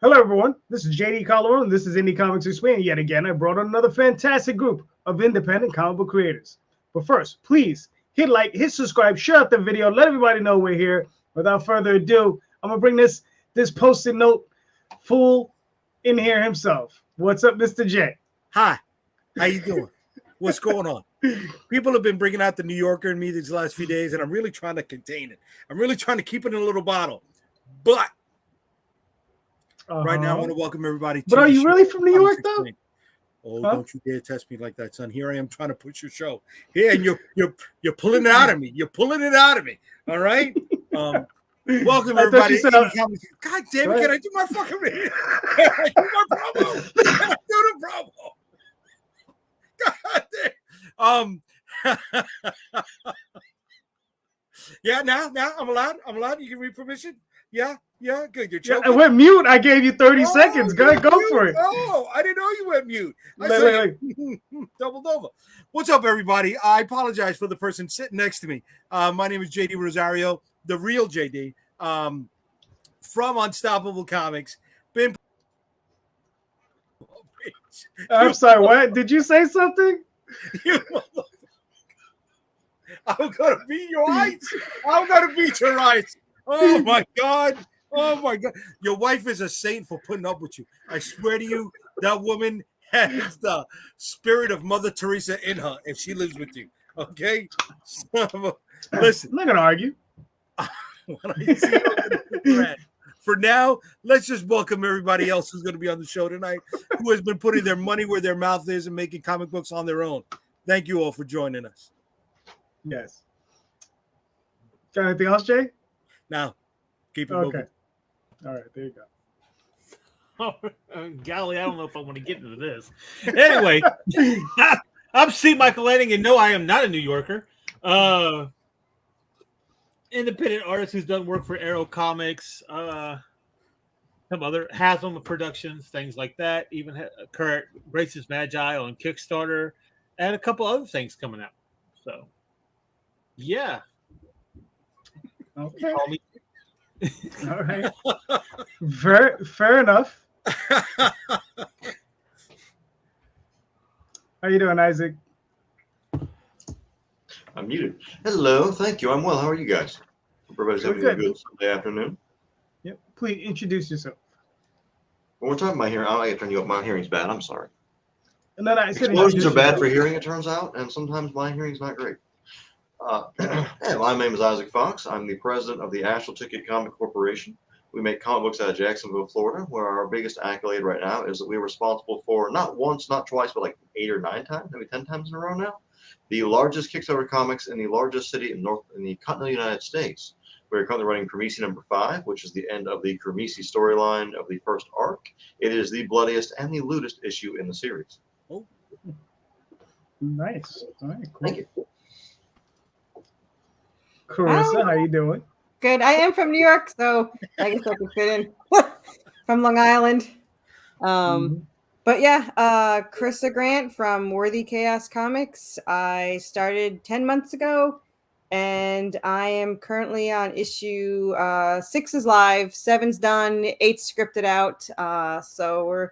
Hello, everyone. This is JD Calderon, and this is Indy Comics Explained. Yet again, I brought on another fantastic group of independent comic book creators. But first, please hit like, hit subscribe, share out the video, let everybody know we're here. Without further ado, I'm gonna bring this post-it note fool in here himself. What's up, Mr. J? Hi, how you doing? What's going on? People have been bringing out the New Yorker in me these last few days, and I'm really trying to contain it. I'm really trying to keep it in a little bottle. But right now, I want to welcome everybody. But are you really from New York, though? Oh, don't you dare test me like that, son. Here I am trying to push your show. Yeah, and you're pulling it out of me. You're pulling it out of me. All right. Welcome everybody. God damn it! Can I do my fucking? Can I do my promo? Can I do the promo? God damn. Yeah, now I'm allowed. You give me permission. Yeah, good. You're choking. I went mute. I gave you 30 seconds. Go for it. Oh, I didn't know you went mute. You doubled over. What's up, everybody? I apologize for the person sitting next to me. My name is JD Rosario, the real JD, from Unstoppable Comics. I'm sorry, what? Did you say something? I'm going to beat your eyes. I'm going to beat your eyes. Oh, my God. Oh, my God. Your wife is a saint for putting up with you. I swear to you, that woman has the spirit of Mother Teresa in her, and she lives with you. Okay? Listen. I'm not going to argue. For now, let's just welcome everybody else who's going to be on the show tonight, who has been putting their money where their mouth is and making comic books on their own. Thank you all for joining us. Yes. Got anything else, Jay? Now, keep it moving. All right, there you go. Oh, golly, I don't know if I want to get into this. Anyway, I'm C. Michael Lanning, and no, I am not a New Yorker. Independent artist who's done work for Arrow Comics, some other Haslam Productions, things like that. Even current Grace's Magi on Kickstarter, and a couple other things coming out. So, yeah. Okay. All right. Fair enough. How you doing, Isaac? I'm muted. Hello, thank you. I'm well. How are you guys? Everybody's having a good Sunday afternoon. Yep. Please introduce yourself. When we're talking about hearing, I gotta turn you up. My hearing's bad. I'm sorry. And then I said explosions are bad for hearing, it turns out, and sometimes my hearing's not great. My name is Isaac Fox. I'm the president of the Astral Ticket Comic Corporation. We make comic books out of Jacksonville, Florida, where our biggest accolade right now is that we're responsible for not once, not twice, but like 8 or 9 times, maybe 10 times in a row now, the largest Kickstarter comics in the largest city in the continental United States. We're currently running Cremisi #5, which is the end of the Cremisi storyline of the first arc. It is the bloodiest and the lewdest issue in the series. Oh, nice. All right, cool. Thank you. Corissa, how you doing? Good. I am from New York, so I guess I can fit in. From Long Island. But yeah, Corissa Grant from Worthy Chaos Comics. I started 10 months ago, and I am currently on issue 6 is live, 7's done, 8's scripted out. So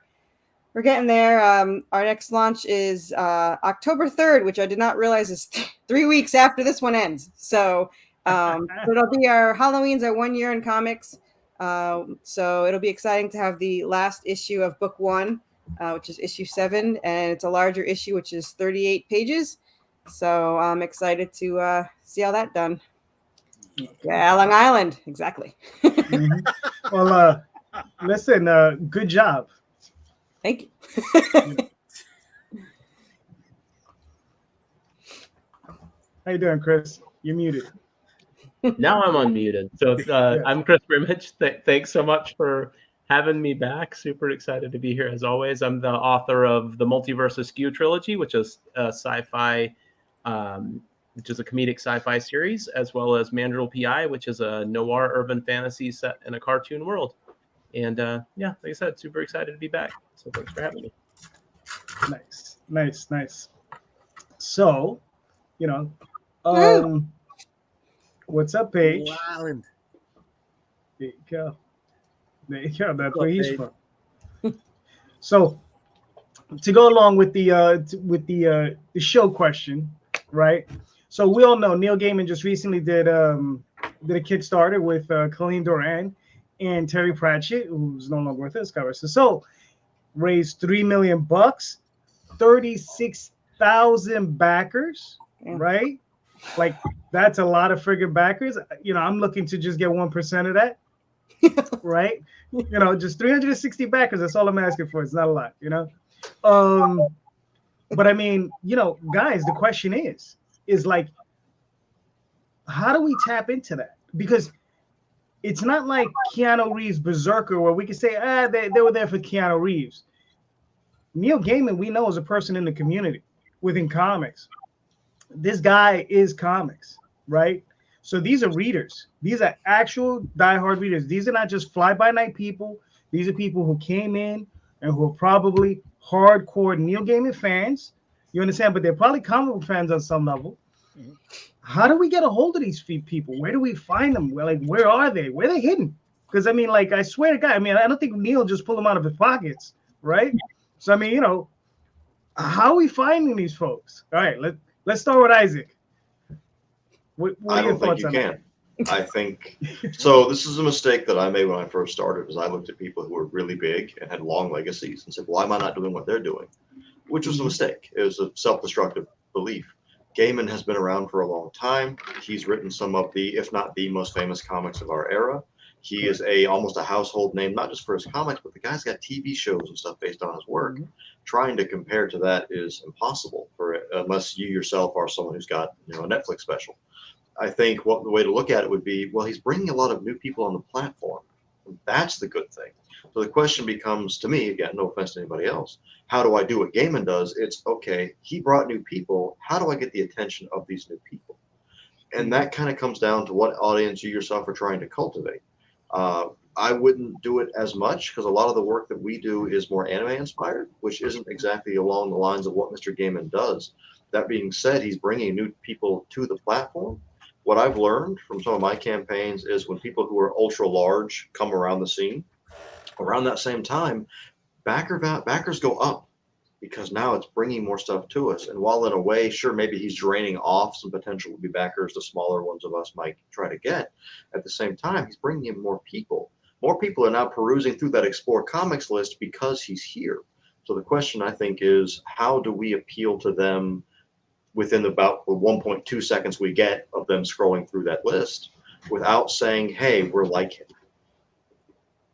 we're getting there. Our next launch is October 3rd, which I did not realize is 3 weeks after this one ends. So it'll be our Halloween's our 1 year in comics. So it'll be exciting to have the last issue of book 1, which is issue 7, and it's a larger issue, which is 38 pages. So I'm excited to see how that done. Yeah, Long Island, exactly. Well, listen, good job. Thank you. How you doing, Chris? You're muted. Now I'm unmuted. So I'm Chris Brimmage. Thanks so much for having me back. Super excited to be here as always. I'm the author of the Multiverse Askew trilogy, which is a sci-fi, which is a comedic sci-fi series, as well as Mandrill PI, which is a noir urban fantasy set in a cartoon world. And yeah, like I said, super excited to be back. So thanks for having me. Nice. So, what's up, Paige? Island. There you go. Yeah, that's where he's from. So, to go along with the show question, right? So we all know Neil Gaiman just recently did a Kickstarter with Colleen Doran and Terry Pratchett, who's no longer with us, Carissa. So raised $3 million, 36,000 backers, right? Like that's a lot of friggin' backers. You know, I'm looking to just get 1% of that, right? You know, just 360 backers. That's all I'm asking for. It's not a lot, you know. But I mean, you know, guys, the question is like, how do we tap into that? Because it's not like Keanu Reeves' Berserker, where we can say, they were there for Keanu Reeves. Neil Gaiman, we know, is a person in the community within comics. This guy is comics, right? So these are readers. These are actual diehard readers. These are not just fly-by-night people. These are people who came in and who are probably hardcore Neil Gaiman fans. You understand? But they're probably comic book fans on some level. How do we get a hold of these people? Where do we find them? Where are they? Where are they hidden? Because I mean, like, I swear to God, I mean, I don't think Neil just pulled them out of his pockets, right? So I mean, you know, how are we finding these folks? All right, let's start with Isaac. What I don't think you can. I think so. This is a mistake that I made when I first started. Is I looked at people who were really big and had long legacies and said, "Why am I not doing what they're doing?" Which was a mistake. It was a self-destructive belief. Gaiman has been around for a long time. He's written some of the, if not the most famous comics of our era. He is almost a household name, not just for his comics, but the guy's got TV shows and stuff based on his work. Trying to compare to that is impossible unless you yourself are someone who's got, you know, a Netflix special. I think the way to look at it would be, well, he's bringing a lot of new people on the platform. That's the good thing. So the question becomes, to me, again, no offense to anybody else, how do I do what Gaiman does? It's, okay, he brought new people. How do I get the attention of these new people? And that kind of comes down to what audience you yourself are trying to cultivate. I wouldn't do it as much because a lot of the work that we do is more anime inspired, which isn't exactly along the lines of what Mr. Gaiman does. That being said, he's bringing new people to the platform. What I've learned from some of my campaigns is when people who are ultra large come around the scene, around that same time, backers go up because now it's bringing more stuff to us. And while in a way, sure, maybe he's draining off some potential would-be backers the smaller ones of us might try to get, at the same time, he's bringing in more people. More people are now perusing through that Explore Comics list because he's here. So the question, I think, is how do we appeal to them within about the 1.2 seconds we get of them scrolling through that list without saying, hey, we're like him?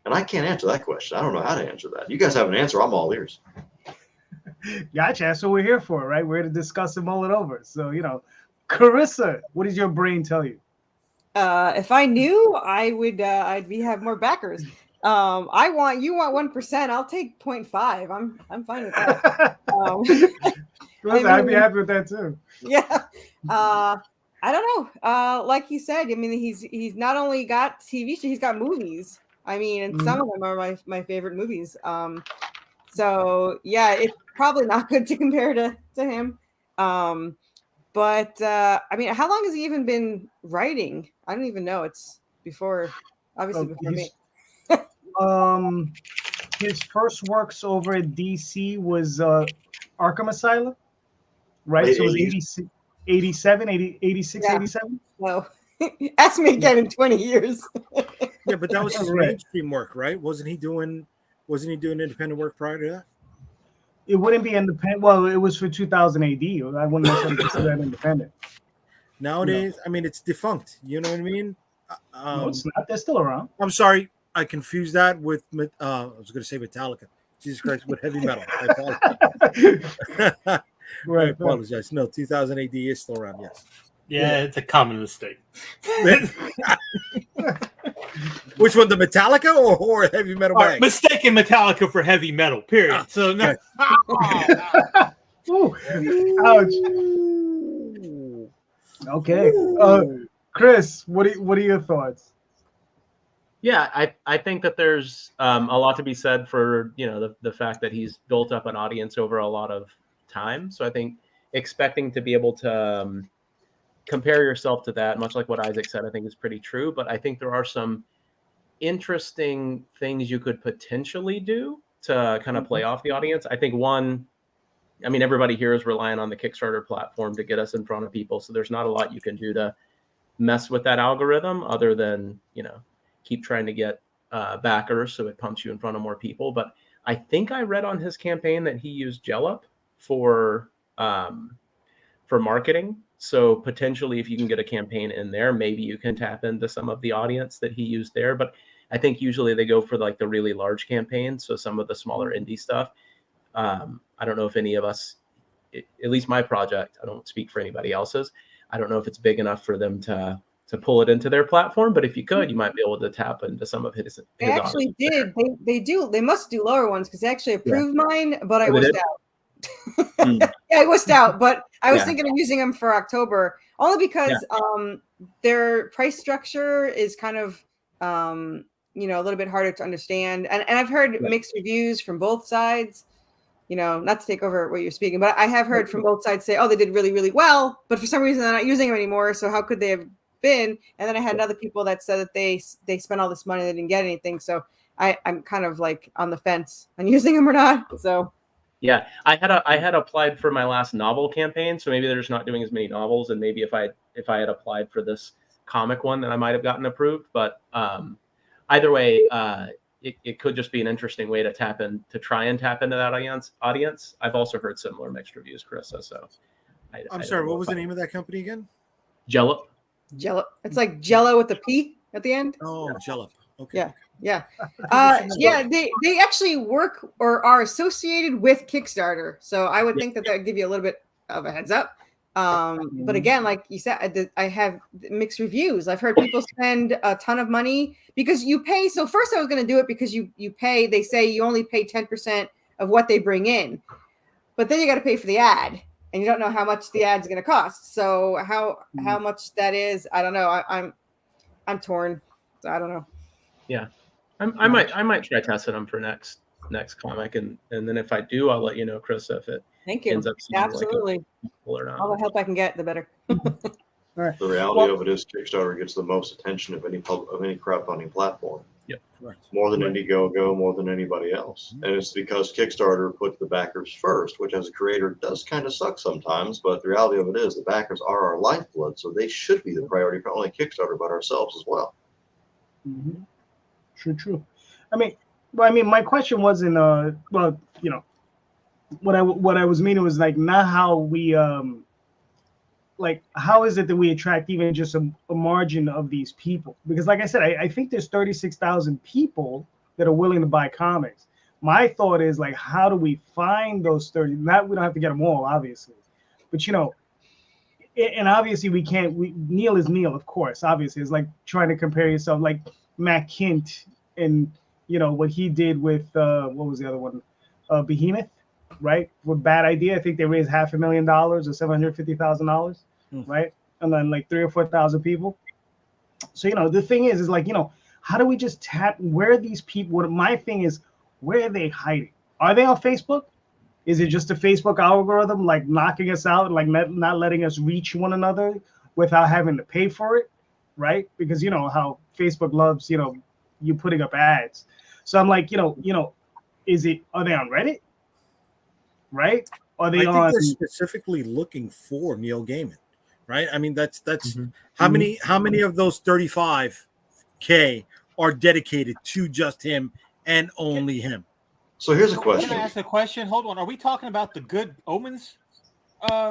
And I can't answer that question. I don't know how to answer that. You guys have an answer. I'm all ears. Gotcha. That's what we're here for, right? We're here to discuss and mull it over. So, you know, Corissa, what does your brain tell you? If I knew, I would. I'd have more backers. You want 1%. I'll take 0.5. I'm fine with that. I'd be happy with that too. Yeah. I don't know. Like he said, I mean, he's not only got TV shows, he's got movies. I mean, and some of them are my favorite movies. So yeah, it's probably not good to compare to him. But I mean, how long has he even been writing? I don't even know. It's before, obviously before me. His first works over at DC was Arkham Asylum, right? So it was 87, 86, yeah. 87? Well, ask me again in 20 years. Yeah, but that was his mainstream work, right? Wasn't he doing independent work prior to that? It wouldn't be independent. Well, it was for 2000 AD. I wouldn't necessarily consider that independent. Nowadays, I mean, it's defunct. You know what I mean? No, it's not. They're still around. I'm sorry. I confused that with, I was going to say Metallica. Jesus Christ, with heavy metal. I apologize. Right. I apologize. No, 2000 AD is still around, yes. Yeah, it's a common mistake. Which one, the Metallica or heavy metal? Right, mistaken Metallica for heavy metal, period. So no. Ooh, ouch. Okay. Chris, what are your thoughts? Yeah, I think that there's a lot to be said for, you know, the fact that he's built up an audience over a lot of time. So I think expecting to be able to compare yourself to that, much like what Isaac said, I think is pretty true. But I think there are some interesting things you could potentially do to kind of play off the audience. I think one, I mean, everybody here is relying on the Kickstarter platform to get us in front of people. So there's not a lot you can do to mess with that algorithm other than, you know, keep trying to get backers so it pumps you in front of more people. But I think I read on his campaign that he used Jellup for marketing. So potentially if you can get a campaign in there, maybe you can tap into some of the audience that he used there. But I think usually they go for like the really large campaigns. So some of the smaller indie stuff. I don't know if any of us, at least my project, I don't speak for anybody else's. I don't know if it's big enough for them to pull it into their platform, but if you could, you might be able to tap into some of his They actually did. They must do lower ones because they actually approved mine, but I wussed out. Yeah, I wussed out, but I was thinking of using them for October only because their price structure is kind of you know, a little bit harder to understand. And I've heard mixed reviews from both sides. You know, not to take over what you're speaking, but I have heard from both sides say, oh, they did really, really well, but for some reason they're not using them anymore. So how could they have been? And then I had other people that said that they spent all this money, they didn't get anything. So I'm kind of like on the fence on using them or not. So yeah, I had applied for my last novel campaign, so maybe they're just not doing as many novels, and maybe if I had applied for this comic one, then I might have gotten approved. But either way, it could just be an interesting way to try and tap into that audience. I've also heard similar mixed reviews, Carissa. So I'm sorry, what was the name of that company again? Jellup. Jello. It's like Jello with a P at the end. Oh, Jellup. Okay. Yeah. They actually work or are associated with Kickstarter. So I would think that would give you a little bit of a heads up. But again, like you said, I have mixed reviews. I've heard people spend a ton of money because you pay. So first I was going to do it because you pay, they say you only pay 10% of what they bring in, but then you got to pay for the ad and you don't know how much the ad's going to cost. So how much that is, I don't know. I'm torn. So I don't know. Yeah. I might try testing them for next comic. And then if I do, I'll let you know, Chris, if it Thank you. ends up Absolutely. Like or not. All the help I can get, the better. All right. The reality of it is Kickstarter gets the most attention of any crowdfunding platform. Yep. Right. More than Indiegogo, more than anybody else. And it's because Kickstarter put the backers first, which as a creator does kind of suck sometimes. But the reality of it is the backers are our lifeblood. So they should be the priority for not only Kickstarter, but ourselves as well. Mm-hmm. True. I mean, my question wasn't, well, you know, what I was meaning was like not how we, like how is it that we attract even just a margin of these people? Because like I said, I think there's 36,000 people that are willing to buy comics. My thought is like, how do we find those 30? Not we don't have to get them all, obviously, but you know, and obviously we can't. Neil is Neil, of course. Obviously, it's like trying to compare yourself like Matt Kint and you know what he did with what was the other one, Behemoth, right? With Bad Idea, I think they raised $500,000 or $750,000, right? And then like 3,000 or 4,000 people. So you know the thing is like you know how do we just tap where these people? What my thing is, where are they hiding? Are they on Facebook? Is it just a Facebook algorithm like knocking us out and like not letting us reach one another without having to pay for it, right? Because you know how Facebook loves you know you putting up ads. So I'm like you know are they on Reddit, right? Are they I think they're specifically looking for Neil Gaiman, right? I mean that's how many of those 35K are dedicated to just him and only him. So here's a question. Can I ask a question? Hold on. Are we talking about the Good Omens?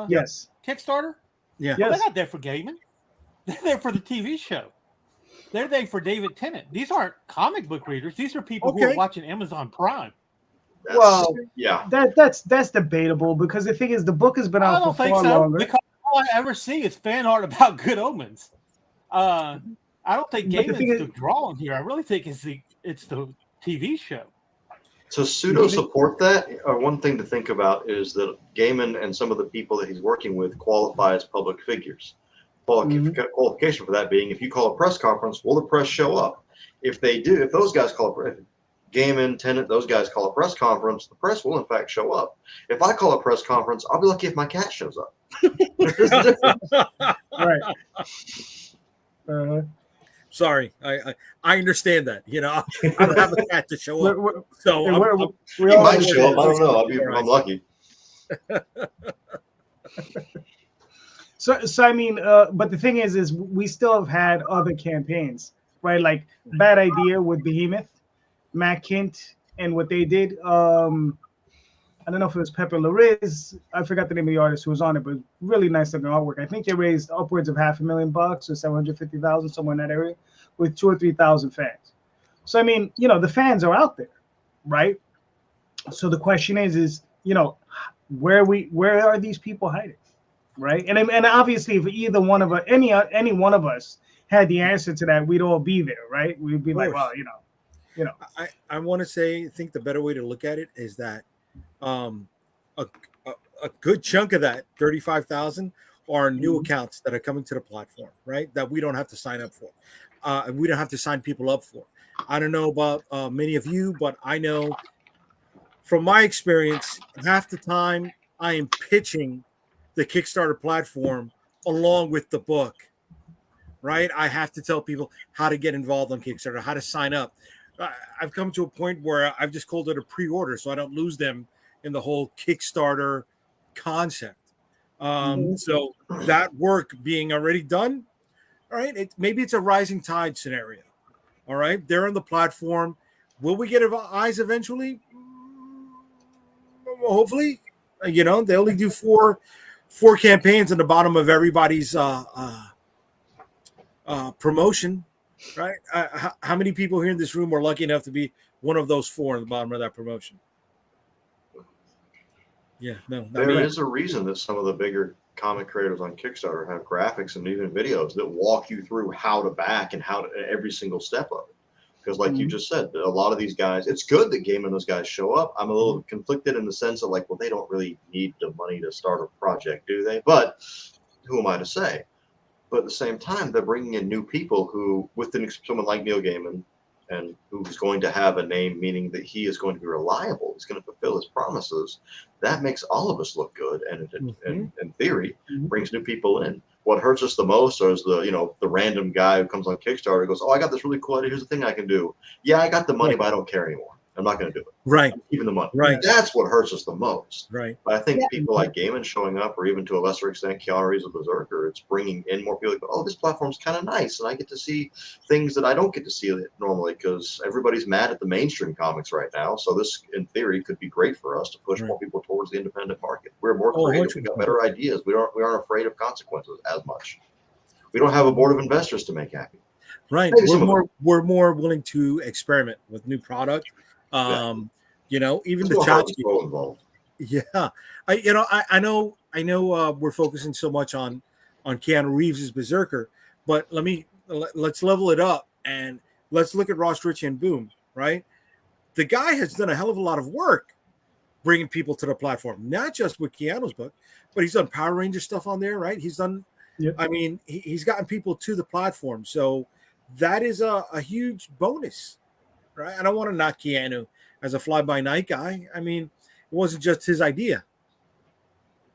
Yes. Kickstarter? Yeah. Well, they're not there for Gaiman. They're there for the TV show. They're there for David Tennant. These aren't comic book readers. These are people who are watching Amazon Prime. That's debatable because the thing is the book has been out for far longer. Because all I ever see is fan art about Good Omens. I don't think Gaiman's the draw here. I really think it's the TV show. To pseudo support that, one thing to think about is that Gaiman and some of the people that he's working with qualify as public figures. Qualification for that being, if you call a press conference, will the press show up? If they do, if those guys call Gaiman, Tennant, those guys call a press conference, the press will in fact show up. If I call a press conference, I'll be lucky if my cat shows up. Right. Sorry, I understand that. You know, I don't have a cat to show up, so we He all might show up. I don't know. I'm lucky. So I mean, but the thing is we still have had other campaigns, right? Like Bad Idea with Behemoth, Matt Kint, and what they did. I don't know if it was Pepper Lariz. I forgot the name of the artist who was on it, but really nice looking artwork. I think it raised upwards of $500,000 or 750,000, somewhere in that area, with 2,000 or 3,000 fans. So I mean, you know, the fans are out there, right? So the question is, you know, where are these people hiding, right? And obviously, if either one of us, any one of us had the answer to that, we'd all be there, right? We'd be like, well, you know. I want to think the better way to look at it is that a good chunk of that 35,000 are new accounts that are coming to the platform, right? That we don't have to sign up for, and we don't have to sign people up for. I don't know about many of you, but I know from my experience, half the time I am pitching the Kickstarter platform along with the book, right? I have to tell people how to get involved on Kickstarter, how to sign up. I've come to a point where I've just called it a pre-order so I don't lose them in the whole Kickstarter concept. So that work being already done, all right, maybe it's a rising tide scenario. All right, they're on the platform. Will we get eyes eventually? Hopefully. You know, they only do four campaigns on the bottom of everybody's promotion, right? How many people here in this room are lucky enough to be one of those four on the bottom of that promotion? Yeah, no. There is a reason that some of the bigger comic creators on Kickstarter have graphics and even videos that walk you through how to back and how to every single step of it. Because like you just said, a lot of these guys, it's good that Gaiman and those guys show up. I'm a little conflicted in the sense of like, well, they don't really need the money to start a project, do they? But who am I to say? But at the same time, they're bringing in new people who, with someone like Neil Gaiman, and who's going to have a name, meaning that he is going to be reliable, he's going to fulfill his promises. That makes all of us look good, and in theory, brings new people in. What hurts us the most is the random guy who comes on Kickstarter and goes, "Oh, I got this really cool idea. Here's the thing I can do. Yeah, I got the money, but I don't care anymore. I'm not going to do it. Right. Even the money. Right. That's what hurts us the most. Right. But I think people like Gaiman showing up, or even to a lesser extent, Keanu Reeves of Berserker, it's bringing in more people. Like, oh, this platform's kind of nice, and I get to see things that I don't get to see normally because everybody's mad at the mainstream comics right now. So this, in theory, could be great for us to push more people towards the independent market. We're more creative. We got better ideas. We aren't afraid of consequences as much. We don't have a board of investors to make happy. Right. We're more willing to experiment with new product. You know, even the tchotchke involved. Yeah, I know. We're focusing so much on Keanu Reeves' Berserker, but let's level it up and let's look at Ross Ritchie and Boom. Right, the guy has done a hell of a lot of work bringing people to the platform, not just with Keanu's book, but he's done Power Ranger stuff on there. Right, he's done. Yep. I mean, he's gotten people to the platform, so that is a huge bonus. Right, I don't want to knock Keanu as a fly-by-night guy. I mean, it wasn't just his idea.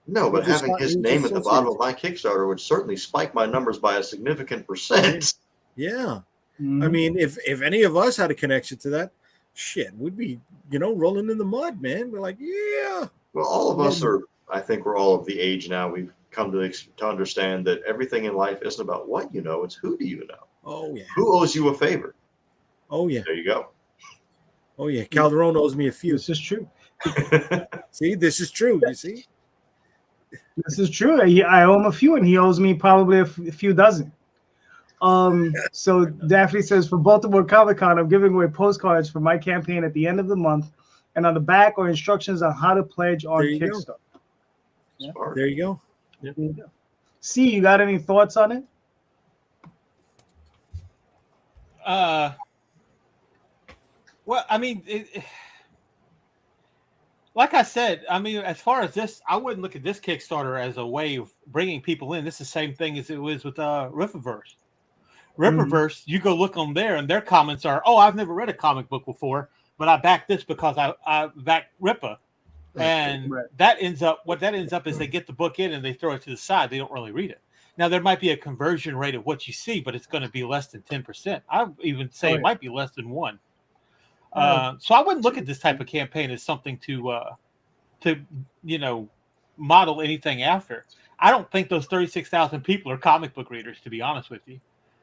No, but having his name at the bottom of my Kickstarter would certainly spike my numbers by a significant percent. Yeah. I mean, if any of us had a connection to that, shit, we'd be, rolling in the mud, man. We're like, yeah. Well, all of us are, I think we're all of the age now. We've come to understand that everything in life isn't about what you know, it's who do you know. Oh, yeah. Who owes you a favor? Oh, yeah. There you go. Oh, yeah. Calderon owes me a few. This is true. See, this is true. You see? This is true. I owe him a few, and he owes me probably a few dozen. So Daphne says, for Baltimore Comic Con, I'm giving away postcards for my campaign at the end of the month, and on the back are instructions on how to pledge on Kickstarter. Yeah. There you go. Yep. There you go. See, you got any thoughts on it? Well, I mean, like I said, I mean, as far as this, I wouldn't look at this Kickstarter as a way of bringing people in. This is the same thing as it was with Rippaverse. Rippaverse, you go look on there, and their comments are, "Oh, I've never read a comic book before, but I backed this because I backed Rippa." And that ends up is they get the book in and they throw it to the side. They don't really read it. Now there might be a conversion rate of what you see, but it's going to be less than 10%. I even say it might be less than 1. So I wouldn't look at this type of campaign as something to model anything after. I don't think those 36,000 people are comic book readers, to be honest with you.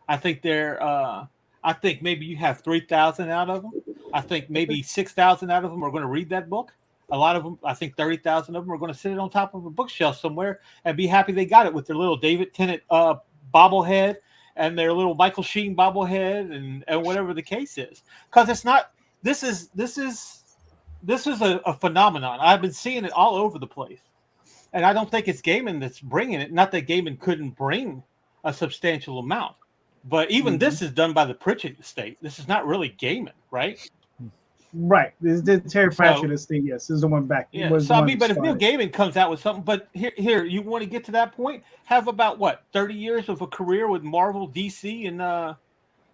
I think I think maybe you have 3,000 out of them. I think maybe 6,000 out of them are going to read that book. A lot of them, I think 30,000 of them are going to sit it on top of a bookshelf somewhere and be happy they got it with their little David Tennant bobblehead and their little Michael Sheen bobblehead and whatever the case is. Because it's not. This is a phenomenon. I've been seeing it all over the place, and I don't think it's Gaiman that's bringing it. Not that Gaiman couldn't bring a substantial amount, but even this is done by the Pritchett estate. This is not really Gaiman, right? Right. This is the Terry Pratchett estate. Yes, this is the one back. Yeah. So I mean, but if Neil Gaiman comes out with something, but here, you want to get to that point? Have about 30 years of a career with Marvel, DC, and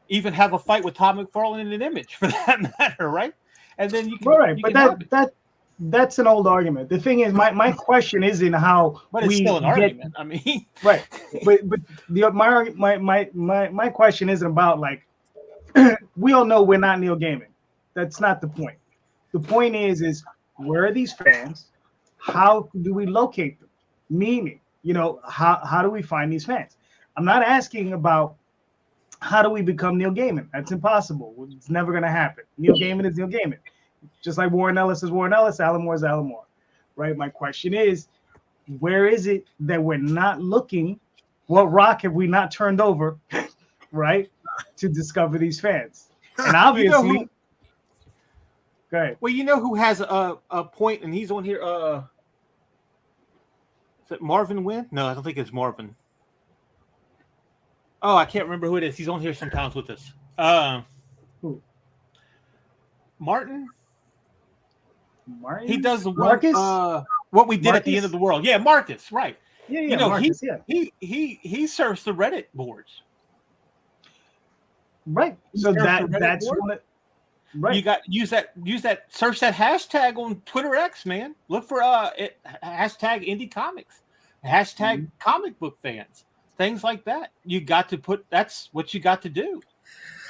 even have a fight with Todd McFarlane in an Image, for that matter, right? And then you can. Right, but that's an old argument. The thing is, my question isn't how. But it's still an argument. I mean, right. But my question isn't about like. We all know we're not Neil Gaiman. That's not the point. The point is where are these fans? How do we locate them? Meaning, how do we find these fans? I'm not asking about how do we become Neil Gaiman. That's impossible. It's never going to happen. Neil Gaiman is Neil Gaiman. Just like Warren Ellis is Warren Ellis, Alan Moore is Alan Moore. Right? My question is, where is it that we're not looking? What rock have we not turned over, right, to discover these fans? And obviously... Go ahead. Well, you know who has a point, and he's on here. Is it Marvin Wynn? No, I don't think it's Marvin. Oh, I can't remember who it is. He's on here sometimes with us. Who? Martin? Martin? He does the Marcus? what we did Marcus? at the end of the world. Yeah, Marcus, right. Yeah, Marcus, he surfs the Reddit boards. Right. So that's one of, right. You got use that search that hashtag on Twitter X, man. Look for hashtag Indy Comics, hashtag comic book fans, things like that. You got to that's what you got to do.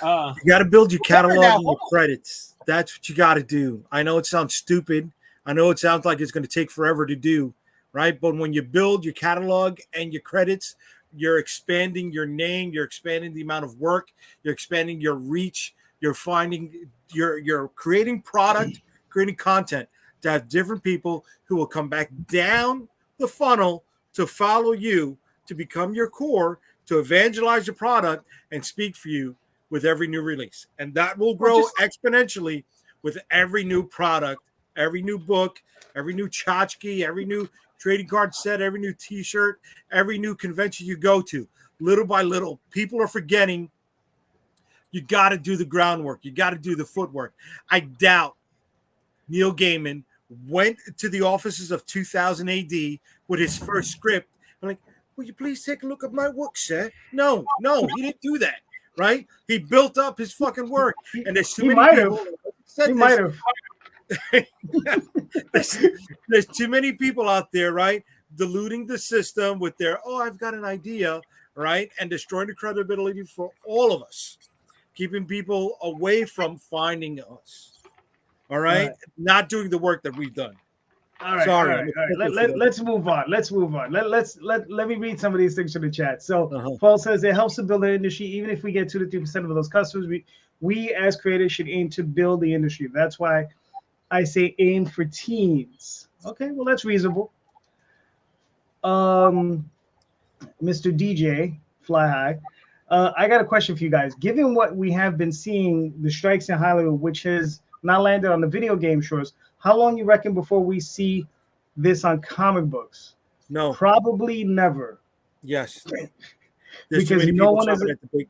You got to build your catalog and your credits. That's what you got to do. I know it sounds stupid. I know it sounds like it's going to take forever to do, right? But when you build your catalog and your credits, you're expanding your name, you're expanding the amount of work, you're expanding your reach, you're creating product, creating content to have different people who will come back down the funnel to follow you, to become your core, to evangelize your product and speak for you with every new release. And that will grow exponentially with every new product, every new book, every new tchotchke, every new trading card set, every new t-shirt, every new convention you go to. Little by little, people are forgetting. You got to do the groundwork. You got to do the footwork. I doubt Neil Gaiman went to the offices of 2000 AD with his first script. I'm like, will you please take a look at my work, sir? No, he didn't do that, right? He built up his fucking work. And there's too many people. He might have. There's too many people out there, right? Diluting the system with their, I've got an idea, right? And destroying the credibility for all of us. Keeping people away from finding us. All right? Not doing the work that we've done. All right. Sorry. All right. Let's move on. Let me read some of these things from the chat. So Paul says it helps to build an industry. Even if we get 2 to 3% of those customers, we as creators should aim to build the industry. That's why I say aim for teens. Okay, well, that's reasonable. Mr. DJ, Fly High. I got a question for you guys. Given what we have been seeing, the strikes in Hollywood, which has not landed on the video game shores, how long you reckon before we see this on comic books? No. Probably never. Yes. Because no one is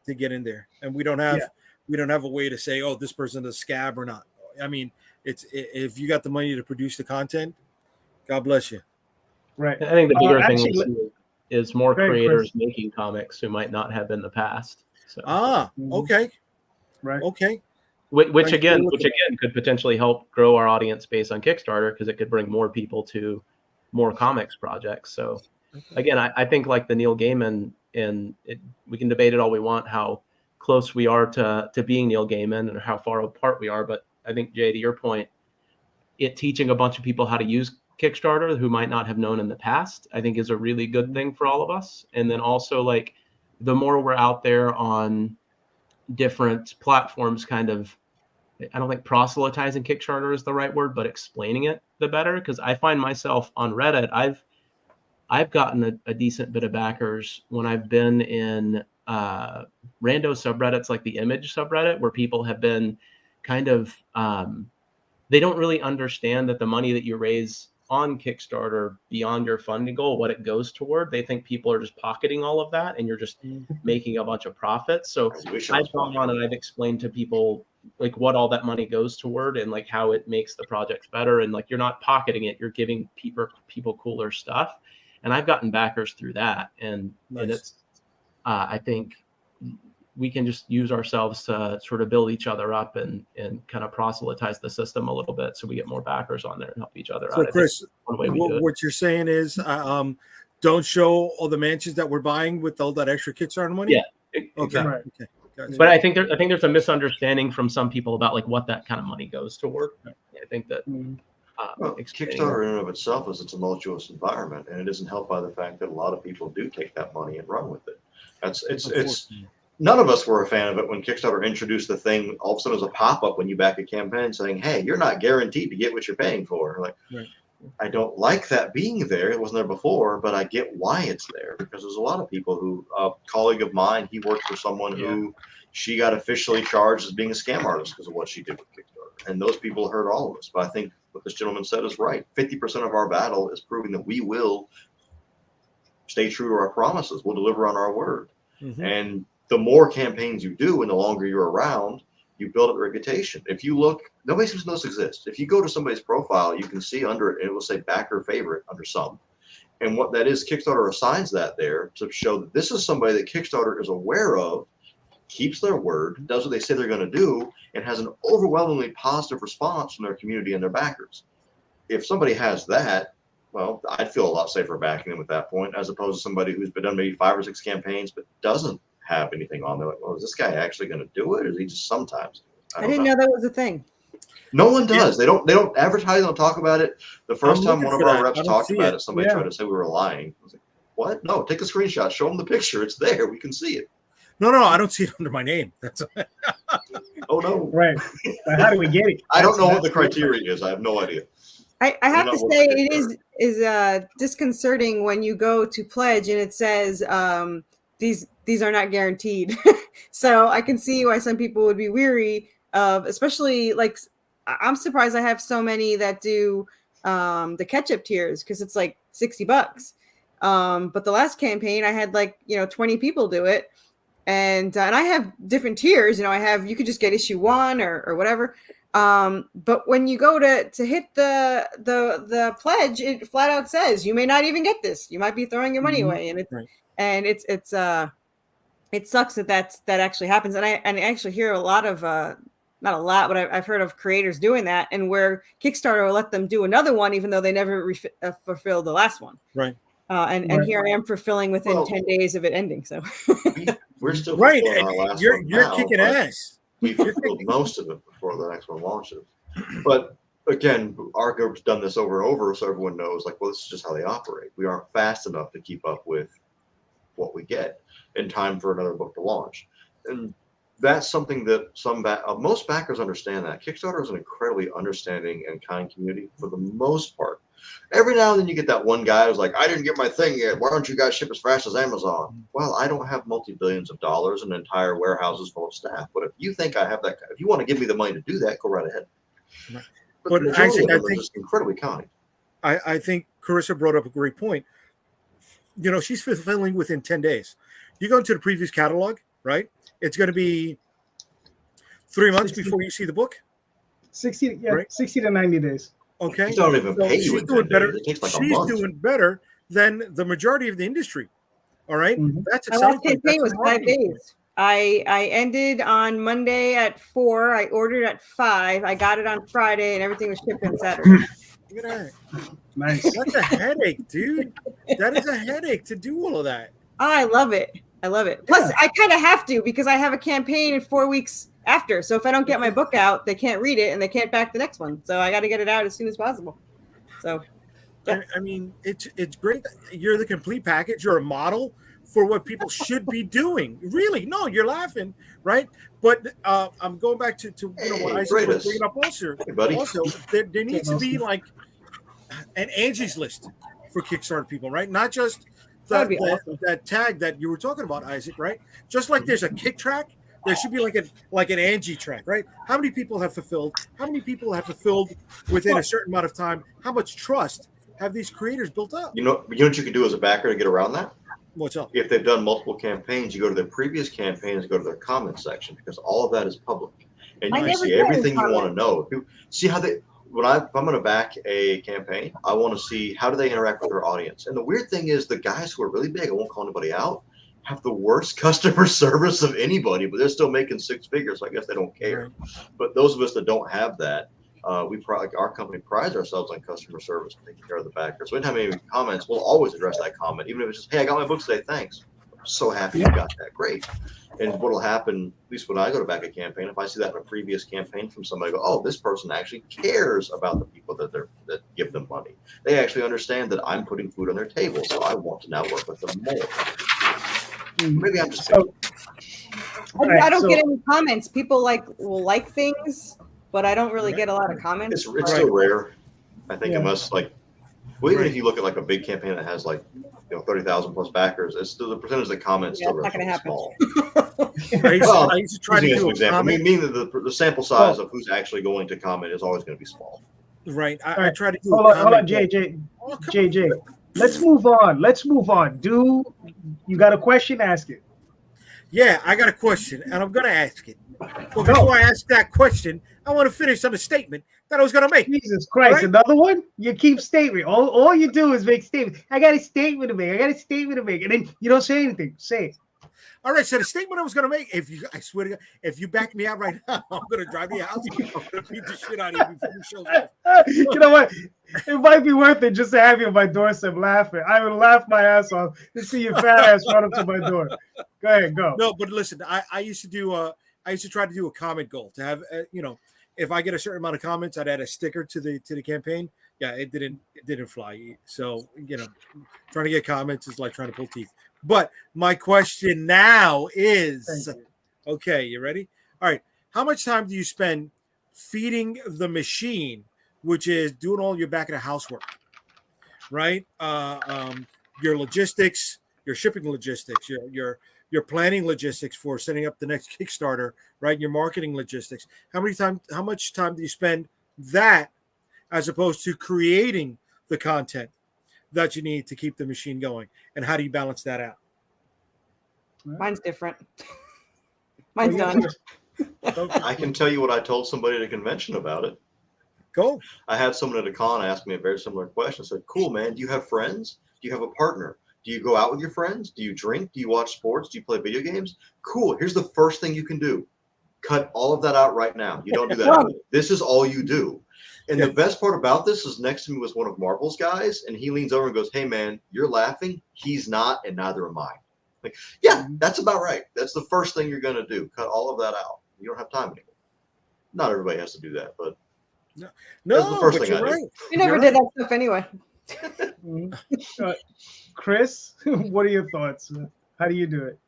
to get in there. And we don't have a way to say, this person's a scab or not. I mean, it's if you got the money to produce the content, God bless you. Right. I think the bigger thing is more creators making comics who might not have in the past. So. Okay. Right. Okay. Which again could potentially help grow our audience base on Kickstarter because it could bring more people to more comics projects. So again, I think like the Neil Gaiman, and we can debate it all we want how close we are to being Neil Gaiman and how far apart we are. But I think, Jay, to your point, it teaching a bunch of people how to use Kickstarter who might not have known in the past, I think is a really good thing for all of us. And then also, like, the more we're out there on different platforms, kind of, I don't think proselytizing Kickstarter is the right word, but explaining it the better. Because I find myself on Reddit, I've gotten a decent bit of backers when I've been in rando subreddits like the Image subreddit, where people have been kind of they don't really understand that the money that you raise on Kickstarter beyond your funding goal, what it goes toward. They think people are just pocketing all of that and you're just making a bunch of profits. So I've gone on and I've explained to people like what all that money goes toward and like how it makes the projects better. And like, you're not pocketing it, you're giving people cooler stuff. And I've gotten backers through that. And it's, I think we can just use ourselves to sort of build each other up and kind of proselytize the system a little bit so we get more backers on there and help each other out. So, Chris, what you're saying is don't show all the mansions that we're buying with all that extra Kickstarter money? Yeah. Okay. Right. Okay. Gotcha. But I think there's a misunderstanding from some people about like what that kind of money goes toward. I think that Kickstarter in and of itself is a tumultuous environment, and it isn't helped by the fact that a lot of people do take that money and run with it. It's none of us were a fan of it when Kickstarter introduced the thing. All of a sudden, it was a pop-up when you back a campaign saying, "Hey, you're not guaranteed to get what you're paying for." Like, right. I don't like that being there. It wasn't there before, but I get why it's there, because there's a lot of people who, a colleague of mine, he worked for someone who she got officially charged as being a scam artist because of what she did with Kickstarter. And those people hurt all of us. But I think what this gentleman said is right. 50% of our battle is proving that we will stay true to our promises. We'll deliver on our word. Mm-hmm. And the more campaigns you do and the longer you're around, you build up a reputation. If you look, nobody seems to know this exists. If you go to somebody's profile, you can see under it, it will say backer favorite under some. And what that is, Kickstarter assigns that there to show that this is somebody that Kickstarter is aware of, keeps their word, does what they say they're going to do, and has an overwhelmingly positive response from their community and their backers. If somebody has that, well, I'd feel a lot safer backing them at that point, as opposed to somebody who's been done maybe 5 or 6 campaigns but doesn't have anything on there. Like, well, is this guy actually going to do it, or is he just sometimes? I didn't know that was a thing. No one does. They don't advertise. They don't talk about it. The first time one of our reps talked about it, somebody tried to say we were lying. I was like, what? No, take a screenshot. Show them the picture. It's there. We can see it. No, I don't see it under my name. That's oh no. Right. How do we get it? I don't know what the criteria is. I have no idea. I have to say it is disconcerting when you go to pledge and it says these are not guaranteed. So I can see why some people would be weary of, especially like, I'm surprised I have so many that do the catch-up tiers because it's like $60. But the last campaign I had 20 people do it. And I have different tiers, you could just get issue 1 or whatever. But when you go to hit the pledge, it flat out says you may not even get this. You might be throwing your money away, and it sucks that actually happens. And I actually hear a lot of not a lot, but I've heard of creators doing that, and where Kickstarter will let them do another one even though they never fulfilled the last one. Right. And here I am fulfilling within 10 days of it ending. So we're still right. Our last you're now, kicking ass. We fulfilled most of it before the next one launches. But again, our group's done this over and over, so everyone knows, like, well, this is just how they operate. We aren't fast enough to keep up with what we get in time for another book to launch. And that's something that most backers understand. That Kickstarter is an incredibly understanding and kind community for the most part. Every now and then you get that one guy who's like, I didn't get my thing yet. Why don't you guys ship as fast as Amazon? Well, I don't have multi-billions of dollars and entire warehouses full of staff. But if you think I have that, if you want to give me the money to do that, go right ahead. Right. But actually, I think just incredibly kind. I think Corissa brought up a great point. She's fulfilling within 10 days. You go into the previous catalog, right? It's going to be 3 months before you see the book. 60 to 90 days. Okay. You don't even pay you. She's doing better. It takes like she's a month. doing better than the majority of the industry. All right. Mm-hmm. That's a my last campaign was 5 days. I ended on Monday at 4. I ordered at 5. I got it on Friday, and everything was shipped on Saturday. Look at that. Nice. That's a headache, dude. That is a headache to do all of that. I love it. I love it. Plus, I kind of have to because I have a campaign in 4 weeks after. So if I don't get my book out, they can't read it and they can't back the next one. So I got to get it out as soon as possible. So, yeah. I mean, it's great. You're the complete package. You're a model for what people should be doing. Really, no, you're laughing, right? But I'm going back to what I was bringing up also. Hey, buddy. Also, there needs to be like an Angie's List for Kickstarter people, right? Not just that tag that you were talking about, Isaac, right? Just like there's a kick track, there should be like an Angie track, right? How many people have fulfilled? How many people have fulfilled within a certain amount of time? How much trust have these creators built up? You know what you can do as a backer to get around that? What's up? If they've done multiple campaigns, you go to their previous campaigns, go to their comments section, because all of that is public, and you can see everything you want to know. See how they. If I'm going to back a campaign, I want to see how do they interact with their audience. And the weird thing is, the guys who are really big, I won't call anybody out, have the worst customer service of anybody, but they're still making six figures. So I guess they don't care. But those of us that don't have that, our company prides ourselves on customer service, taking care of the backers. So anytime any comments, we'll always address that comment, even if it's just, "Hey, I got my book today. Thanks. I'm so happy you got that. Great." And what'll happen, at least when I go to back a campaign, if I see that in a previous campaign from somebody, I go, "Oh, this person actually cares about the people that give them money. They actually understand that I'm putting food on their table, so I want to now work with them more." Maybe I'm just. I don't get any comments. People will like things, but I don't really get a lot of comments. It's still rare. I think unless even if you look at like a big campaign that has 30,000 plus backers, it's still the percentage that comments still relatively small. I used to try to do an example. Meaning the sample size of who's actually going to comment is always going to be small. Right. I try to do. Hold on, JJ. Let's move on. You got a question? Ask it. Yeah, I got a question, and I'm going to ask it. But before I ask that question, I want to finish on a statement that I was going to make. Jesus Christ, right? Another one? You keep statement. All you do is make statements. I got a statement to make. And then you don't say anything. Say it. All right, so the statement I was going to make, I swear to God, if you back me out right now, I'm going to drive you out. I'm going to beat the shit out of you before the show's off. You know what? It might be worth it just to have you on my doorstep laughing. I would laugh my ass off to see your fat ass run up to my door. Go ahead, go. No, but listen, I used to try to do a comment goal to have, if I get a certain amount of comments, I'd add a sticker to the campaign. Yeah, it didn't fly. So, trying to get comments is like trying to pull teeth. But my question now is, okay, you ready? All right. How much time do you spend feeding the machine, which is doing all your back of the house work, right? Your logistics, your shipping logistics, your planning logistics for setting up the next Kickstarter, right? Your marketing logistics. How much time do you spend that as opposed to creating the content that you need to keep the machine going? And how do you balance that out? Mine's different. Mine's done. I can tell you what I told somebody at a convention about it. Go. I had someone at a con ask me a very similar question. I said, "Cool, man. Do you have friends? Do you have a partner? Do you go out with your friends? Do you drink? Do you watch sports? Do you play video games? Cool. Here's the first thing you can do. Cut all of that out right now. You don't do that. This is all you do." And the best part about this is next to me was one of Marvel's guys, and he leans over and goes, "Hey, man, you're laughing. He's not, and neither am I." Like, yeah, that's about right. That's the first thing you're going to do. Cut all of that out. You don't have time anymore. Not everybody has to do that, but no, that's the first thing I do. You never did that stuff anyway. Chris, what are your thoughts? How do you do it?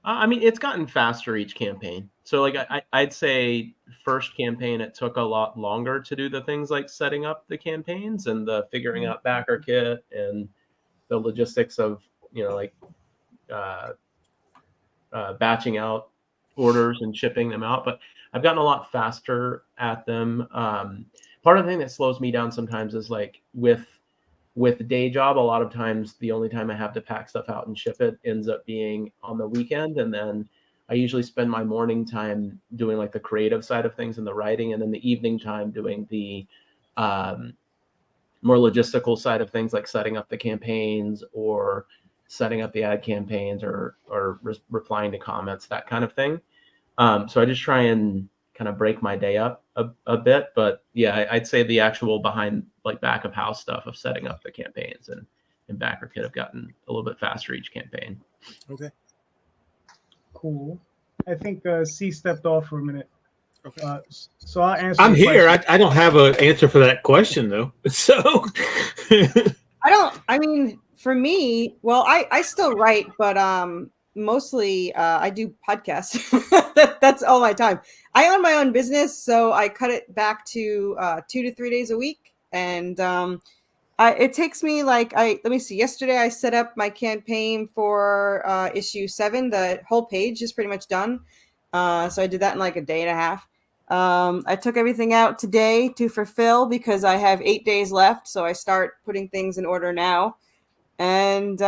I mean, it's gotten faster each campaign. So like I'd say first campaign, it took a lot longer to do the things like setting up the campaigns and the figuring out backer kit and the logistics of, batching out orders and shipping them out. But I've gotten a lot faster at them. Part of the thing that slows me down sometimes is like with the day job, a lot of times the only time I have to pack stuff out and ship it ends up being on the weekend. And then I usually spend my morning time doing like the creative side of things and the writing, and then the evening time doing the more logistical side of things, like setting up the campaigns or setting up the ad campaigns or replying to comments, that kind of thing. So I just try and kind of break my day up a bit. But yeah, I'd say the actual back of house stuff of setting up the campaigns and BackerKit have gotten a little bit faster each campaign. Okay. Cool. I think C stepped off for a minute. Okay. So I'll answer. I'm the here. question. I don't have an answer for that question though. So I mean, for me, well, I still write, but mostly I do podcasts. That's all my time. I own my own business, so I cut it back to 2 to 3 days a week. And it takes me let me see. Yesterday I set up my campaign for issue 7. The whole page is pretty much done. So I did that in like a day and a half. I took everything out today to fulfill because I have 8 days left. So I start putting things in order now. And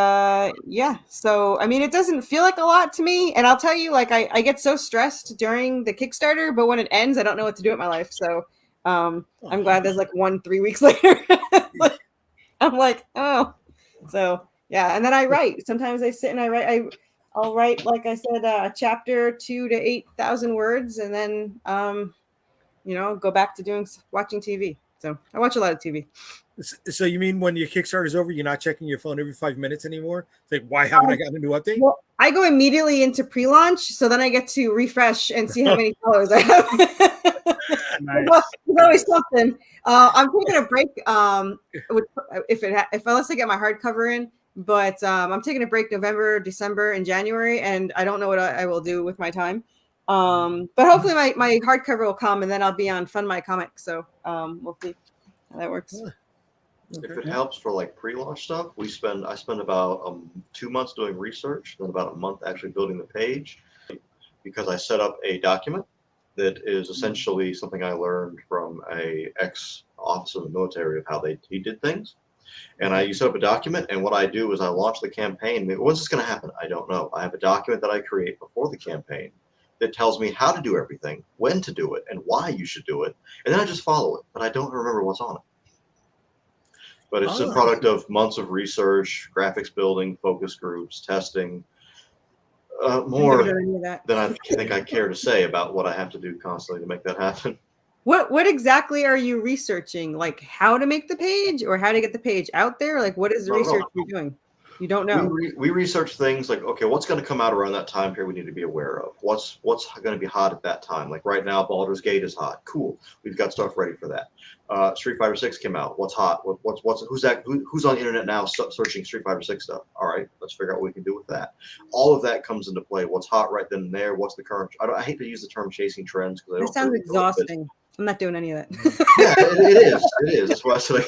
yeah, so I mean, it doesn't feel like a lot to me. And I'll tell you, like, I get so stressed during the Kickstarter, but when it ends, I don't know what to do with my life. So I'm glad there's like 3 weeks later. I'm like, oh, so yeah. And then I write. Sometimes I sit and I write. I'll write, like I said, a chapter 2 to 8,000 words, and then go back to watching TV. So I watch a lot of TV. So you mean when your Kickstarter is over, you're not checking your phone every 5 minutes anymore? It's like, why haven't I gotten a new update? Well, I go immediately into pre-launch, so then I get to refresh and see how many followers I have. Nice. Well, there's always something. I'm taking a break. Unless I get my hardcover in, but I'm taking a break November, December, and January, and I don't know what I will do with my time. But hopefully my hardcover will come, and then I'll be on Fund My Comics. So we'll see how that works. If it helps for like pre-launch stuff, I spend about 2 months doing research, then about a month actually building the page, because I set up a document that is essentially something I learned from a ex-officer in the military of how he did things. And you set up a document, and what I do is I launch the campaign. What's this going to happen? I don't know. I have a document that I create before the campaign that tells me how to do everything, when to do it, and why you should do it. And then I just follow it, but I don't remember what's on it. But it's a product of months of research, graphics building, focus groups, testing, more than I think I care to say about what I have to do constantly to make that happen. What exactly are you researching? Like how to make the page or how to get the page out there? Like what is the research you're doing? You don't know. We research things like, okay, what's going to come out around that time period we need to be aware of? What's going to be hot at that time? Like right now, Baldur's Gate is hot. Cool. We've got stuff ready for that. Street Fighter 6 came out. What's hot? Who's on the internet now searching Street Fighter 6 stuff? All right, let's figure out what we can do with that. All of that comes into play. What's hot right then and there? What's the current? I hate to use the term chasing trends because That sounds exhausting. I'm not doing any of that. Yeah, it is. That's why I said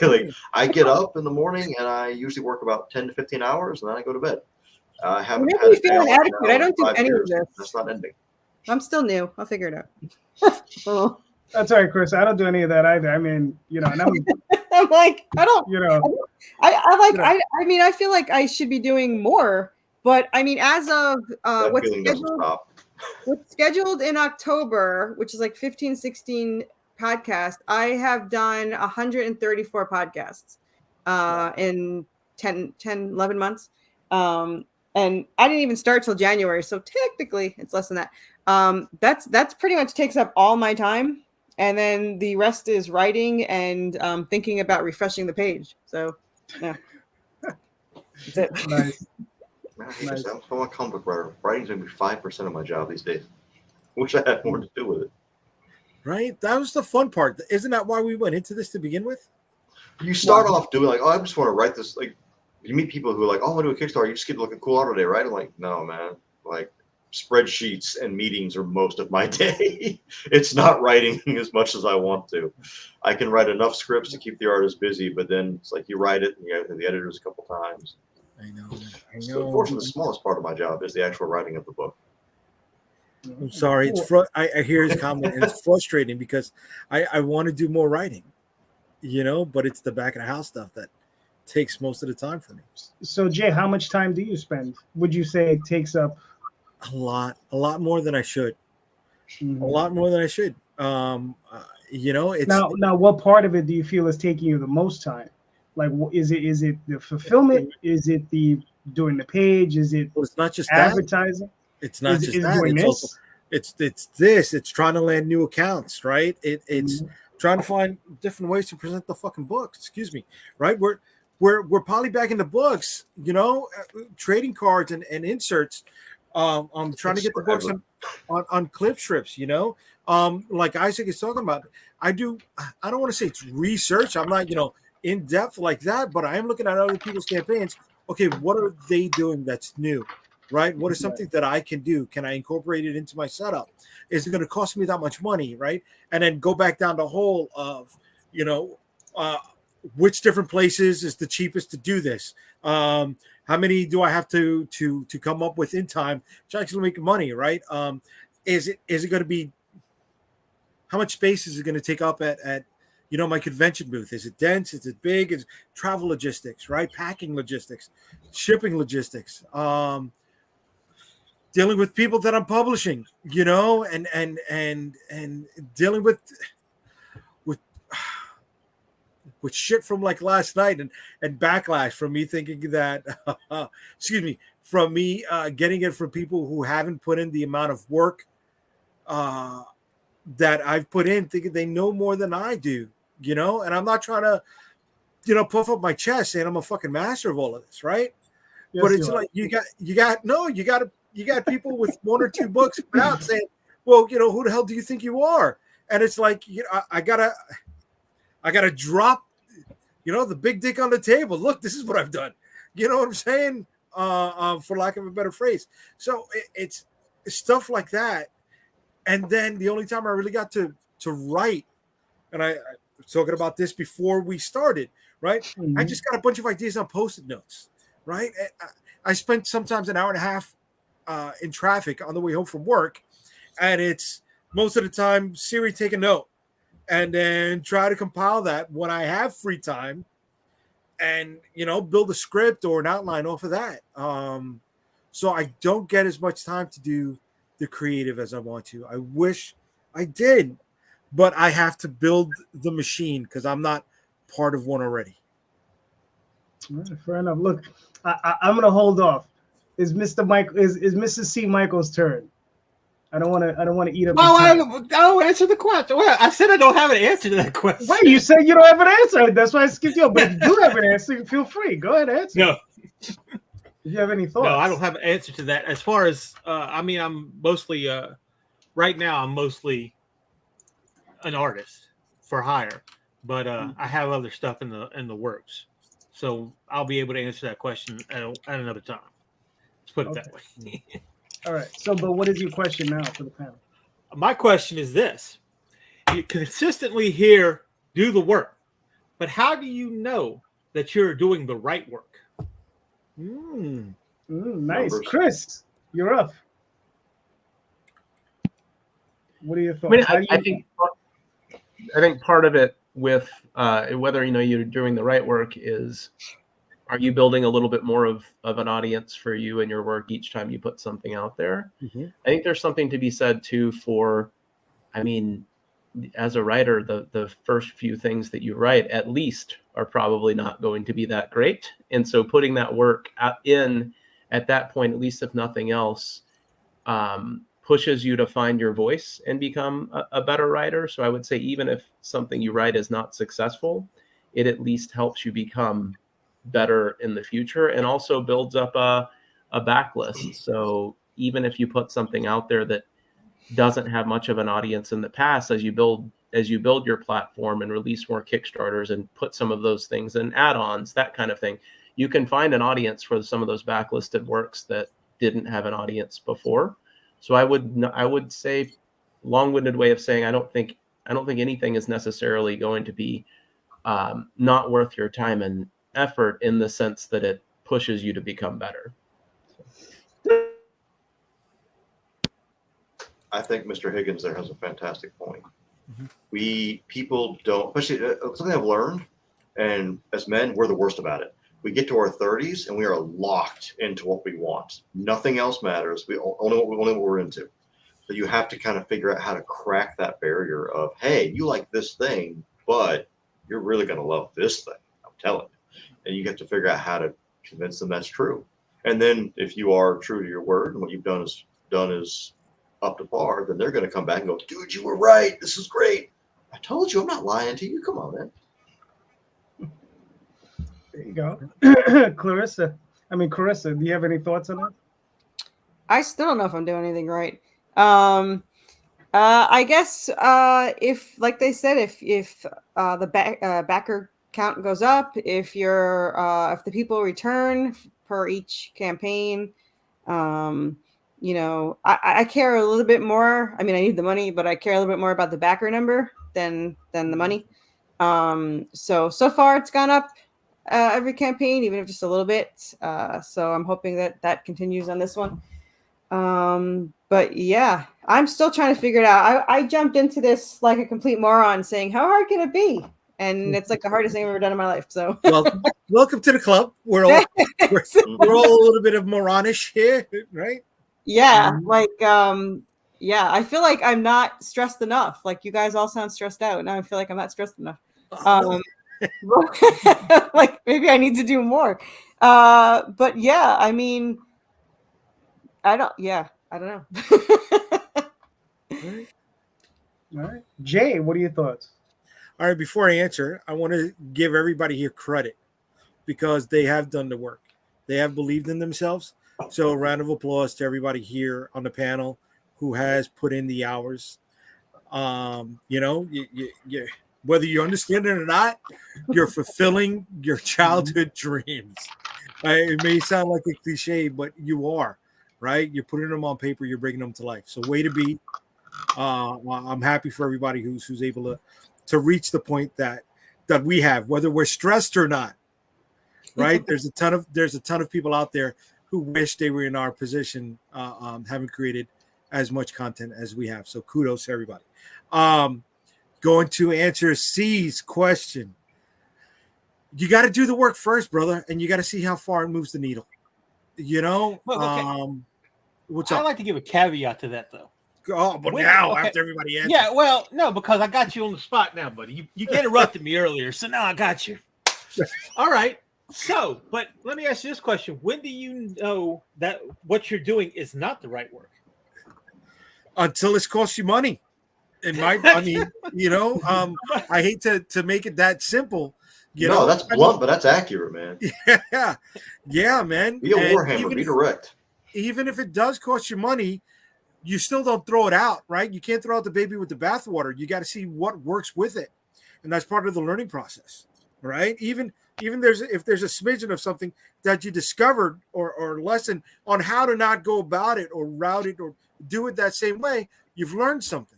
I get up in the morning and I usually work about 10 to 15 hours and then I go to bed. I haven't had a feeling adequate. I don't do any of this. That's not ending. I'm still new. I'll figure it out. Oh. That's all right, Chris. I don't do any of that either. I mean, and I'm like, I don't, I mean, I feel like I should be doing more, but I mean, as of what's scheduled in October, which is like 15, 16 podcasts, I have done 134 podcasts in 10, 11 months. And I didn't even start till January. So technically it's less than that. That's pretty much takes up all my time. And then the rest is writing and thinking about refreshing the page. So yeah. That's it. Nice. Nice. I'm a comic book writer. Writing's maybe 5% of my job these days. Wish I had more to do with it. Right? That was the fun part. Isn't that why we went into this to begin with? You start off doing like, oh, I just want to write this. Like, you meet people who are like, oh, I want to do a Kickstarter. You just get to look at cool art today, right? I'm like, no, man. Like, spreadsheets and meetings are most of my day. It's not writing as much as I want to. I can write enough scripts to keep the artist busy, but then it's like you write it and you have the editors a couple times. I know. So unfortunately, the smallest part of my job is the actual writing of the book. I'm sorry. I hear his comment, and it's frustrating because I want to do more writing, but it's the back of the house stuff that takes most of the time for me. So, Jay, how much time do you spend? Would you say it takes up? A lot more than I should. Mm-hmm. A lot more than I should. It's now. What part of it do you feel is taking you the most time? Like, is it the fulfillment? Is it the doing the page? Is it? Well, it's not just advertising. That. It's not just that. It's also It's this. It's trying to land new accounts, right? It's trying to find different ways to present the fucking book. Excuse me, right? We're polybagging the books, you know, trading cards and inserts. I'm trying to get the books on clip strips, you know. Like Isaac is talking about. I don't want to say it's research. I'm not, you know, in depth like that, but I am looking at other people's campaigns. Okay, what are they doing that's new? Right? What is something that I can do? Can I incorporate it into my setup? Is it going to cost me that much money? Right? And then go back down the hole of, you know, which different places is the cheapest to do this? How many do I have to come up with in time to actually make money? Right? Is it going to be, how much space is it going to take up at you know, my convention booth? Is it dense? Is it big? Is travel logistics, right? Packing logistics, shipping logistics, dealing with people that I'm publishing, you know, and dealing with shit from like last night and backlash from me thinking that, excuse me, from me getting it from people who haven't put in the amount of work that I've put in, thinking they know more than I do, you know. And I'm not trying to, you know, puff up my chest saying I'm a fucking master of all of this, right? Yes, but it's like you got people with 1 or 2 books out saying, well, you know, who the hell do you think you are? And it's like, you know, I gotta drop, you know, the big dick on the table. Look, this is what I've done. You know what I'm saying? For lack of a better phrase. So it's stuff like that. And then the only time I really got to write, and I was talking about this before we started, right? Mm-hmm. I just got a bunch of ideas on Post-it notes, right? I spent sometimes an hour and a half in traffic on the way home from work, and it's most of the time, Siri, take a note, and then try to compile that when I have free time, and, you know, build a script or an outline off of that. So I don't get as much time to do the creative as I want to. I wish I did, but I have to build the machine because I'm not part of one already. Fair enough. Look, I'm gonna hold off. Is Mrs. C. Michael's turn? I don't want to eat up. I'll answer the question. Well, I said I don't have an answer to that question. Wait, you said you don't have an answer. That's why I skipped you. But if you do have an answer, feel free. Go ahead and answer. No. If you have any thoughts. No, I don't have an answer to that. As far as I mean, I'm mostly right now. I'm mostly an artist for hire, but I have other stuff in the works. So I'll be able to answer that question at another time. Let's put it that way. All right. So, but what is your question now for the panel? My question is this: you consistently hear "do the work," but how do you know that you're doing the right work? Nice, Numbers. Chris, you're up. What are your thoughts? I mean, I think part of it with whether you know you're doing the right work is, are you building a little bit more of an audience for you and your work each time you put something out there? Mm-hmm. I think there's something to be said too for, I mean, as a writer, the first few things that you write at least are probably not going to be that great. And so putting that work in at that point, at least if nothing else, pushes you to find your voice and become a better writer. So I would say even if something you write is not successful, it at least helps you become better in the future and also builds up a backlist. So even if you put something out there that doesn't have much of an audience in the past, as you build your platform and release more Kickstarters and put some of those things in add-ons, that kind of thing, you can find an audience for some of those backlisted works that didn't have an audience before. So I would say, long-winded way of saying, I don't think anything is necessarily going to be not worth your time and effort in the sense that it pushes you to become better. I think Mr. Higgins there has a fantastic point. Mm-hmm. People don't, especially something I've learned, and as men, we're the worst about it. We get to our 30s and we are locked into what we want. Nothing else matters. We only what we're into. So you have to kind of figure out how to crack that barrier of, hey, you like this thing, but you're really going to love this thing. I'm telling you. And you have to figure out how to convince them that's true. And then if you are true to your word and what you've done is up to par, then they're going to come back and go, dude, you were right. This is great. I told you, I'm not lying to you. Come on, man. There you go. Corissa, do you have any thoughts on that? I still don't know if I'm doing anything right. I guess if, like they said, if the backer count goes up, if the people return per each campaign, I care a little bit more. I mean, I need the money, but I care a little bit more about the backer number than the money. So far it's gone up every campaign, even if just a little bit. So I'm hoping that continues on this one. But yeah, I'm still trying to figure it out. I jumped into this like a complete moron, saying, how hard can it be? And it's like the hardest thing I've ever done in my life. So welcome to the club. We're all we're all a little bit of moronish here, right? Yeah, I feel like I'm not stressed enough. Like, you guys all sound stressed out. Now I feel like I'm not stressed enough. Like, maybe I need to do more. But yeah, I mean, I don't know. All right. Jay, what are your thoughts? All right, before I answer, I want to give everybody here credit because they have done the work. They have believed in themselves. So a round of applause to everybody here on the panel who has put in the hours. You whether you understand it or not, you're fulfilling your childhood dreams. It may sound like a cliche, but you are, right? You're putting them on paper. You're bringing them to life. So way to be. I'm happy for everybody who's able to reach the point that we have, whether we're stressed or not. Right? There's a ton of people out there who wish they were in our position, having created as much content as we have. So kudos to everybody. Going to answer C's question. You got to do the work first, brother, and you got to see how far it moves the needle. Well, okay. What's up? I'd like to give a caveat to that, though. Oh, but Okay. After everybody answers. Yeah, well, no, because I got you on the spot now, buddy. You interrupted me earlier, so now I got you. All right. So, but let me ask you this question. When do you know that what you're doing is not the right work? Until it's cost you money. I hate to make it that simple. That's blunt, but that's accurate, man. Yeah, man. Be a warhammer, be direct. Even if it does cost you money, you still don't throw it out, right? You can't throw out the baby with the bathwater. You got to see what works with it. And that's part of the learning process, right? Even if there's a smidgen of something that you discovered or lesson on how to not go about it or route it or do it that same way, you've learned something.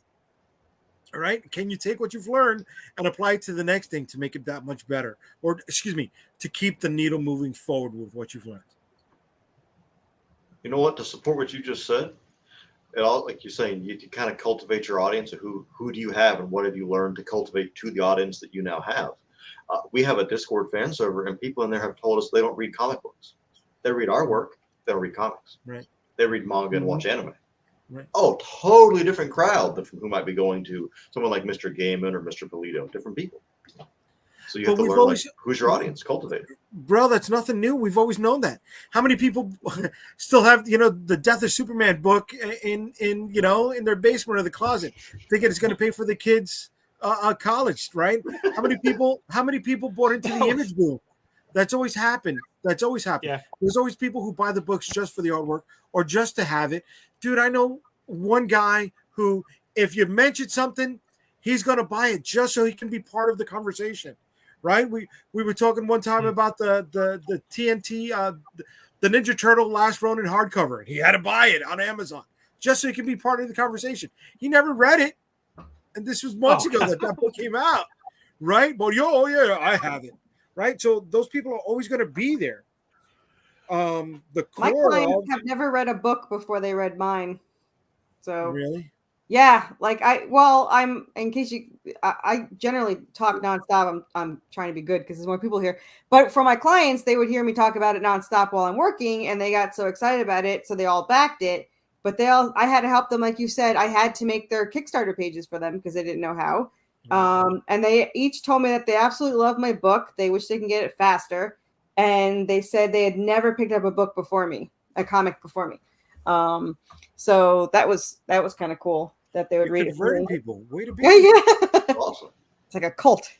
All right. Can you take what you've learned and apply it to the next thing to make it that much better? Or, to keep the needle moving forward with what you've learned? You know what? To support what you just said, it all, like you're saying, you kind of cultivate your audience. Who do you have and what have you learned to cultivate to the audience that you now have? We have a Discord fan server, and people in there have told us they don't read comic books. They read our work. They don't read comics. Right. They read manga and watch anime. Right. Oh, totally different crowd than who might be going to someone like Mr. Gaiman or Mr. Polito. Different people. So you have to learn who's your audience, cultivate it. Bro, that's nothing new. We've always known that. How many people still have the Death of Superman book in their basement or the closet, thinking it's going to pay for the kids' college, right? How many people bought into the Image boom? That's always happened. Yeah. There's always people who buy the books just for the artwork or just to have it. Dude, I know one guy who, if you mention something, he's going to buy it just so he can be part of the conversation, right? We were talking one time about the TNT, the Ninja Turtle Last Ronin hardcover, and he had to buy it on Amazon just so he can be part of the conversation. He never read it, and this was months ago that book came out, right? But I have it, right? So those people are always going to be there. The core my clients have never read a book before they read mine. So really, yeah, I generally talk nonstop. I'm trying to be good because there's more people here. But for my clients, they would hear me talk about it nonstop while I'm working, and they got so excited about it, so they all backed it. But I had to help them, like you said. I had to make their Kickstarter pages for them because they didn't know how. And they each told me that they absolutely love my book. They wish they can get it faster. And they said they had never picked up a comic before me. So that was kind of cool that they would You're read it. converting people. Way to be. Yeah, yeah. Awesome. It's like a cult.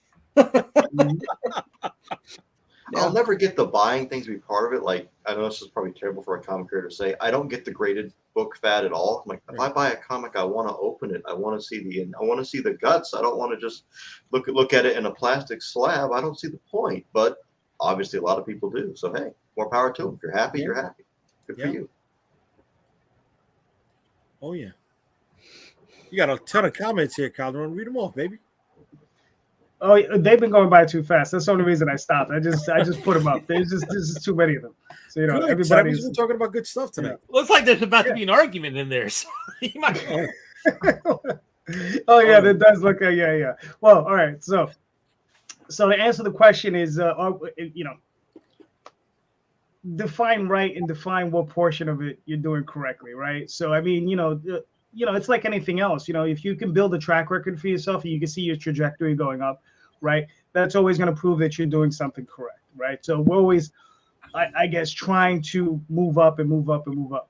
I'll never get the buying things to be part of it. Like, I know this is probably terrible for a comic creator to say. I don't get the graded book fad at all. I'm like, if I buy a comic, I want to open it. I want to see the guts. I don't want to just look at it in a plastic slab. I don't see the point. But obviously, a lot of people do. So hey, more power to them. If you're happy, you're happy. Good for you. Oh yeah. You got a ton of comments here, Calderon. Read them off, baby. Oh, they've been going by too fast. That's the only reason I stopped. I just put them up. There's just too many of them. So Good. everybody's been talking about good stuff tonight. Looks like there's about to be an argument in there. So you might... Oh yeah, that does look. Yeah. Well, all right. So to answer the question is, define right and define what portion of it you're doing correctly, right? So I mean, it's like anything else. If you can build a track record for yourself and you can see your trajectory going up, right? That's always going to prove that you're doing something correct, right? So we're always, I guess, trying to move up and move up and move up.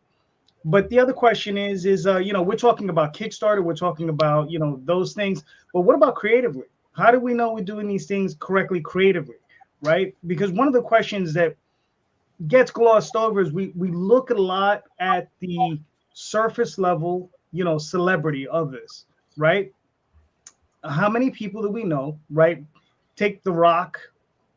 But the other question is, we're talking about Kickstarter, we're talking about, those things. But what about creatively? How do we know we're doing these things correctly creatively, right? Because one of the questions that gets glossed over is we look a lot at the surface level, celebrity of this, right? How many people do we know, right? Take The Rock,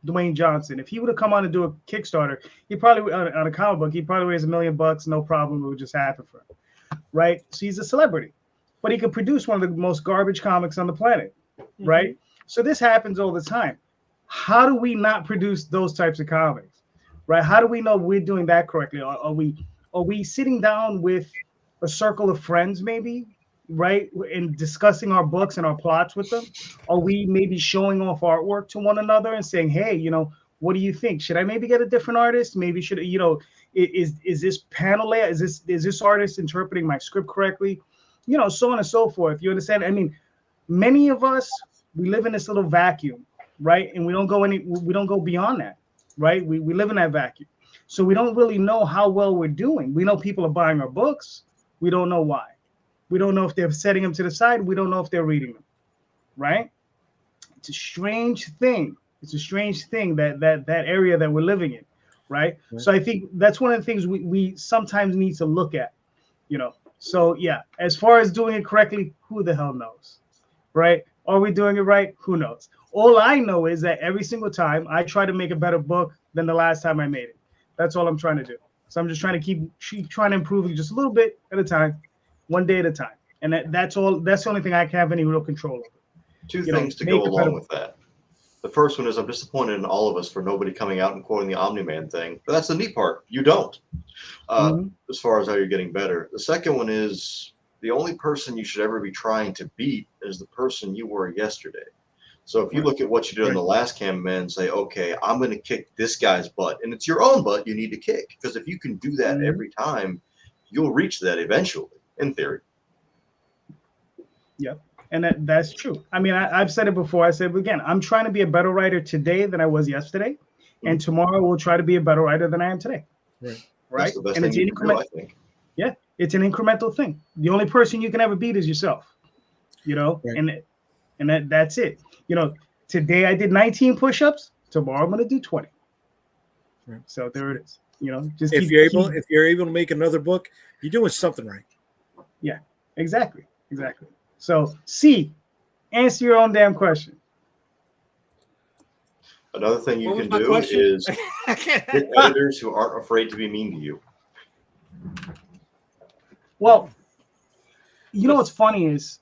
Dwayne Johnson. If he would have come on to do a Kickstarter, he probably on a comic book, he probably raised $1 million, no problem. It would just happen for him, right? So he's a celebrity, but he could produce one of the most garbage comics on the planet, right? So this happens all the time. How do we not produce those types of comics, right? How do we know we're doing that correctly? Are we sitting down with a circle of friends, maybe, right, and discussing our books and our plots with them? Are we maybe showing off artwork to one another and saying, hey, what do you think? Should I maybe get a different artist? Maybe should is this panel layout? Is this artist interpreting my script correctly? So on and so forth. You understand? I mean, many of us, we live in this little vacuum, right? And we don't go beyond that, right? We live in that vacuum. So we don't really know how well we're doing. We know people are buying our books. We don't know why. We don't know if they're setting them to the side. We don't know if they're reading them, right? It's a strange thing. It's a strange thing that area that we're living in, right? So I think that's one of the things we sometimes need to look at, So yeah, as far as doing it correctly, who the hell knows, right? Are we doing it right? Who knows? All I know is that every single time I try to make a better book than the last time I made it. That's all I'm trying to do. So I'm just trying to keep trying to improve it just a little bit at a time, one day at a time. And that's all. That's the only thing I can have any real control over. Two things to go along with that. The first one is I'm disappointed in all of us for nobody coming out and quoting the Omni-Man thing. But that's the neat part. You don't. As far as how you're getting better. The second one is the only person you should ever be trying to beat is the person you were yesterday. So if you look at what you did in the last campaign and say, okay, I'm going to kick this guy's butt, and it's your own butt you need to kick. Because if you can do that every time, you'll reach that eventually, in theory. Yep. And that's true. I mean, I've said it before. I said, again, I'm trying to be a better writer today than I was yesterday. And tomorrow we'll try to be a better writer than I am today. Right. That's the best thing you can do, I think. Yeah. It's an incremental thing. The only person you can ever beat is yourself, and that's it. Today I did 19 push-ups. Tomorrow I'm going to do 20. Right. So there it is. Just if you're able to make another book, you're doing something right. Yeah, exactly. So C, answer your own damn question. Another thing you can do is get editors who aren't afraid to be mean to you. Well, what's funny is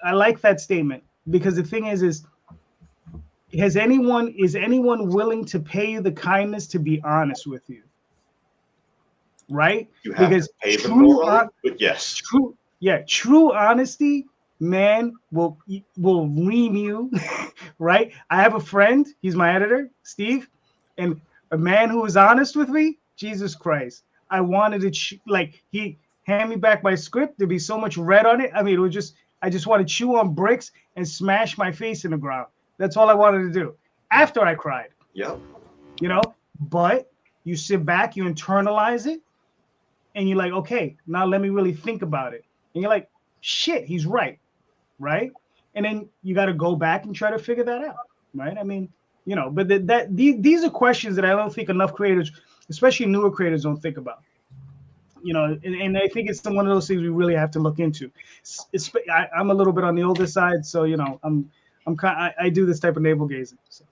I like that statement because the thing is is anyone willing to pay you the kindness to be honest with you? Right? You have to pay them more, but yes. True honesty, man, will ream you, right? I have a friend, he's my editor, Steve, and a man who was honest with me, Jesus Christ. I wanted to he hand me back my script, there'd be so much red on it. I mean, I just want to chew on bricks and smash my face in the ground. That's all I wanted to do after I cried. Yep. But you sit back, you internalize it, and you're like, okay, now let me really think about it. And you're like, shit, he's right, right? And then you got to go back and try to figure that out, right? I mean, you know, but these are questions that I don't think enough creators, especially newer creators, don't think about. You know, and I think it's one of those things we really have to look into. I'm a little bit on the older side, so you know, I do this type of navel gazing. So.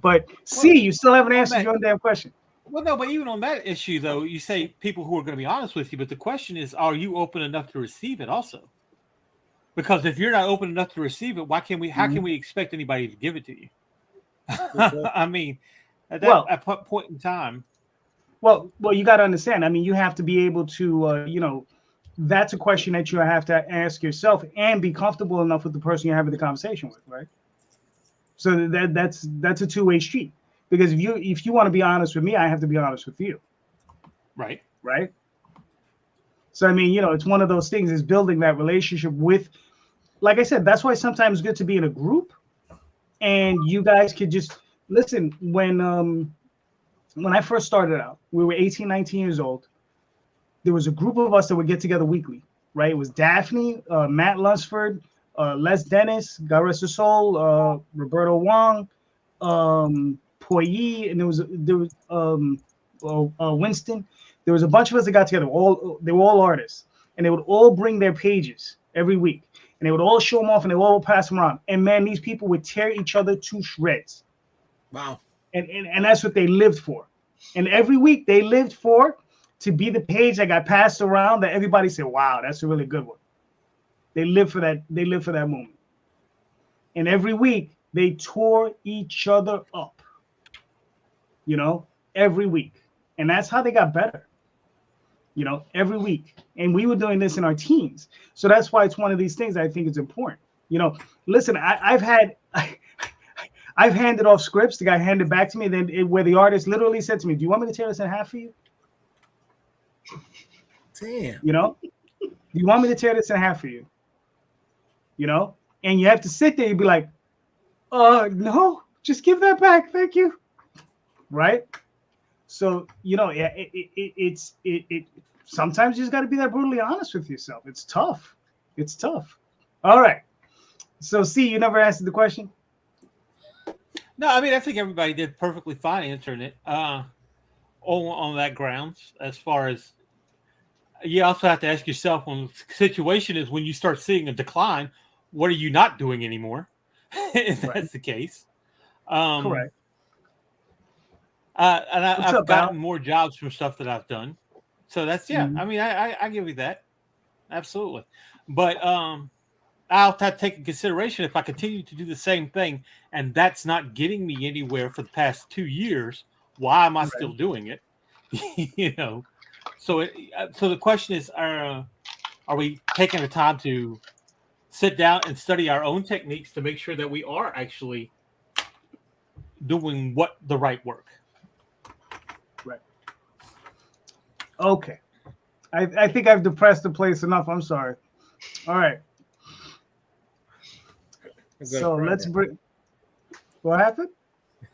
But see, you still haven't answered your own damn question. Well, no, but even on that issue, though, you say people who are going to be honest with you, but the question is, are you open enough to receive it also? Because if you're not open enough to receive it, how can we expect anybody to give it to you? I mean, at that point in time. Well, you got to understand. I mean, you have to be able to, you know, that's a question that you have to ask yourself and be comfortable enough with the person you're having the conversation with, right? So that's a two-way street. Because if you want to be honest with me, I have to be honest with you. Right. Right. So, I mean, you know, it's one of those things is building that relationship with, like I said, that's why sometimes it's good to be in a group and you guys could just listen. When I first started out, we were 18, 19 years old. There was a group of us that would get together weekly, right? It was Daphne, Matt Lunsford, Les Dennis, God rest his soul, Roberto Wong, Poyi, and there was Winston. There was a bunch of us that got together. They were all artists, and they would all bring their pages every week, and they would all show them off, and they would all pass them around. And man, these people would tear each other to shreds. Wow. And that's what they lived for. And every week they lived for to be the page that got passed around that everybody said, "Wow, that's a really good one." They live for that. They live for that moment. And every week they tore each other up. You know, every week. And that's how they got better. You know, every week. And we were doing this in our teens. So that's why it's one of these things I think is important. You know, listen, I've handed off scripts. The guy handed back to me, where the artist literally said to me, "Do you want me to tear this in half for you?" Damn. You know, do you want me to tear this in half for you? You know, and you have to sit there and be like, no, just give that back. Thank you. Right. So, you know, it's sometimes you just got to be that brutally honest with yourself. It's tough. It's tough. All right. So, see, you never answered the question. No, I mean, I think everybody did perfectly fine answering it on that grounds. As far as you also have to ask yourself when the situation is when you start seeing a decline, what are you not doing anymore? If that's the case. Correct. And I've gotten more jobs from stuff that I've done. So that's, Mm-hmm. I mean, I give you that. Absolutely. But I'll have to take in consideration if I continue to do the same thing and that's not getting me anywhere for the past 2 years, why am I still doing it? You know? So the question is, are we taking the time to sit down and study our own techniques to make sure that we are actually doing the right work? Right. Okay. I think I've depressed the place enough. I'm sorry. All right. So let's bring. What happened?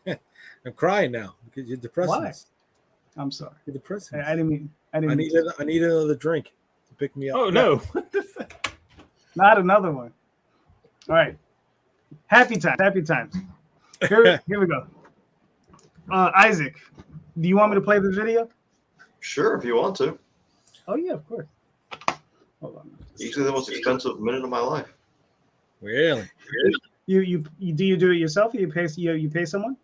I'm crying now because you're depressing Why? us. I'm sorry. You're depressing us. I didn't mean. I need another drink to pick me up. Oh no! Not another one. All right. Happy times. Happy times. Here we go. Isaac, do you want me to play this video? Sure, if you want to. Oh yeah, of course. Hold on. Easily the most expensive minute of my life. Really? You do it yourself? Or you pay someone?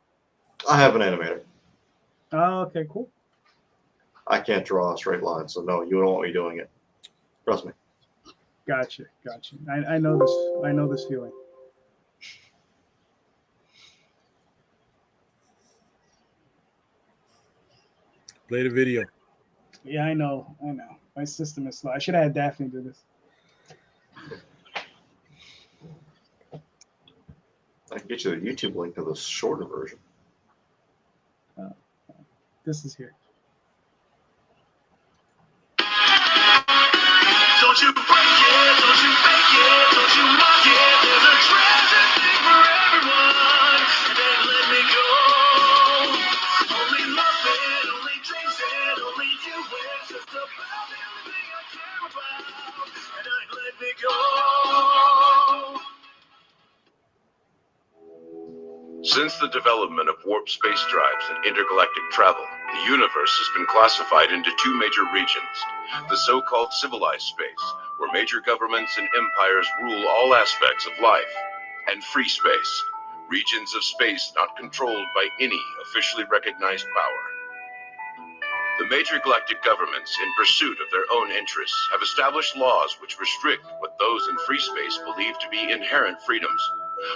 I have an animator. Oh, okay, cool. I can't draw a straight line, so no, you don't want me doing it. Trust me. Gotcha. I know this. I know this feeling. Play the video. Yeah, I know. My system is slow. I should have had Daphne do this. I can get you the YouTube link to the shorter version. This is here. Don't you break it, don't you fake it, don't you mock it. There's a treasure thing for everyone. Then let me go. Only love it, only dreams it, only you. It's just a Since the development of warp space drives and intergalactic travel, the universe has been classified into two major regions. The so-called civilized space, where major governments and empires rule all aspects of life, and free space, regions of space not controlled by any officially recognized power. The major galactic governments, in pursuit of their own interests, have established laws which restrict what those in free space believe to be inherent freedoms.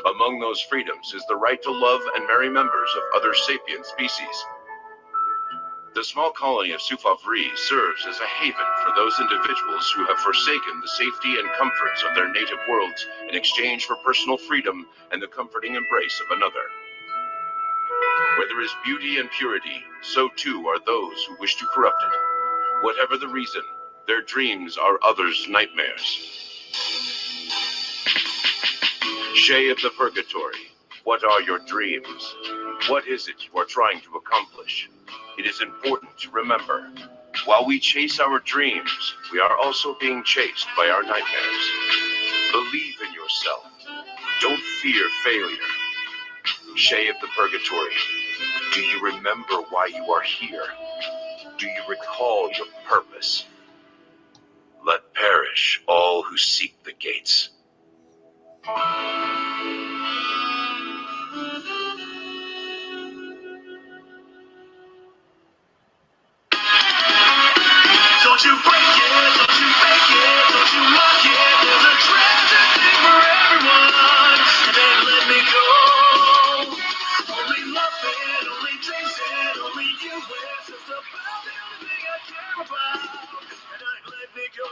Among those freedoms is the right to love and marry members of other sapient species. The small colony of Soufavri serves as a haven for those individuals who have forsaken the safety and comforts of their native worlds in exchange for personal freedom and the comforting embrace of another. Where there is beauty and purity, so too are those who wish to corrupt it. Whatever the reason, their dreams are others' nightmares. Shay of the Purgatory, what are your dreams? What is it you are trying to accomplish? It is important to remember, while we chase our dreams, we are also being chased by our nightmares. Believe in yourself. Don't fear failure. Shay of the Purgatory, do you remember why you are here? Do you recall your purpose? Let perish all who seek the gates. Don't you break it, don't you fake it, don't you mock it. There's a treasure thing for everyone. Then let me go. Only love it, only taste it, only you. It's just about the only thing I care about. And I let me go.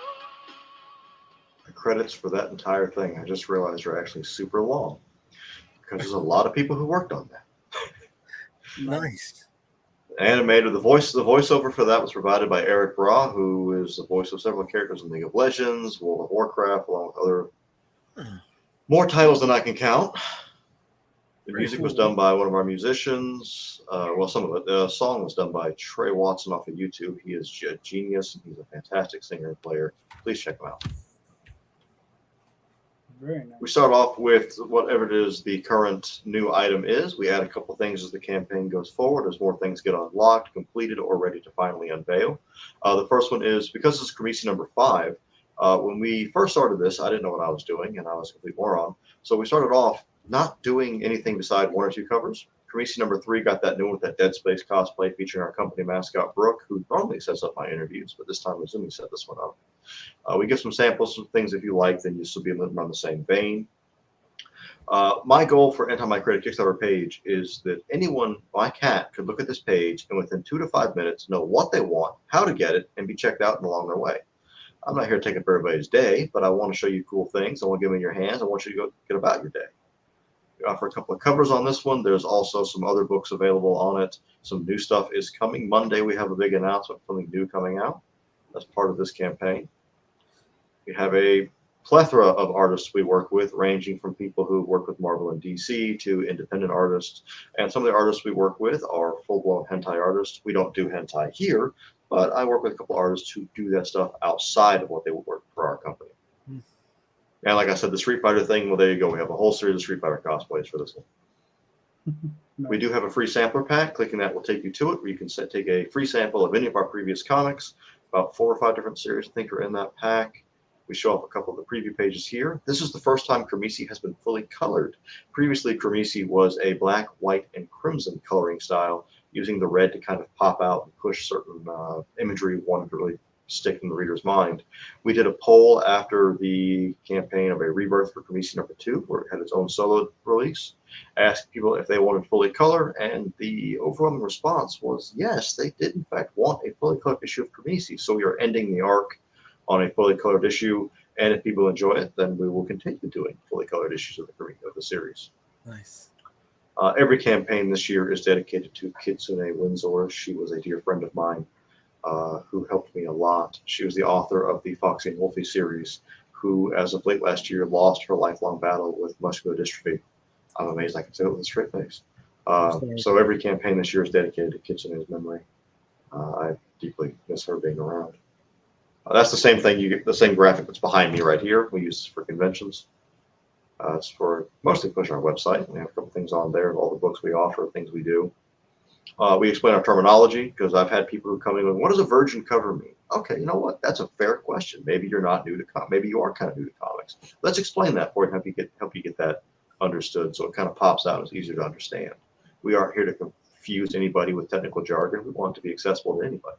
The credits for that entire thing, I just realized, are actually super long because there's a lot of people who worked on that. Nice. Animated, the voiceover for that was provided by Eric Bra, who is the voice of several characters in League of Legends, World of Warcraft, along with other more titles than I can count. The music was done by one of our musicians. Well, some of it. The song was done by Trey Watson off of YouTube. He is a genius, and he's a fantastic singer and player. Please check him out. Very nice. We start off with whatever it is the current new item is. We add a couple things as the campaign goes forward, as more things get unlocked, completed, or ready to finally unveil. The first one is, because this is Corissa number 5, when we first started this, I didn't know what I was doing, and I was a complete moron. So we started off not doing anything beside 1 or 2 covers. Corissa number 3 got that new one with that Dead Space cosplay featuring our company mascot, Brooke, who normally sets up my interviews, but this time Izumi set this one up. We give some samples, some things if you like, then you still be around the same vein. My goal for Anti-My-Credit Kickstarter page is that anyone, my cat, could look at this page and within 2 to 5 minutes know what they want, how to get it, and be checked out and along their way. I'm not here to take up everybody's day, but I want to show you cool things. I want to give them in your hands. I want you to go get about your day. We offer a couple of covers on this one. There's also some other books available on it. Some new stuff is coming. Monday, we have a big announcement, something new coming out. That's part of this campaign. We have a plethora of artists we work with, ranging from people who work with Marvel and DC to independent artists. And some of the artists we work with are full-blown hentai artists. We don't do hentai here, but I work with a couple artists who do that stuff outside of what they would work for our company. And like I said, the Street Fighter thing, well, there you go. We have a whole series of Street Fighter cosplays for this one. Nice. We do have a free sampler pack. Clicking that will take you to it, where you can take a free sample of any of our previous comics. About 4 or 5 different series, I think, are in that pack. We show up a couple of the preview pages here. This is the first time Corissa has been fully colored. Previously, Corissa was a black, white, and crimson coloring style, using the red to kind of pop out and push certain imagery we wanted to really stick in the reader's mind. We did a poll after the campaign of a rebirth for Corissa number 2, where it had its own solo release. Asked people if they wanted fully color, and the overwhelming response was yes, they did in fact want a fully colored issue of Corissa. So we are ending the arc on a fully colored issue, and if people enjoy it, then we will continue doing fully colored issues of the series. Nice. Every campaign this year is dedicated to Kitsune Winsor. She was a dear friend of mine who helped me a lot. She was the author of the Foxy and Wolfie series, who, as of late last year, lost her lifelong battle with muscular dystrophy. I'm amazed I can say it with a straight face. So every campaign this year is dedicated to Kitsune's memory. I deeply miss her being around. That's the same thing. You get the same graphic that's behind me right here. We use this for conventions. It's for mostly push our website. We have a couple things on there, all the books we offer, things we do. We explain our terminology because I've had people who come in and what does a virgin cover mean? Okay, you know what? That's a fair question. Maybe you're not new to maybe you are kind of new to comics. Let's explain that for you and help you get that understood so it kind of pops out and it's easier to understand. We aren't here to confuse anybody with technical jargon. We want it to be accessible to anybody.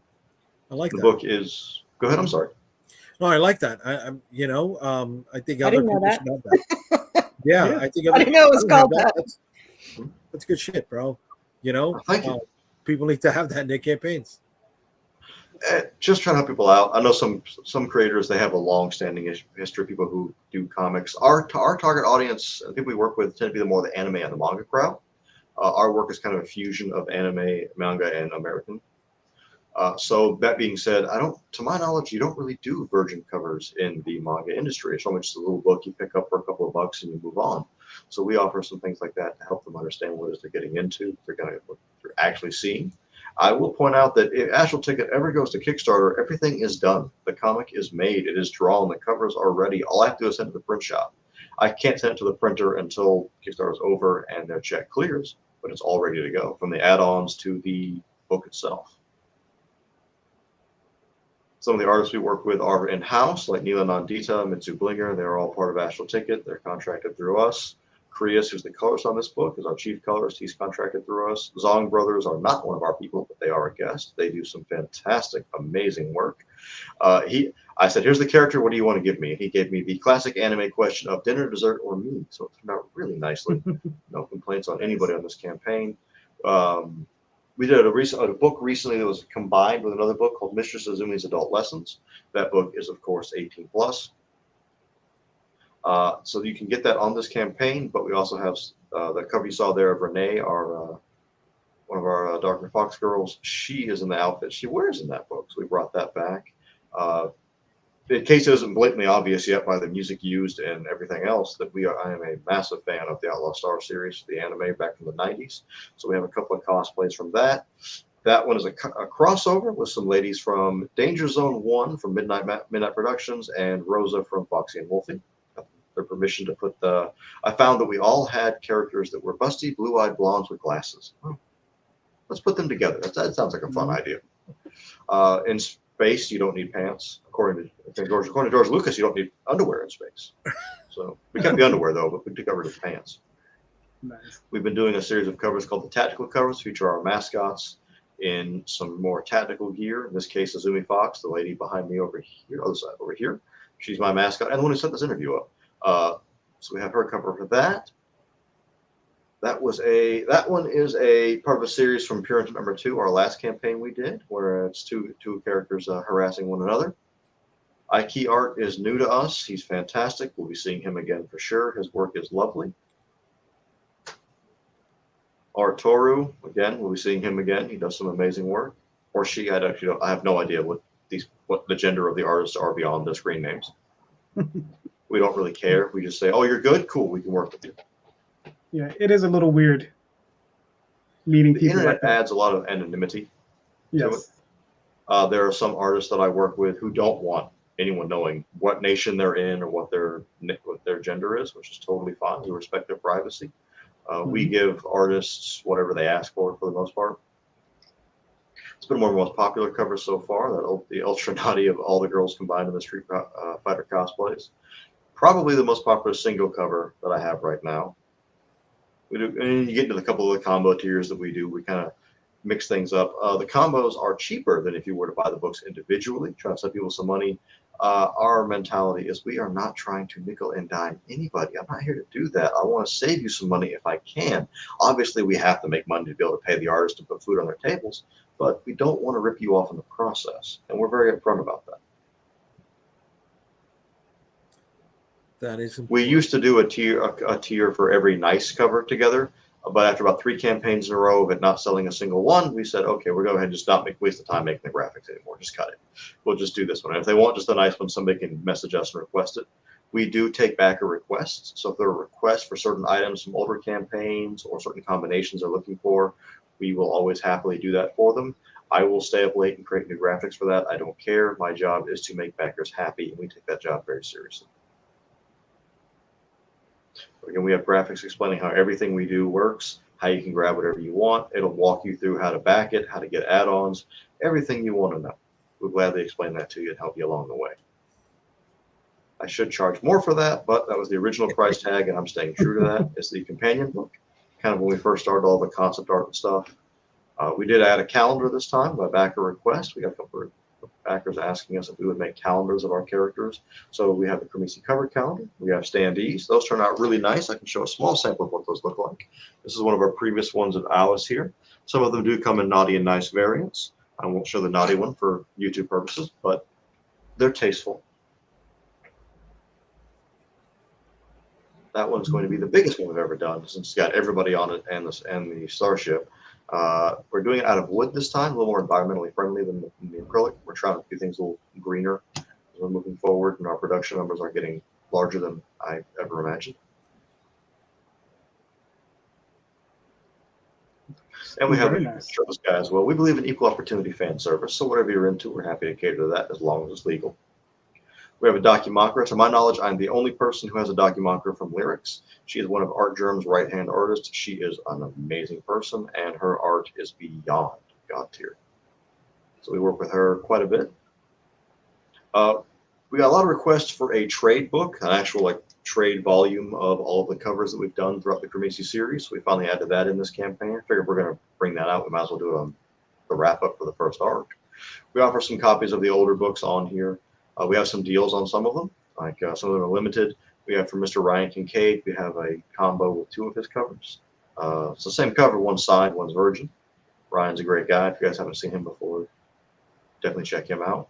I like the that. book is. Go ahead. I'm sorry. No, I like that. I think I other didn't know people that. should know that. Yeah, I think I didn't know it was I don't called have that. That's good shit, bro. Thank you. People need to have that in their campaigns. Just trying to help people out. I know some creators, they have a long-standing history of people who do comics. Our target audience, the people we work with, tend to be more the anime and the manga crowd. Our work is kind of a fusion of anime, manga, and American. So that being said, to my knowledge, you don't really do virgin covers in the manga industry. It's almost just a little book you pick up for a couple of bucks and you move on. So we offer some things like that to help them understand what it is they're getting into. What they're actually seeing. I will point out that if Astral Ticket ever goes to Kickstarter, everything is done. The comic is made. It is drawn. The covers are ready. All I have to do is send it to the print shop. I can't send it to the printer until Kickstarter is over and their check clears, but it's all ready to go, from the add-ons to the book itself. Some of the artists we work with are in-house, like Neela Nandita, Mitsu Blinger. They're all part of Astral Ticket. They're contracted through us. Chris, who's the colorist on this book, is our chief colorist. He's contracted through us. Zong Brothers are not one of our people, but they are a guest. They do some fantastic, amazing work. I said, here's the character. What do you want to give me? He gave me the classic anime question of dinner, dessert, or me. So it turned out really nicely. No complaints on anybody on this campaign. We did a book recently that was combined with another book called Mistress Azumi's Adult Lessons. That book is, of course, 18 plus. So you can get that on this campaign, but we also have the cover you saw there of Renee, one of our Darker Fox girls. She is in the outfit she wears in that book, so we brought that back. In case it isn't blatantly obvious yet by the music used and everything else, that I am a massive fan of the Outlaw Star series, the anime back from the 90s. So we have a couple of cosplays from that. That one is a crossover with some ladies from Danger Zone 1 from Midnight Productions and Rosa from Foxy and Wolfie. Their permission to put I found that we all had characters that were busty, blue-eyed blondes with glasses. Let's put them together. That sounds like a fun idea. In space, you don't need pants. According to George Lucas, you don't need underwear in space. So we kept the underwear though, but we took over the pants. Nice. We've been doing a series of covers called the Tactical Covers, feature our mascots in some more tactical gear. In this case, Azumi Fox, the lady behind me over here, other side over here. She's my mascot and the one who set this interview up. So we have her cover for that. That one is a part of a series from Pure Intent number 2, our last campaign we did, where it's two characters harassing one another. Ike Art is new to us. He's fantastic. We'll be seeing him again for sure. His work is lovely. Art Toru, again, we'll be seeing him again. He does some amazing work. Or she, I have no idea what the gender of the artists are beyond the screen names. We don't really care. We just say, oh, you're good? Cool, we can work with you. Yeah, it is a little weird meeting The people internet like that. adds a lot of anonymity to Yes. it. There are some artists that I work with who don't want anyone knowing what nation they're in or what their gender is, which is totally fine. We respect their privacy. We give artists whatever they ask for the most part. It's been one of the most popular covers so far, the ultra naughty of all the girls combined in the Street Fighter cosplays. Probably the most popular single cover that I have right now. We do, and you get into a couple of the combo tiers that we do. We kind of mix things up. The combos are cheaper than if you were to buy the books individually, trying to save people some money. Our mentality is we are not trying to nickel and dime anybody. I'm not here to do that. I want to save you some money if I can. Obviously, we have to make money to be able to pay the artists to put food on their tables, but we don't want to rip you off in the process, and we're very upfront about that. That is important. We used to do a tier for every nice cover together, but after about 3 campaigns in a row of it not selling a single one, we said, okay, we're going to go ahead and just not waste the time making the graphics anymore. Just cut it. We'll just do this one. And if they want just a nice one, somebody can message us and request it. We do take back a request. So if there are requests for certain items from older campaigns or certain combinations they're looking for, we will always happily do that for them. I will stay up late and create new graphics for that. I don't care. My job is to make backers happy, and we take that job very seriously. Again, we have graphics explaining how everything we do works, how you can grab whatever you want. It'll walk you through how to back it, how to get add-ons, everything you want to know. We'll gladly explain that to you and help you along the way. I should charge more for that, but that was the original price tag, and I'm staying true to that. It's the companion book, kind of when we first started all the concept art and stuff. We did add a calendar this time by backer request. We got a couple of backers asking us if we would make calendars of our characters. So we have the Corissa cover calendar. We have standees. Those turn out really nice. I can show a small sample of what those look like. This is one of our previous ones of ours here. Some of them do come in naughty and nice variants. I won't show the naughty one for YouTube purposes, but they're tasteful. That one's going to be the biggest one we've ever done, since it's got everybody on it and the starship. We're doing it out of wood this time, a little more environmentally friendly than the acrylic. We're trying to do things a little greener as we're moving forward, and our production numbers are getting larger than I ever imagined. And we have nice. Show this guy as well. We believe in equal opportunity fan service, so whatever you're into, we're happy to cater to that as long as it's legal. We have a documonker. To my knowledge, I'm the only person who has a documonker from Lyrics. She is one of Art Germ's right-hand artists. She is an amazing person, and her art is beyond God tier. So we work with her quite a bit. We got a lot of requests for a trade book, an actual trade volume of all of the covers that we've done throughout the Corissa series. We finally added that in this campaign. I figured we're going to bring that out. We might as well do it on the wrap-up for the first arc. We offer some copies of the older books on here. We have some deals on some of them, some of them are limited. We have for Mr. Ryan Kincaid, we have a combo with 2 of his covers. It's the same cover, one's side, one's virgin. Ryan's a great guy. If you guys haven't seen him before, definitely check him out.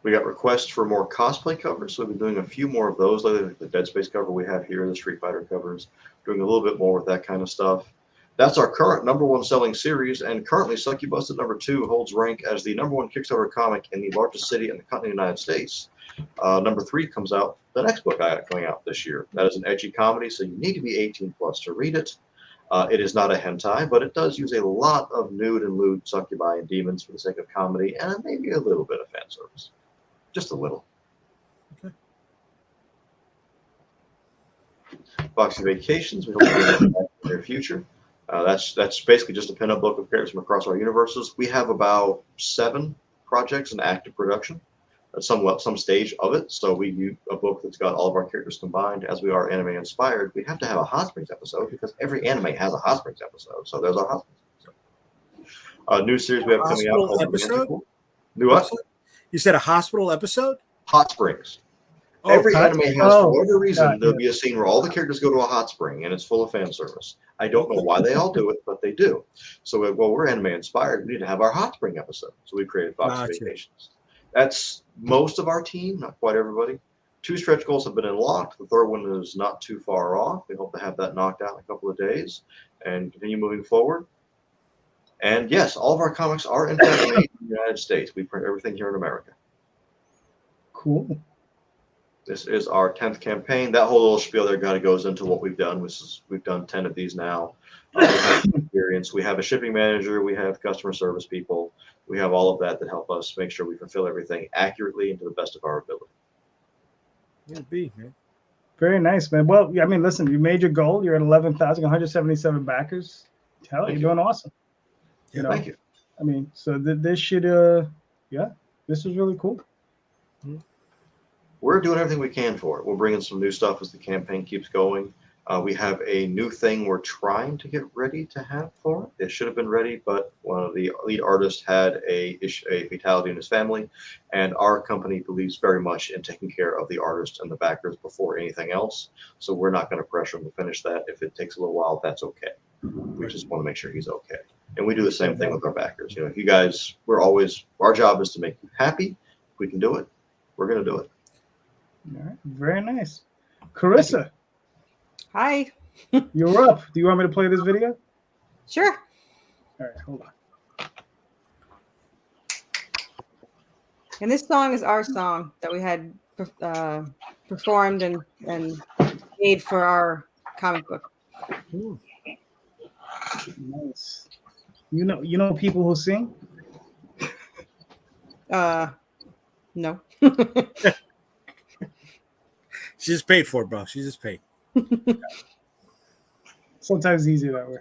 We got requests for more cosplay covers, so we've been doing a few more of those, like the Dead Space cover we have here, the Street Fighter covers, doing a little bit more with that kind of stuff. That's our current #1 selling series, and currently Succubus at #2 holds rank as the #1 Kickstarter comic in the largest city in the continental United States. #3 comes out, the next book I got coming out this year. That is an edgy comedy, so you need to be 18 plus to read it. It is not a hentai, but it does use a lot of nude and lewd succubi and demons for the sake of comedy, and maybe a little bit of fan service. Just a little. Okay. Foxy Vacations, we hope to get in the near future. That's basically just a pinup book of characters from across our universes. We have about 7 projects in active production at some stage of it. So we use a book that's got all of our characters combined. As we are anime inspired, we have to have a Hot Springs episode because every anime has a Hot Springs episode. So there's our Hot Springs episode. New series we have coming out called episode? New what? You said a hospital episode? Hot Springs. Oh, every anime has, for whatever reason, there'll be a scene where all the characters go to a hot spring and it's full of fan service. I don't know why they all do it, but they do. So, we're anime inspired. We need to have our hot spring episode. So we created Fox Vacations. That's most of our team, not quite everybody. 2 stretch goals have been unlocked. The 3rd one is not too far off. We hope to have that knocked out in a couple of days and continue moving forward. And yes, all of our comics are in fact made in the United States. We print everything here in America. Cool. This is our 10th campaign. That whole little spiel there kind of goes into what we've done, which is we've done 10 of these now. Experience. We have a shipping manager. We have customer service people. We have all of that help us make sure we fulfill everything accurately and to the best of our ability. Man. Very nice, man. Well, I mean, listen, you made your goal. You're at 11,177 backers. Hell, you're doing awesome. Yeah, thank you. I mean, so this should, this is really cool. We're doing everything we can for it. We're bringing some new stuff as the campaign keeps going. We have a new thing we're trying to get ready to have for it. It should have been ready, but one of the lead artists had a fatality in his family, and our company believes very much in taking care of the artist and the backers before anything else. So we're not going to pressure him to finish that. If it takes a little while, that's okay. We just want to make sure he's okay. And we do the same thing with our backers. You know, if you guys, our job is to make you happy. If we can do it, we're going to do it. All right. Very nice. Corissa. Hi. You're up. Do you want me to play this video? Sure. All right, hold on. And this song is our song that we had performed and made for our comic book. Ooh. Nice. You know people who sing? No. She just paid for it, bro. She just paid. Sometimes it's easier that way.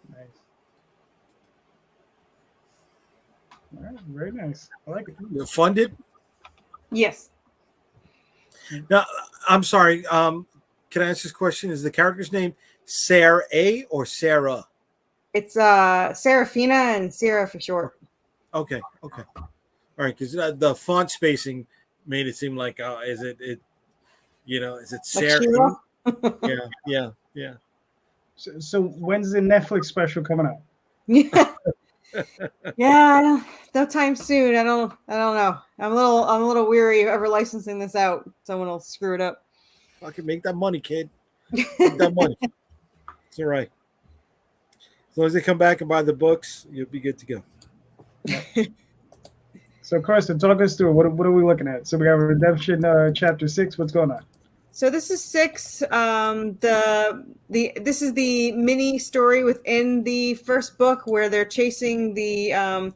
Nice. All right, very nice. I like it. You're funded. Yes. Now, I'm sorry. Can I ask this question? Is the character's name Sarah A or Sarah? It's Serafina and Sarah for short. Okay. All right, because the font spacing made it seem like is it is it Sarah? Yeah. So when's the Netflix special coming out? Yeah, no time soon. I don't know. I'm a little weary of ever licensing this out. Someone will screw it up. Fucking make that money, kid. Make that money. It's all right. As long as they come back and buy the books, you'll be good to go. So, Carson, talk us through what are we looking at? So we have Redemption Chapter 6. What's going on? So this is 6. This is the mini story within the first book where they're chasing the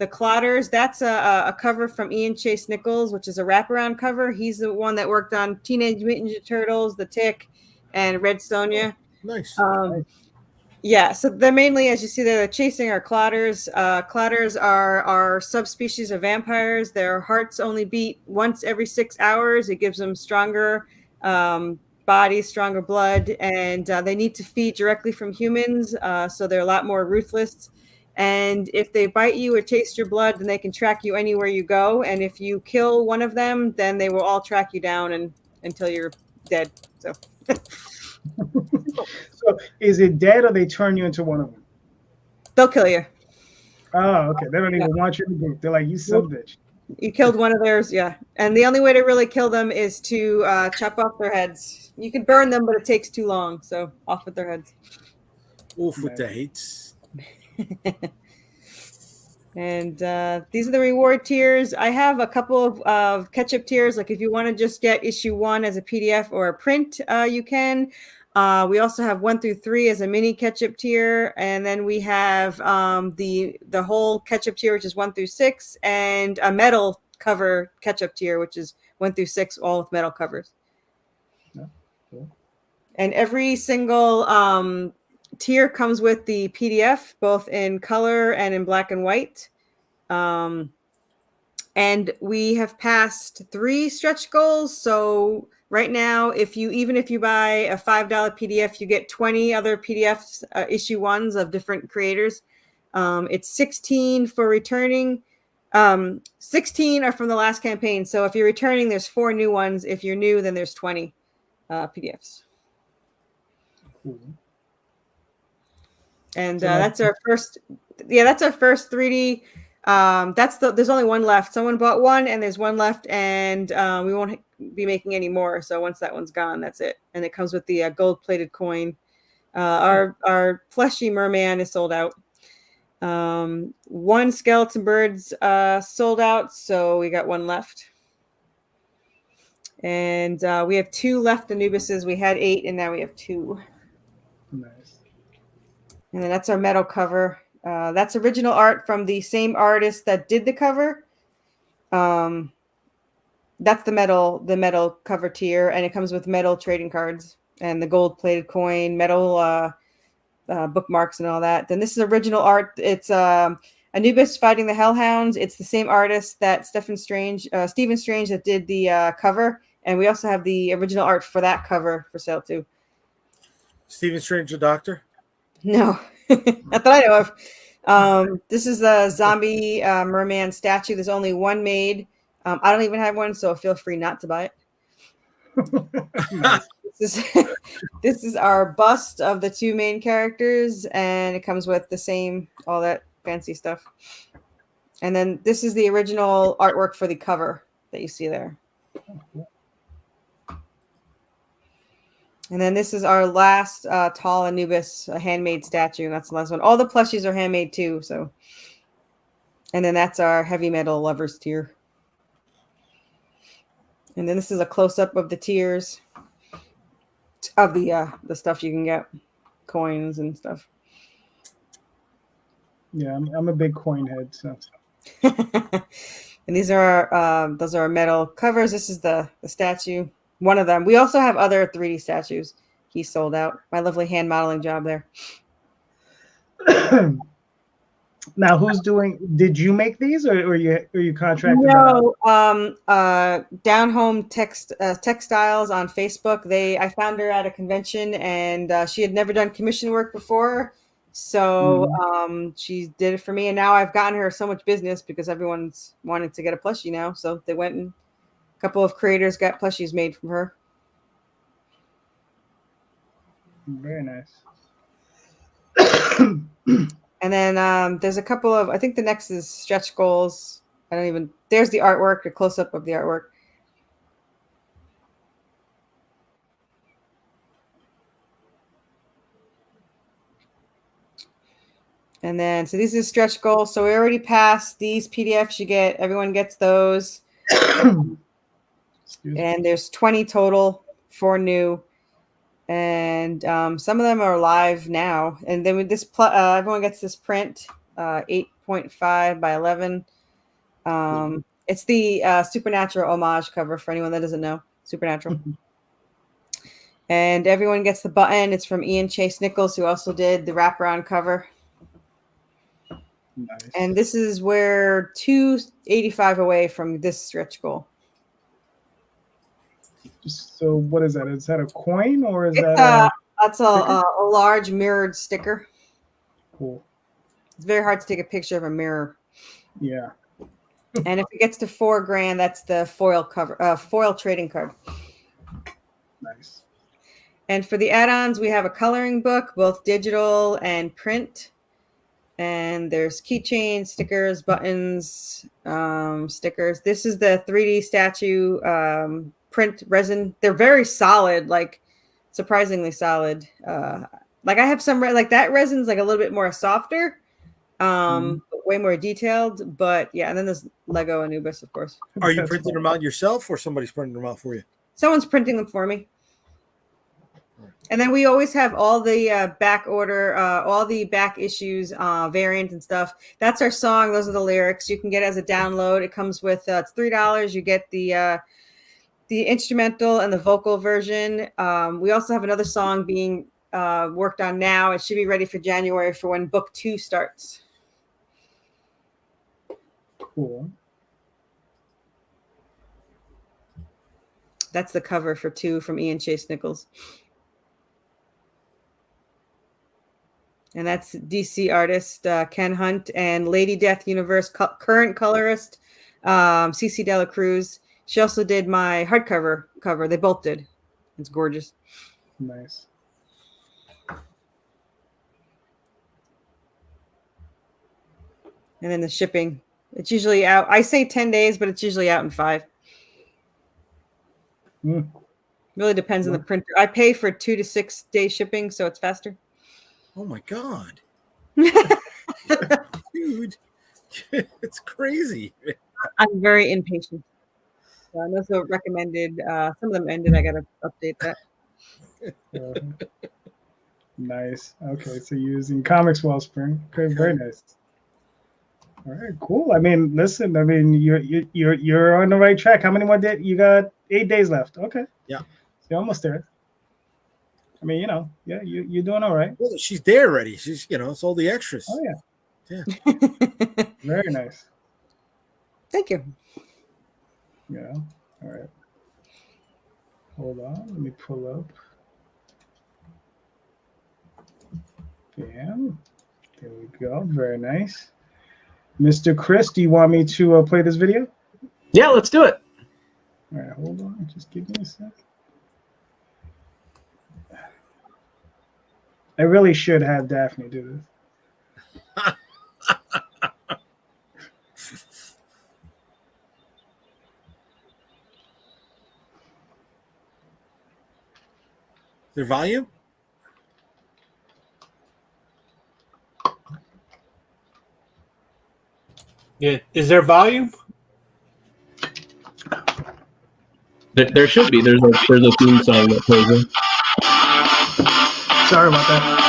Clotters. That's a cover from Ian Chase Nichols, which is a wraparound cover. He's the one that worked on Teenage Mutant Ninja Turtles, The Tick, and Red Sonja. Nice. Yeah, so they're mainly, as you see, they're chasing our Clotters. Clotters are subspecies of vampires. Their hearts only beat once every 6 hours. It gives them stronger bodies, stronger blood, and they need to feed directly from humans, so they're a lot more ruthless. And if they bite you or taste your blood, then they can track you anywhere you go. And if you kill one of them, then they will all track you down until you're dead. So. So is it dead or they turn you into one of them? They'll kill you. Oh, okay. They don't even want you in the group. They're like, you son of a bitch. You killed one of theirs, yeah. And the only way to really kill them is to chop off their heads. You can burn them, but it takes too long. So off with their heads. Oof with the hates. And these are the reward tiers. I have a couple of catch-up tiers. Like if you want to just get issue 1 as a PDF or a print, you can. We also have 1 through 3 as a mini catch-up tier, and then we have the whole catch-up tier, which is 1 through 6, and a metal cover catch-up tier, which is 1 through 6, all with metal covers. Yeah, cool. And every single tier comes with the PDF, both in color and in black and white. And we have passed 3 stretch goals. So right now, if you buy a $5 PDF, you get 20 other PDFs, issue 1s of different creators. It's 16 for returning. 16 are from the last campaign. So if you're returning, there's 4 new ones. If you're new, then there's 20 PDFs. Cool. And that's our first 3D. There's only 1 left. Someone bought 1 and there's 1 left, and we won't be making any more. So once that one's gone, that's it. And it comes with the gold-plated coin. Our fleshy merman is sold out. 1 skeleton bird's sold out, so we got 1 left. And we have 2 left Anubises. We had 8, and now we have 2. Nice. And then that's our metal cover. That's original art from the same artist that did the cover. That's the metal cover tier, and it comes with metal trading cards and the gold-plated coin, metal bookmarks, and all that. Then this is original art. It's Anubis fighting the Hellhounds. It's the same artist that Stephen Strange that did the cover, and we also have the original art for that cover for sale too. Stephen Strange, the Doctor? No, not that I know of. This is the zombie merman statue. There's only 1 made. I don't even have one, so feel free not to buy it. This is our bust of the 2 main characters, and it comes with the same, all that fancy stuff. And then this is the original artwork for the cover that you see there. And then this is our last tall Anubis handmade statue, and that's the last one. All the plushies are handmade too. So, and then that's our heavy metal lovers tier. And then this is a close up of the tiers of the stuff you can get, coins and stuff. Yeah, I'm a big coin head. So. And these are those are our metal covers. This is the statue. One of them. We also have other 3D statues. He sold out. My lovely hand modeling job there. Now, who's doing? Did you make these, or you contracted? No. Down Home Textiles on Facebook. I found her at a convention, and she had never done commission work before, so she did it for me. And now I've gotten her so much business because everyone's wanting to get a plushie now. So they went and. Couple of creators got plushies made from her. Very nice. And then there's a couple of, I think the next is stretch goals. There's the artwork, a close up of the artwork. And then, so these are stretch goals. So we already passed these PDFs everyone gets those. And there's 20 total, 4 new, and some of them are live now. And then with this, everyone gets this print, 8.5 by 11. It's the Supernatural homage cover for anyone that doesn't know Supernatural. And everyone gets the button. It's from Ian Chase Nichols, who also did the wraparound cover. Nice. And this is where 285 away from this stretch goal. So what is that? Is that a coin or is that? That's a large mirrored sticker. Cool. It's very hard to take a picture of a mirror. Yeah. And if it gets to $4,000, that's the foil cover, foil trading card. Nice. And for the add-ons, we have a coloring book, both digital and print. And there's keychains, stickers, buttons, stickers. This is the 3D statue print resin. They're very solid, like surprisingly solid. Like I have some like that resin's like a little bit more softer, way more detailed. But yeah, and then there's Lego Anubis, of course. Are you That's printing fun. them out yourself, or somebody's printing them out for you? Someone's printing them for me. And then we always have all the back order, all the back issues, variant and stuff. That's our song. Those are the lyrics. You can get it as a download. It comes with it's $3. You get the instrumental and the vocal version. We also have another song being worked on now. It should be ready for January for when book 2 starts. Cool. That's the cover for 2 from Ian Chase Nichols. And that's DC artist Ken Hunt and Lady Death Universe current colorist CC Dela Cruz. She also did my hardcover cover. They both did. It's gorgeous. Nice. And then the shipping. It's usually out. I say 10 days, but it's usually out in 5. Really depends on the printer. I pay for 2 to 6 day shipping, so it's faster. Oh my God. Dude, it's crazy. I'm very impatient. So I also recommended, some of them ended. I got to update that. Nice. Okay, so you're using Comics Wellspring. Okay, very nice. All right, cool. I mean, listen. I mean, you're on the right track. How many more days? You got 8 days left. Okay. Yeah. So you're almost there. I mean, yeah, you're doing all right. Well, she's there already. She's, it's all the extras. Oh Yeah. Very nice. Thank you. Yeah. All right. Hold on. Let me pull up. Bam. There we go. Very nice. Mr. Chris, do you want me to play this video? Yeah, let's do it. All right. Hold on. Just give me a sec. I really should have Daphne do this. Their volume? Yeah. Is there volume? There should be. There's a theme song that plays in. Sorry about that.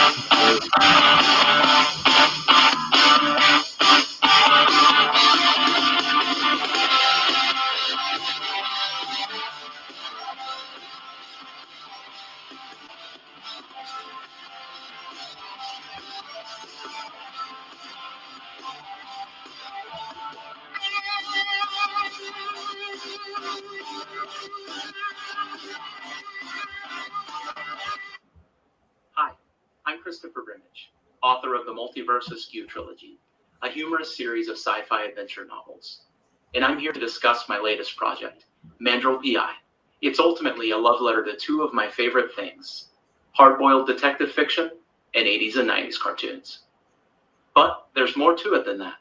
Hi, I'm Christopher Brimmage, author of the Multiverse Askew trilogy, a humorous series of sci-fi adventure novels. And I'm here to discuss my latest project, Mandrill P.I. It's ultimately a love letter to 2 of my favorite things, hard-boiled detective fiction and 80s and 90s cartoons. But there's more to it than that.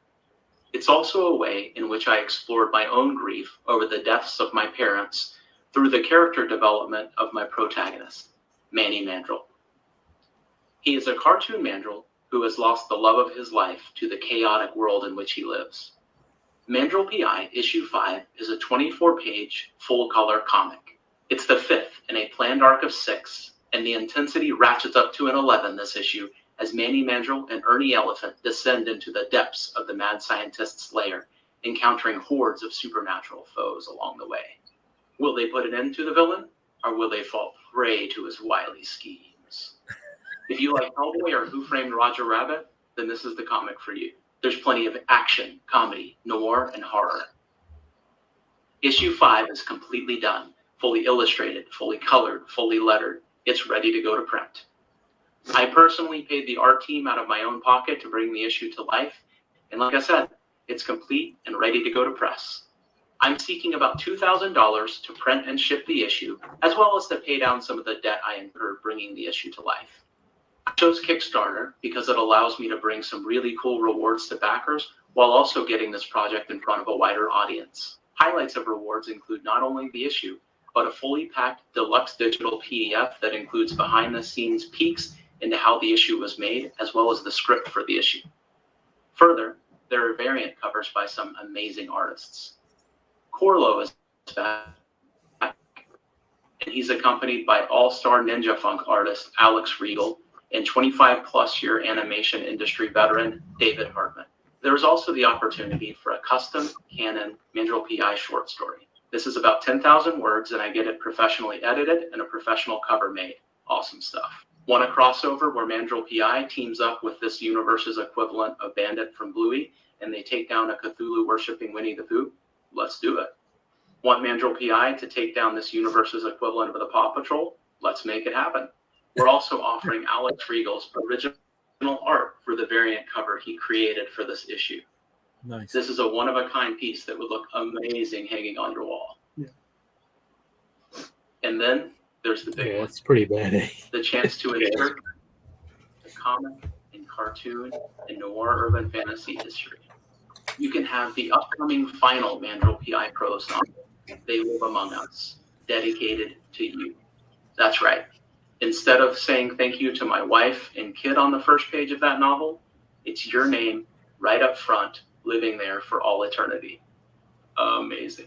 It's also a way in which I explored my own grief over the deaths of my parents through the character development of my protagonist, Manny Mandrill. He is a cartoon mandrill who has lost the love of his life to the chaotic world in which he lives. Mandrill P.I. Issue 5 is a 24-page, full-color comic. It's the 5th in a planned arc of 6, and the intensity ratchets up to an 11 this issue as Manny Mandrill and Ernie Elephant descend into the depths of the mad scientist's lair, encountering hordes of supernatural foes along the way. Will they put an end to the villain, or will they fall prey to his wily schemes? If you like Hellboy or Who Framed Roger Rabbit, then this is the comic for you. There's plenty of action, comedy, noir, and horror. Issue 5 is completely done, fully illustrated, fully colored, fully lettered. It's ready to go to print. I personally paid the art team out of my own pocket to bring the issue to life, and like I said, it's complete and ready to go to press. I'm seeking about $2,000 to print and ship the issue, as well as to pay down some of the debt I incurred bringing the issue to life. I chose Kickstarter because it allows me to bring some really cool rewards to backers while also getting this project in front of a wider audience. Highlights of rewards include not only the issue, but a fully packed deluxe digital PDF that includes behind-the-scenes peeks into how the issue was made, as well as the script for the issue. Further, there are variant covers by some amazing artists. Corlo is back, and he's accompanied by all-star ninja funk artist Alex Riegel and 25-plus year animation industry veteran David Hartman. There is also the opportunity for a custom canon Mandrill PI short story. This is about 10,000 words, and I get it professionally edited and a professional cover made. Awesome stuff. Want a crossover where Mandrill PI teams up with this universe's equivalent of Bandit from Bluey, and they take down a Cthulhu-worshipping Winnie the Pooh? Let's do it. Want Mandrill PI to take down this universe's equivalent of the Paw Patrol? Let's make it happen. We're also offering Alex Riegel's original art for the variant cover he created for this issue. Nice. This is a one-of-a-kind piece that would look amazing hanging on your wall. Yeah. And then there's the big one. It's pretty bad. Eh? The chance to insert the comic and cartoon and noir urban fantasy history. You can have the upcoming final Mandrill PI prose novel, They Live Among Us, dedicated to you. That's right. Instead of saying thank you to my wife and kid on the first page of that novel, it's your name right up front, living there for all eternity. Amazing.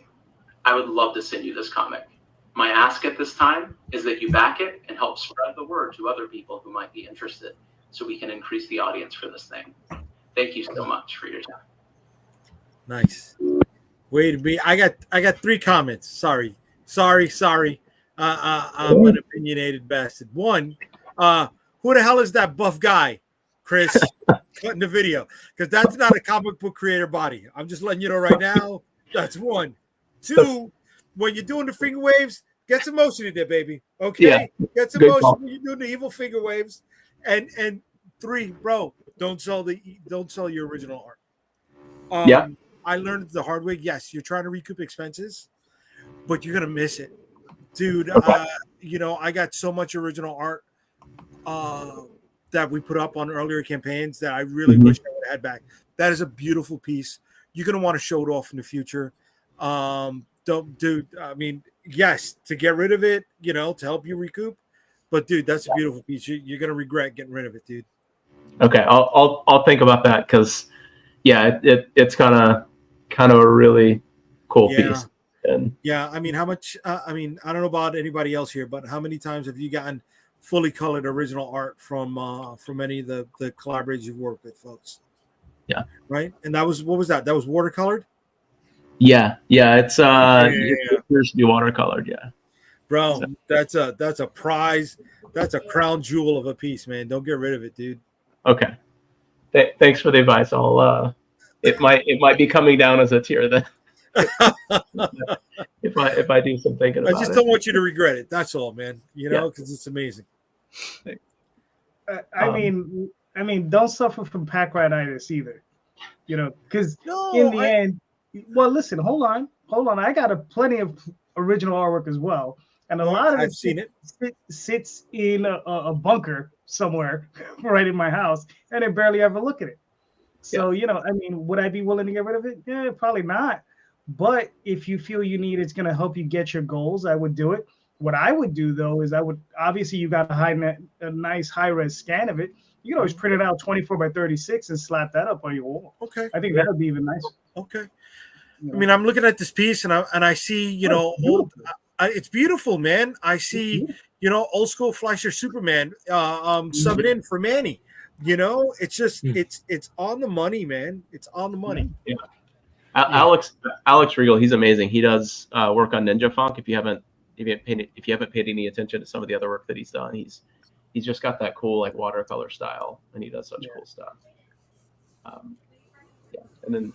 I would love to send you this comic. My ask at this time is that you back it and help spread the word to other people who might be interested so we can increase the audience for this thing. Thank you so much for your time. Nice. Wait a minute. I got 3 comments. Sorry. I'm an opinionated bastard. One, who the hell is that buff guy, Chris, cutting the video? Because that's not a comic book creator body. I'm just letting you know right now. That's one. 2, when you're doing the finger waves, get some motion in there, baby. Okay? Yeah. Get some Good motion call. when you're doing the evil finger waves. And 3, bro, don't sell your original art. Yeah. I learned the hard way. Yes, you're trying to recoup expenses, but you're gonna miss it, dude. Okay. I got so much original art that we put up on earlier campaigns that I really wish I would have had back. That is a beautiful piece. You're gonna want to show it off in the future. Yes, to get rid of it, to help you recoup. But dude, that's a beautiful piece. You're gonna regret getting rid of it, dude. Okay, I'll think about that because it's kind of a really cool piece. And yeah, I mean, how much? I don't know about anybody else here, but how many times have you gotten fully colored original art from any of the collaborators you've worked with, folks? Yeah, right. And what was that? That was watercolored. Yeah, it's it's supposed to be watercolored. Yeah, bro, so. that's a prize. That's a crown jewel of a piece, man. Don't get rid of it, dude. Okay. Thanks for the advice. I'll it might be coming down as a tier then. if I do some thinking about it. I just don't want you to regret it. That's all, man. Because it's amazing. I mean, don't suffer from pack ratitis either. Because in the end, well, listen, hold on. I got plenty of original artwork as well, and a lot of it sits in a bunker somewhere right in my house, and I barely ever look at it. So, would I be willing to get rid of it? Yeah, probably not. But if you feel it's going to help you get your goals, I would do it. What I would do, though, is obviously you got a nice high-res scan of it. You can always print it out 24 by 36 and slap that up on your wall. Okay. I think that would be even nicer. Okay. I mean, I'm looking at this piece and I see, it's beautiful, man. I see, old school Fleischer Superman subbing in for Manny. It's just it's on the money, man. It's on the money. Yeah. Alex Riegel, he's amazing. He does work on Ninja Funk. If you haven't paid any attention to some of the other work that he's done, he's just got that cool like watercolor style, and he does such cool stuff. And then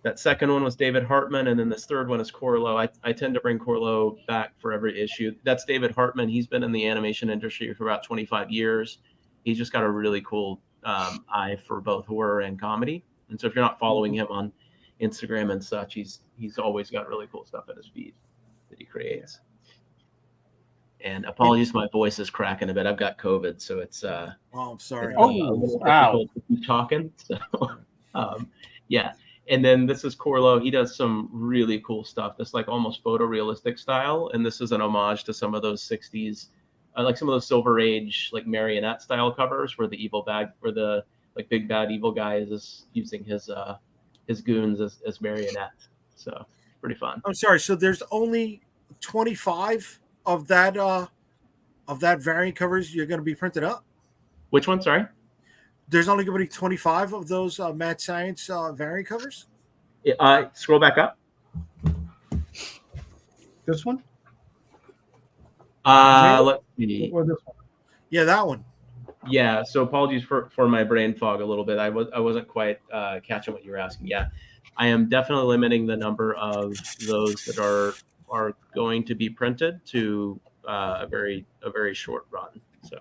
that second one was David Hartman, and then this third one is Corlo. I tend to bring Corlo back for every issue. That's David Hartman. He's been in the animation industry for about 25 years. He's just got a really cool eye for both horror and comedy. And so if you're not following him on Instagram and such, he's always got really cool stuff at his feed that he creates. And apologies, my voice is cracking a bit. I've got COVID, so it's I'm sorry. A little difficult to keep talking. So And then this is Corlo. He does some really cool stuff. This like almost photorealistic style, and this is an homage to some of those 60s like some of those Silver Age like marionette style covers where the like big bad evil guy is using his goons as marionettes. So pretty fun. I'm sorry. So there's only 25 of that variant covers you're going to be printed up. Which one? Sorry. There's only going to be 25 of those Mad Science variant covers. Scroll back up. This one? Let's see. Or this one? Yeah, that one. Yeah. So apologies for my brain fog a little bit. I wasn't quite catching what you were asking. Yeah, I am definitely limiting the number of those that are going to be printed to a very short run. So.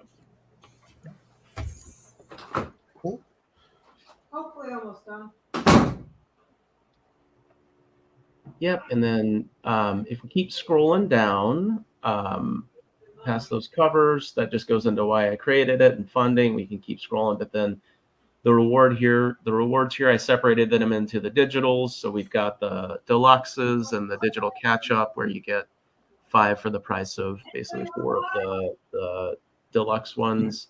Cool. Hopefully almost done. Yep, and then if we keep scrolling down past those covers, that just goes into why I created it and funding. We can keep scrolling, but then the rewards here, I separated them into the digitals. So we've got the deluxes and the digital catch-up where you get 5 for the price of basically 4 of the deluxe ones.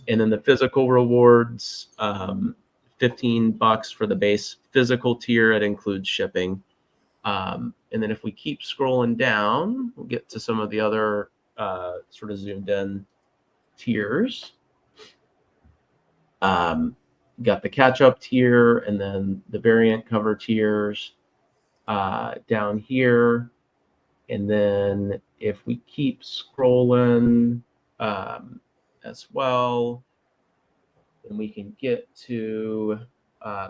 And then the physical rewards, $15 for the base physical tier. It includes shipping. And then if we keep scrolling down, we'll get to some of the other sort of zoomed in tiers. Got the catch-up tier and then the variant cover tiers down here. And then if we keep scrolling as well, then we can get to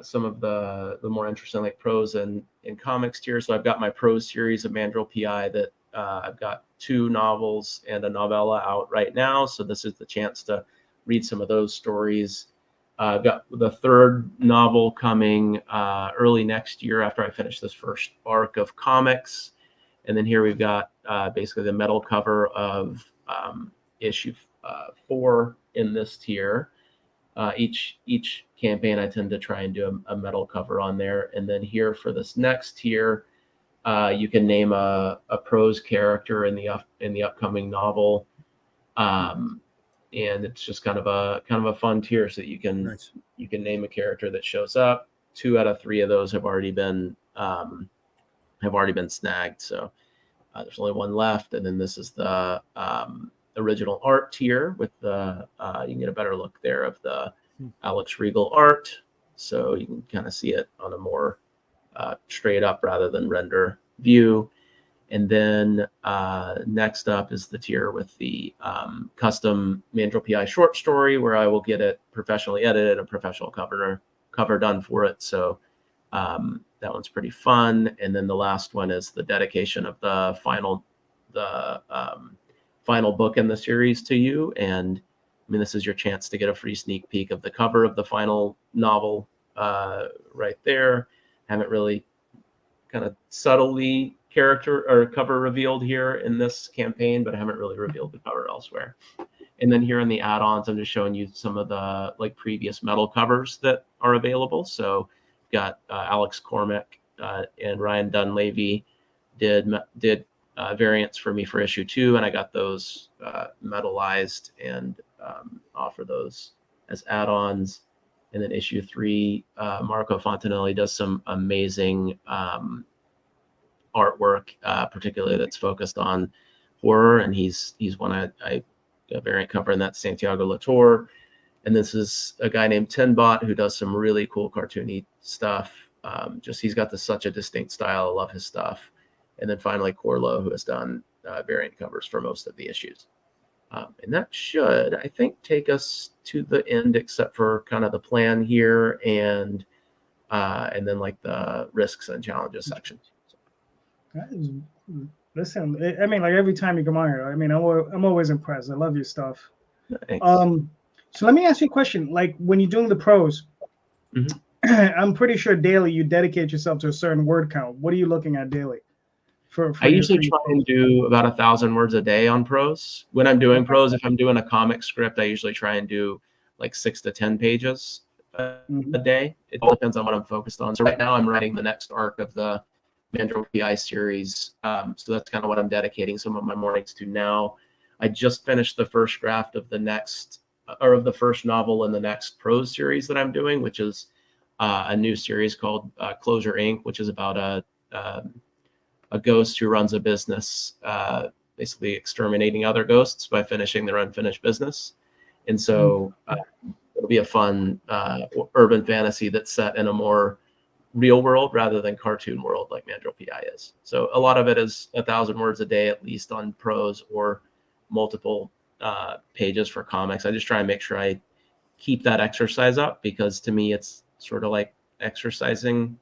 some of the more interesting like prose and comics tier. So I've got my prose series of Mandrill PI that I've got 2 novels and a novella out right now. So this is the chance to read some of those stories. I've got the 3rd novel coming early next year after I finish this first arc of comics. And then here we've got basically the metal cover of issue 4 in this tier. Each campaign, I tend to try and do a metal cover on there. And then here for this next tier, you can name a prose character in the upcoming novel. And it's just kind of a fun tier so that you can name a character that shows up. 2 out of 3 of those have already been snagged. So there's only 1 left. And then this is the original art tier with the you can get a better look there of the Alex Regal art. So you can kind of see it on a more straight up rather than render view. And then next up is the tier with the custom Mandrill PI short story where I will get it professionally edited, a professional cover done for it. So that one's pretty fun. And then the last one is the dedication of the final book in the series to you. And I mean, this is your chance to get a free sneak peek of the cover of the final novel right there. Haven't really kind of subtly character or cover revealed here in this campaign, but I haven't really revealed the cover elsewhere. And then here in the add-ons, I'm just showing you some of the like previous metal covers that are available. So got Alex Cormack and Ryan Dunleavy did variants for me for issue 2, and I got those metallized and offer those as add-ons. And then issue 3, Marco Fontanelli does some amazing artwork, particularly that's focused on horror, and he's one I a variant cover in that Santiago Latour. And this is a guy named Tinbot who does some really cool cartoony stuff. He's got such a distinct style. I love his stuff. And then finally Corlo, who has done variant covers for most of the issues. And that should, I think, take us to the end, except for kind of the plan here and then like the risks and challenges section. Listen, I mean, like every time you come on here, I mean, I'm always impressed. I love your stuff. Thanks. So let me ask you a question. Like when you're doing the prose, I'm pretty sure daily you dedicate yourself to a certain word count. What are you looking at daily? I usually try and do about 1,000 words a day on prose. When I'm doing prose, if I'm doing a comic script, I usually try and do like 6 to 10 pages a day. It all depends on what I'm focused on. So right now I'm writing the next arc of the Mandrill PI series. So that's kind of what I'm dedicating some of my mornings to now. I just finished the first draft of the first novel in the next prose series that I'm doing, which is a new series called Closure Inc., which is about a ghost who runs a business, basically exterminating other ghosts by finishing their unfinished business. And so it'll be a fun urban fantasy that's set in a more real world rather than cartoon world like Mandrill PI is. So a lot of it is 1,000 words a day, at least on prose, or multiple pages for comics. I just try and make sure I keep that exercise up, because to me, it's sort of like exercising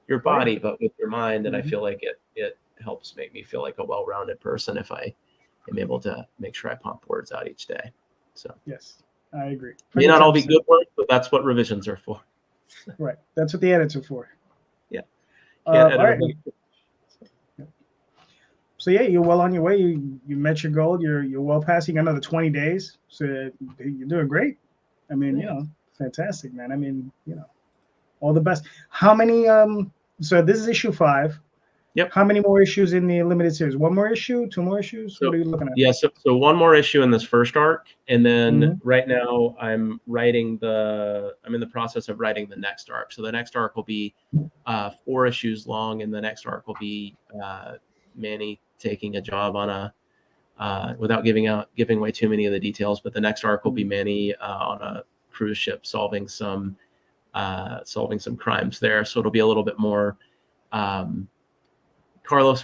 your body, but with your mind. And I feel like it helps make me feel like a well-rounded person if I am able to make sure I pump words out each day. So yes, I agree. May not all be good work, but that's what revisions are for. Right. That's what the edits are for. Yeah. All right. So yeah, you're well on your way. You met your goal. You're well past. You got another 20 days. So you're doing great. I mean, fantastic, man. I mean, all the best. How many? So this is issue 5. Yep. How many more issues in the limited series? 1 more issue? 2 more issues? What are you looking at? Yeah, so 1 more issue in this first arc, and then right now I'm in the process of writing the next arc. So the next arc will be 4 issues long, and the next arc will be Manny taking a job on without giving away too many of the details, but the next arc will be Manny on a cruise ship solving some crimes there. So it'll be a little bit more. Carlos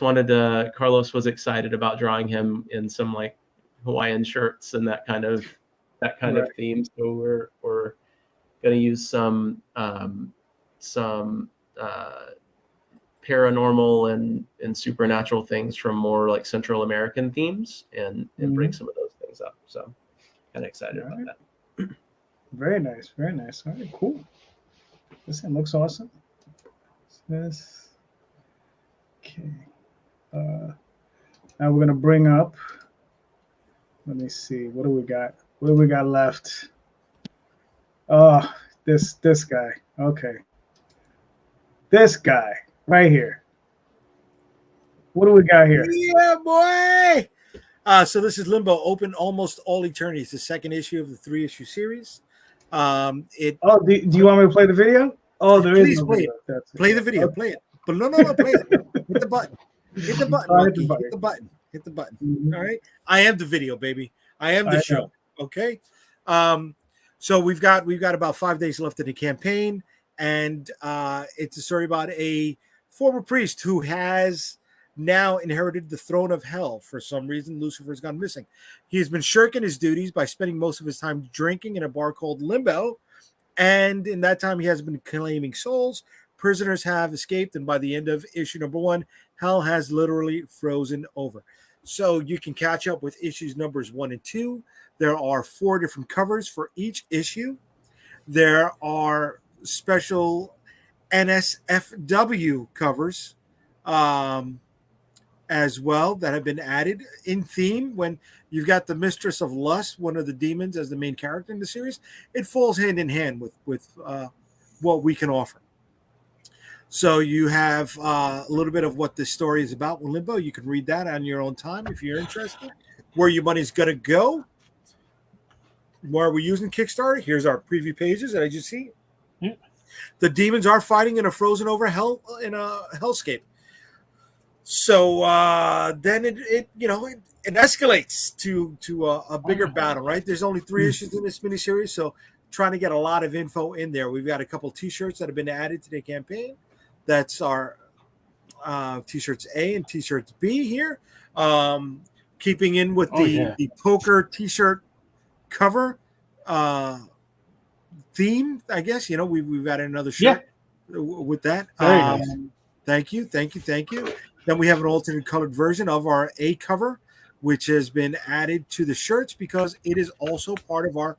was excited about drawing him in some like Hawaiian shirts and that kind of theme. So we're going to use some paranormal and supernatural things from more like Central American themes and bring some of those things up. So kind of excited about that. Very nice. Very nice. All right, cool. Listen, looks awesome. This. Okay. Now we're gonna bring up. Let me see. What do we got? What do we got left? Oh, this guy. Okay. This guy right here. What do we got here? Yeah, boy. So this is Limbo: Open Almost All Eternity. It's the second issue of the 3-issue series. Do you want me to play the video? Oh, there is no video. Play the video. Play it. But no, play it. Hit the button. Hit the button. Monkey. Hit the button. Hit the button. All right. I am the video, baby. I am the show. Okay. So we've got about 5 days left in the campaign, and it's a story about a former priest who has now inherited the throne of hell. For some reason, Lucifer's gone missing. He has been shirking his duties by spending most of his time drinking in a bar called Limbo, and in that time, he has been claiming souls. Prisoners have escaped, and by the end of issue number 1, hell has literally frozen over. So you can catch up with issues numbers 1 and 2. There are 4 different covers for each issue. There are special NSFW covers as well that have been added in theme. When you've got the Mistress of Lust, one of the demons, as the main character in the series, it falls hand in hand with what we can offer. So you have a little bit of what this story is about with Limbo. You can read that on your own time if you're interested. Where your money's going to go. Why are we using Kickstarter? Here's our preview pages that I just see. Yeah. The demons are fighting in a frozen over hell in a hellscape. So then it escalates to a bigger battle, right? There's only 3 issues in this miniseries, so trying to get a lot of info in there. We've got a couple T-shirts that have been added to the campaign. That's our T-shirts A and T-shirts B here. Keeping in with the poker T-shirt cover theme, I guess. We've added another shirt with that. Nice. Thank you. Then we have an alternate colored version of our A cover, which has been added to the shirts because it is also part of our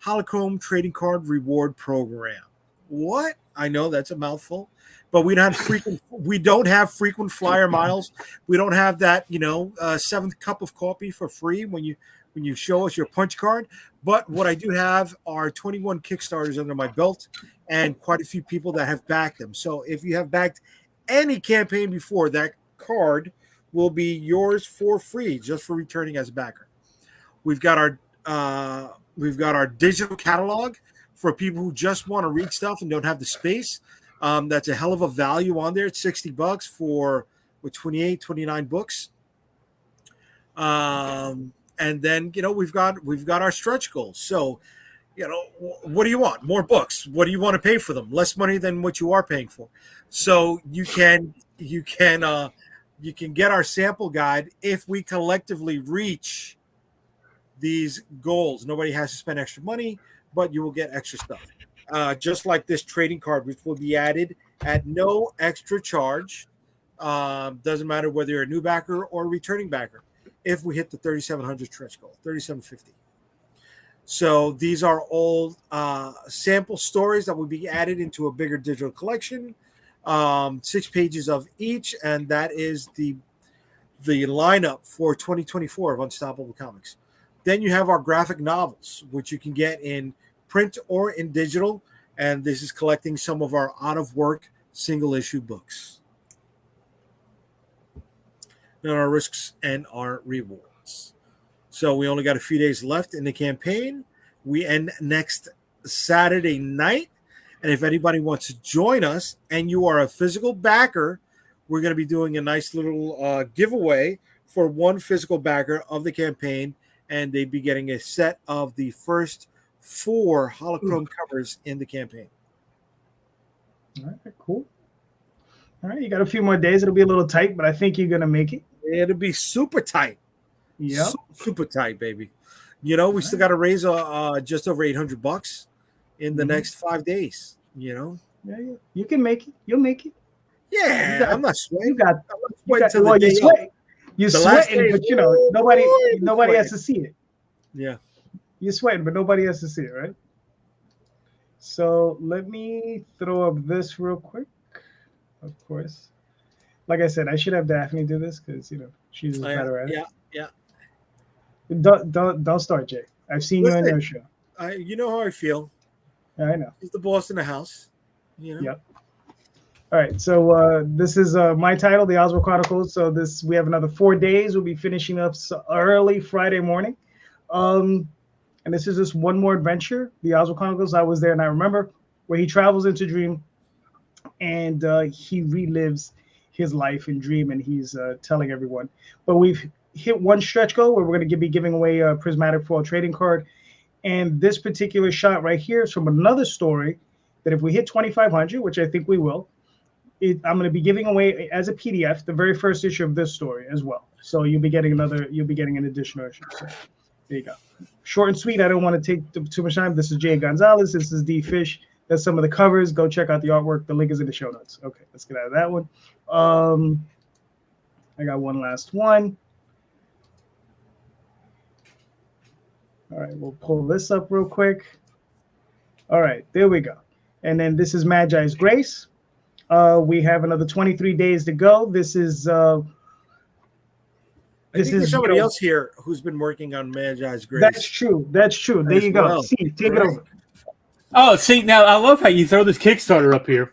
Holochrome trading card reward program. What? I know that's a mouthful, but we don't have frequent flyer miles. We don't have that, 7th cup of coffee for free when you show us your punch card. But what I do have are 21 Kickstarters under my belt and quite a few people that have backed them. So if you have backed any campaign before, that card will be yours for free just for returning as a backer. We've got our digital catalog for people who just want to read stuff and don't have the space. That's a hell of a value on there. It's $60 for 28, 29 books. And then we've got our stretch goals. So what do you want? More books. What do you want to pay for them? Less money than what you are paying for. So you can get our sample guide if we collectively reach these goals. Nobody has to spend extra money, but you will get extra stuff. Just like this trading card, which will be added at no extra charge. Doesn't matter whether you're a new backer or a returning backer. If we hit the 3,700 stretch goal, 3,750. So these are all sample stories that will be added into a bigger digital collection, 6 pages of each, and that is the lineup for 2024 of Unstoppable Comics. Then you have our graphic novels, which you can get in print or in digital, and this is collecting some of our out-of-work single-issue books. And our risks and our rewards. So we only got a few days left in the campaign. We end next Saturday night. And if anybody wants to join us and you are a physical backer, we're going to be doing a nice little giveaway for one physical backer of the campaign. And they'd be getting a set of the first 4 holochrome covers in the campaign. All right, cool. All right, you got a few more days. It'll be a little tight, but I think you're going to make it. It'll be super tight. Yeah, super tight, baby. We still got to raise just over $800 in the next 5 days. Yeah, you can make it. You'll make it. Yeah, I'm not sweating. You're sweating, but nobody has to see it. Yeah, you're sweating, but nobody has to see it, right? So let me throw up this real quick. Of course, like I said, I should have Daphne do this because she's better at it. Yeah. Don't start, Jay. I've seen you on your show. You know how I feel. I know. He's the boss in the house. Yep. All right. So this is my title, The Oswald Chronicles. So we have another 4 days. We'll be finishing up early Friday morning. And this is just one more adventure, The Oswald Chronicles. I was there and I remember, where he travels into Dream and he relives his life in Dream, and he's telling everyone. But we've hit one stretch goal where we're going to be giving away a prismatic foil trading card. And this particular shot right here is from another story that if we hit 2,500, which I think we will, I'm going to be giving away as a PDF the very first issue of this story as well. So you'll be getting an additional issue. So there you go. Short and sweet. I don't want to take too much time. This is Jay Gonzalez. This is D Fish. That's some of the covers. Go check out the artwork. The link is in the show notes. Okay, let's get out of that one. I got one last one. All right, we'll pull this up real quick. All right, there we go. And then this is Magi's Grace. We have another 23 days to go. This is there's somebody else here who's been working on Magi's Grace. That's true. There you go. Well. See, take it over. Oh, see, now I love how you throw this Kickstarter up here.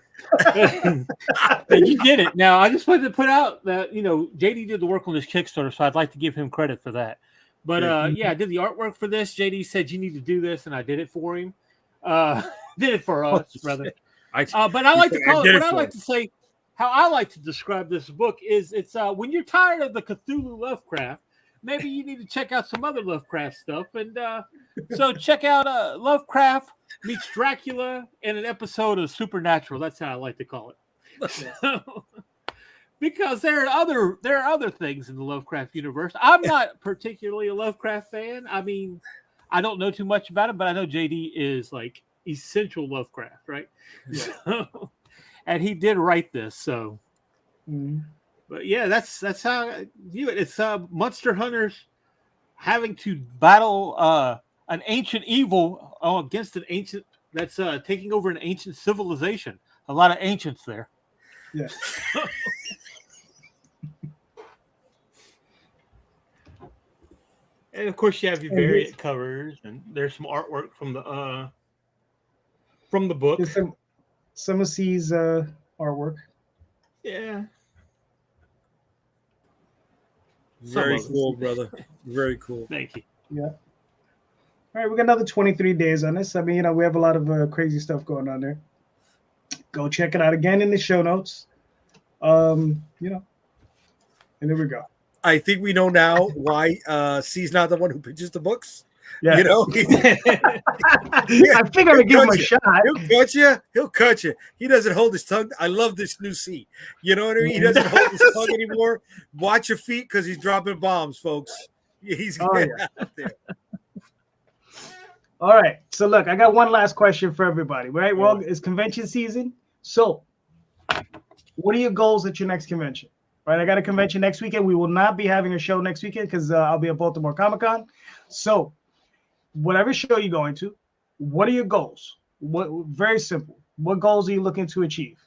And you did it. Now, I just wanted to put out that, JD did the work on this Kickstarter, so I'd like to give him credit for that. But, I did the artwork for this. JD said, you need to do this, and I did it for him. Did it for us, rather. But I like to call it, what I like to say, how I like to describe this book is it's when you're tired of the Cthulhu Lovecraft, maybe you need to check out some other Lovecraft stuff. And so check out Lovecraft meets Dracula in an episode of Supernatural. That's how I like to call it. So, because there are other things in the Lovecraft universe. I'm not particularly a Lovecraft fan. I mean, I don't know too much about it, but I know JD is like essential Lovecraft, right? Yeah. So, and he did write this, so. But yeah, that's how I view it. It's monster hunters having to battle an ancient evil against an ancient that's taking over an ancient civilization. A lot of ancients there. Yeah. And of course, you have your variant covers, and there's some artwork from the book. Some of C's artwork. Yeah. Very cool, brother. Very cool. Thank you. Yeah. All right, we got another 23 days on this. I mean, we have a lot of crazy stuff going on there. Go check it out again in the show notes. And there we go. I think we know now why C's not the one who pitches the books. Yeah. You know, I think I'm gonna give him a shot. He'll cut you. He doesn't hold his tongue. I love this new C. You know what I mean? He doesn't hold his tongue anymore. Watch your feet because he's dropping bombs, folks. He's out there. All right. So look, I got one last question for everybody. Right? Well, it's convention season. So, what are your goals at your next convention? Right? I got a convention next weekend. We will not be having a show next weekend because I'll be at Baltimore Comic-Con. So, whatever show you're going to, what are your goals? Very simple. What goals are you looking to achieve?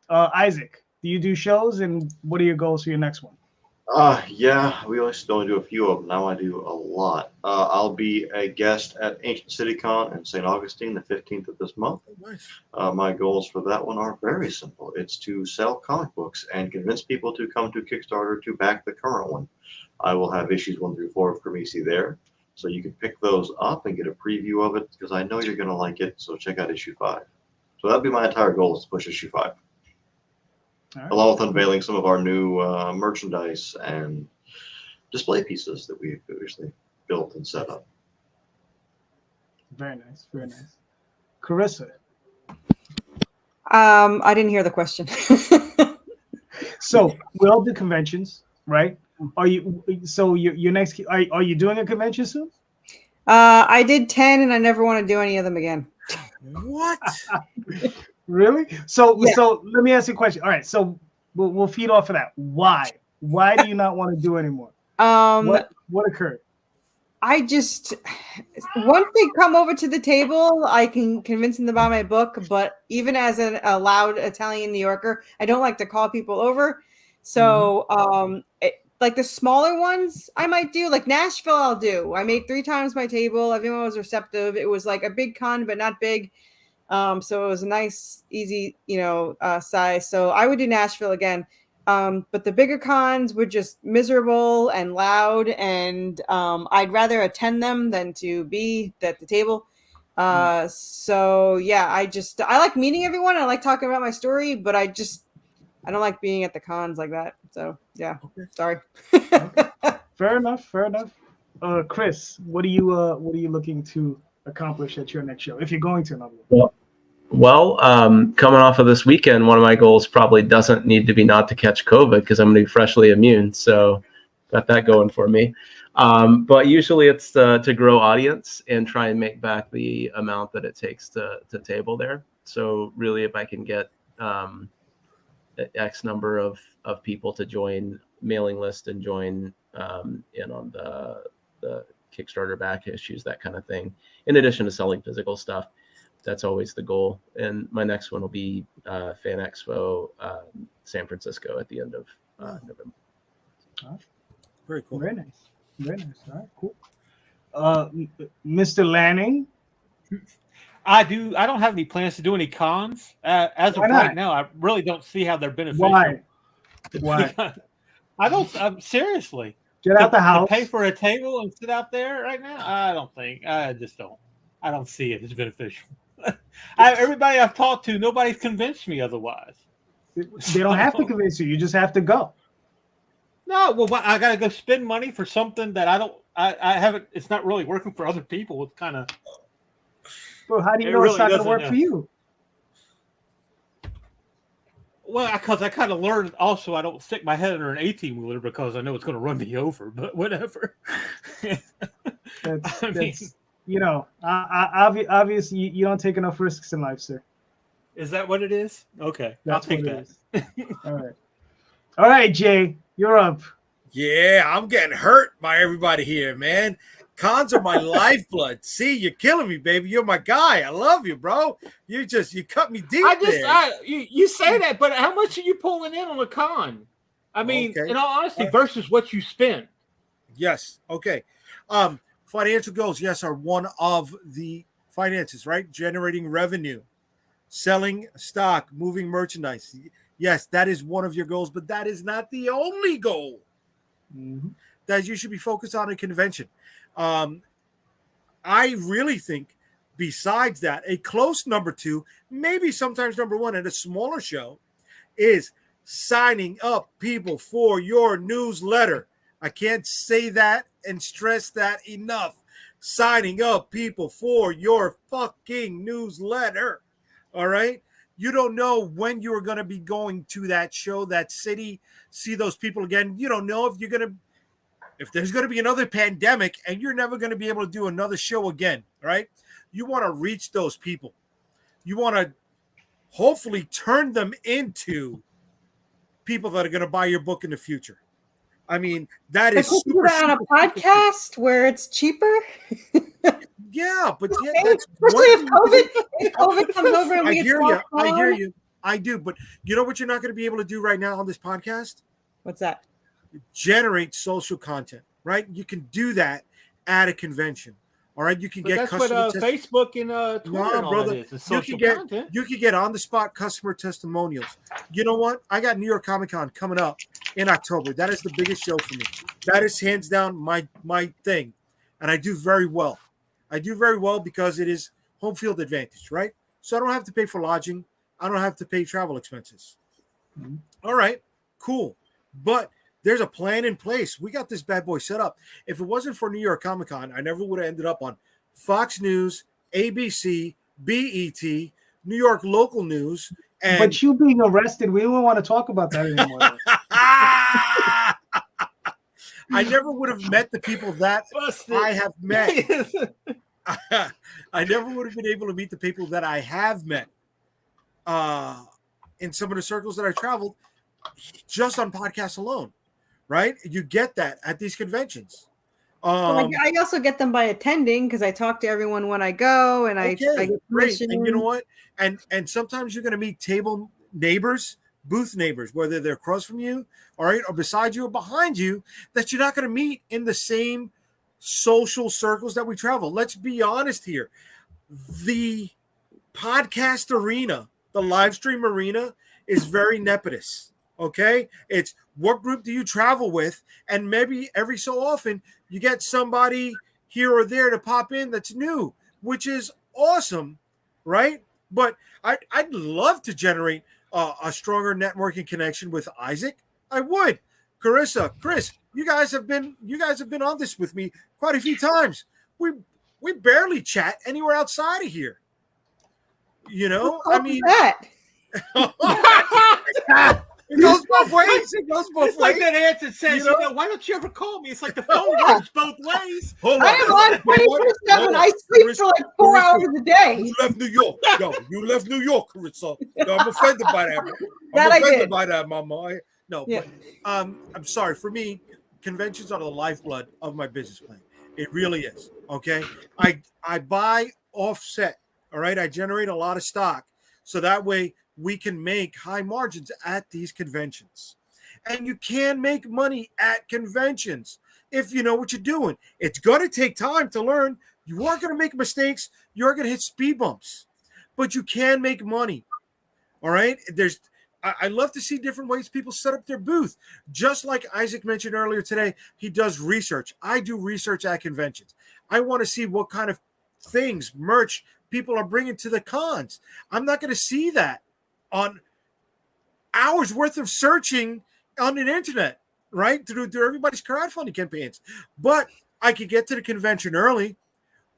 Isaac, do you do shows, and what are your goals for your next one? Yeah, we used to only do a few of them. Now I do a lot. I'll be a guest at Ancient City Con in St. Augustine the 15th of this month. Nice. My goals for that one are very simple. It's to sell comic books and convince people to come to Kickstarter to back the current one. I will have issues 1 through 4 of Grimisi there, so you can pick those up and get a preview of it because I know you're going to like it. So check out issue 5. So that'd be my entire goal, is to push issue 5. Right. Along with unveiling some of our new merchandise and display pieces that we've previously built and set up. Very nice, very nice. Corissa. I didn't hear the question. So we all do conventions, right? Are you? So your next? Are you doing a convention soon? I did 10, and I never want to do any of them again. What? Really? So let me ask you a question. All right, so we'll feed off of that. Why? Why do you not want to do anymore? What occurred? I just, once they come over to the table, I can convince them to buy my book. But even as a loud Italian New Yorker, I don't like to call people over. So, like the smaller ones, I might do. Like Nashville, I'll do. I made 3 times my table. Everyone was receptive. It was like a big con, but not big. So it was a nice, easy, size. So I would do Nashville again. But the bigger cons were just miserable and loud, and I'd rather attend them than to be at the table. So yeah, I like meeting everyone. I like talking about my story, but I don't like being at the cons like that. So yeah, sorry. Okay. Fair enough. Chris, what are you looking to accomplish at your next show if you're going to another one? Well, coming off of this weekend, one of my goals probably doesn't need to be not to catch COVID because I'm going to be freshly immune. So got that going for me. But usually it's to grow audience and try and make back the amount that it takes to table there. So really, if I can get X number of people to join mailing list and join in on the Kickstarter back issues, that kind of thing, in addition to selling physical stuff. That's always the goal. And my next one will be Fan Expo San Francisco at the end of November. Very cool. Very nice. All right, cool. Mr. Lanning? I don't have any plans to do any cons. As of right now, I really don't see how they're beneficial. Why? I don't. Seriously. Get out the house. To pay for a table and sit out there right now? I just don't. I don't see it as beneficial. Everybody I've talked to, nobody's convinced me otherwise. They don't have to convince you. You just have to go. No, well, I got to go spend money for something that I haven't. It's not really working for other people. It's kind of. Well, how do you know it's not going to work for you? Well, because I kind of learned also I don't stick my head under an 18-wheeler because I know it's going to run me over. But whatever. That's obviously you don't take enough risks in life, sir. Is that what it is? Okay, that's I'll take that. All right, Jay, you're up. Yeah, I'm getting hurt by everybody here, man. Cons are my lifeblood. See, you're killing me, baby. You're my guy. I love you, bro. You cut me deep. You say that, but how much are you pulling in on a con? I mean, in all honesty, versus what you spend. Yes. Okay. Financial goals, yes, are one of the finances, right? Generating revenue, selling stock, moving merchandise. Yes, that is one of your goals, but that is not the only goal that you should be focused on a convention. I really think, besides that, a close number 2, maybe sometimes number 1 at a smaller show, is signing up people for your newsletter. I can't say that and stress that enough. Signing up people for your fucking newsletter. All right? You don't know when you're going to be going to that show, that city, see those people again. You don't know if there's going to be another pandemic and you're never going to be able to do another show again, right? You want to reach those people. You want to hopefully turn them into people that are going to buy your book in the future. I mean, that is super, on a podcast where it's cheaper. Yeah, but that's especially if COVID comes over and we I hear you. I do, but you know what you're not going to be able to do right now on this podcast? What's that? Generate social content, right? You can do that at a convention. All right, you can get that's what Facebook and Twitter and all that is. It's social content. You can get on the spot customer testimonials. You know what? I got New York Comic Con coming up in October. That is the biggest show for me. That is hands down my thing, and I do very well. I do very well because it is home field advantage, right? So I don't have to pay for lodging. I don't have to pay travel expenses. Mm-hmm. All right, cool, but there's a plan in place. We got this bad boy set up. If it wasn't for New York Comic Con, I never would have ended up on Fox News, ABC, BET, New York local news. But you being arrested, we don't want to talk about that anymore. I never would have met the people that I have met. I never would have been able to meet the people that I have met in some of the circles that I traveled just on podcasts alone. Right? You get that at these conventions. I also get them by attending because I talk to everyone when I go, and I get permission. And you know what? And sometimes you're going to meet table neighbors, booth neighbors, whether they're across from you, all right, or beside you or behind you, that you're not going to meet in the same social circles that we travel. Let's be honest here. The podcast arena, the live stream arena, is very nepotist. Okay, it's what group do you travel with, and maybe every so often you get somebody here or there to pop in that's new, which is awesome, right? But I'd love to generate a stronger networking connection with Isaac. I would, Corissa, Chris. You guys have been on this with me quite a few times. We barely chat anywhere outside of here. You know, I mean. It goes both ways. It goes both ways. It's like that answer says, you know, why don't you ever call me? It's like the phone works both ways. I am on 24/7. I sleep for like 4 hours a day. You left New York. No, you left New York, Carissa. No, I'm offended by that. I'm offended by that, Mama. No, but I'm sorry. For me, conventions are the lifeblood of my business plan. It really is. Okay, I buy offset. All right, I generate a lot of stock, so that way we can make high margins at these conventions. And you can make money at conventions if you know what you're doing. It's going to take time to learn. You are going to make mistakes. You're going to hit speed bumps, but you can make money. All right. I love to see different ways people set up their booth. Just like Isaac mentioned earlier today, he does research. I do research at conventions. I want to see what kind of things, merch people are bringing to the cons. I'm not going to see that on hours worth of searching on the internet, right? Through everybody's crowdfunding campaigns. But I could get to the convention early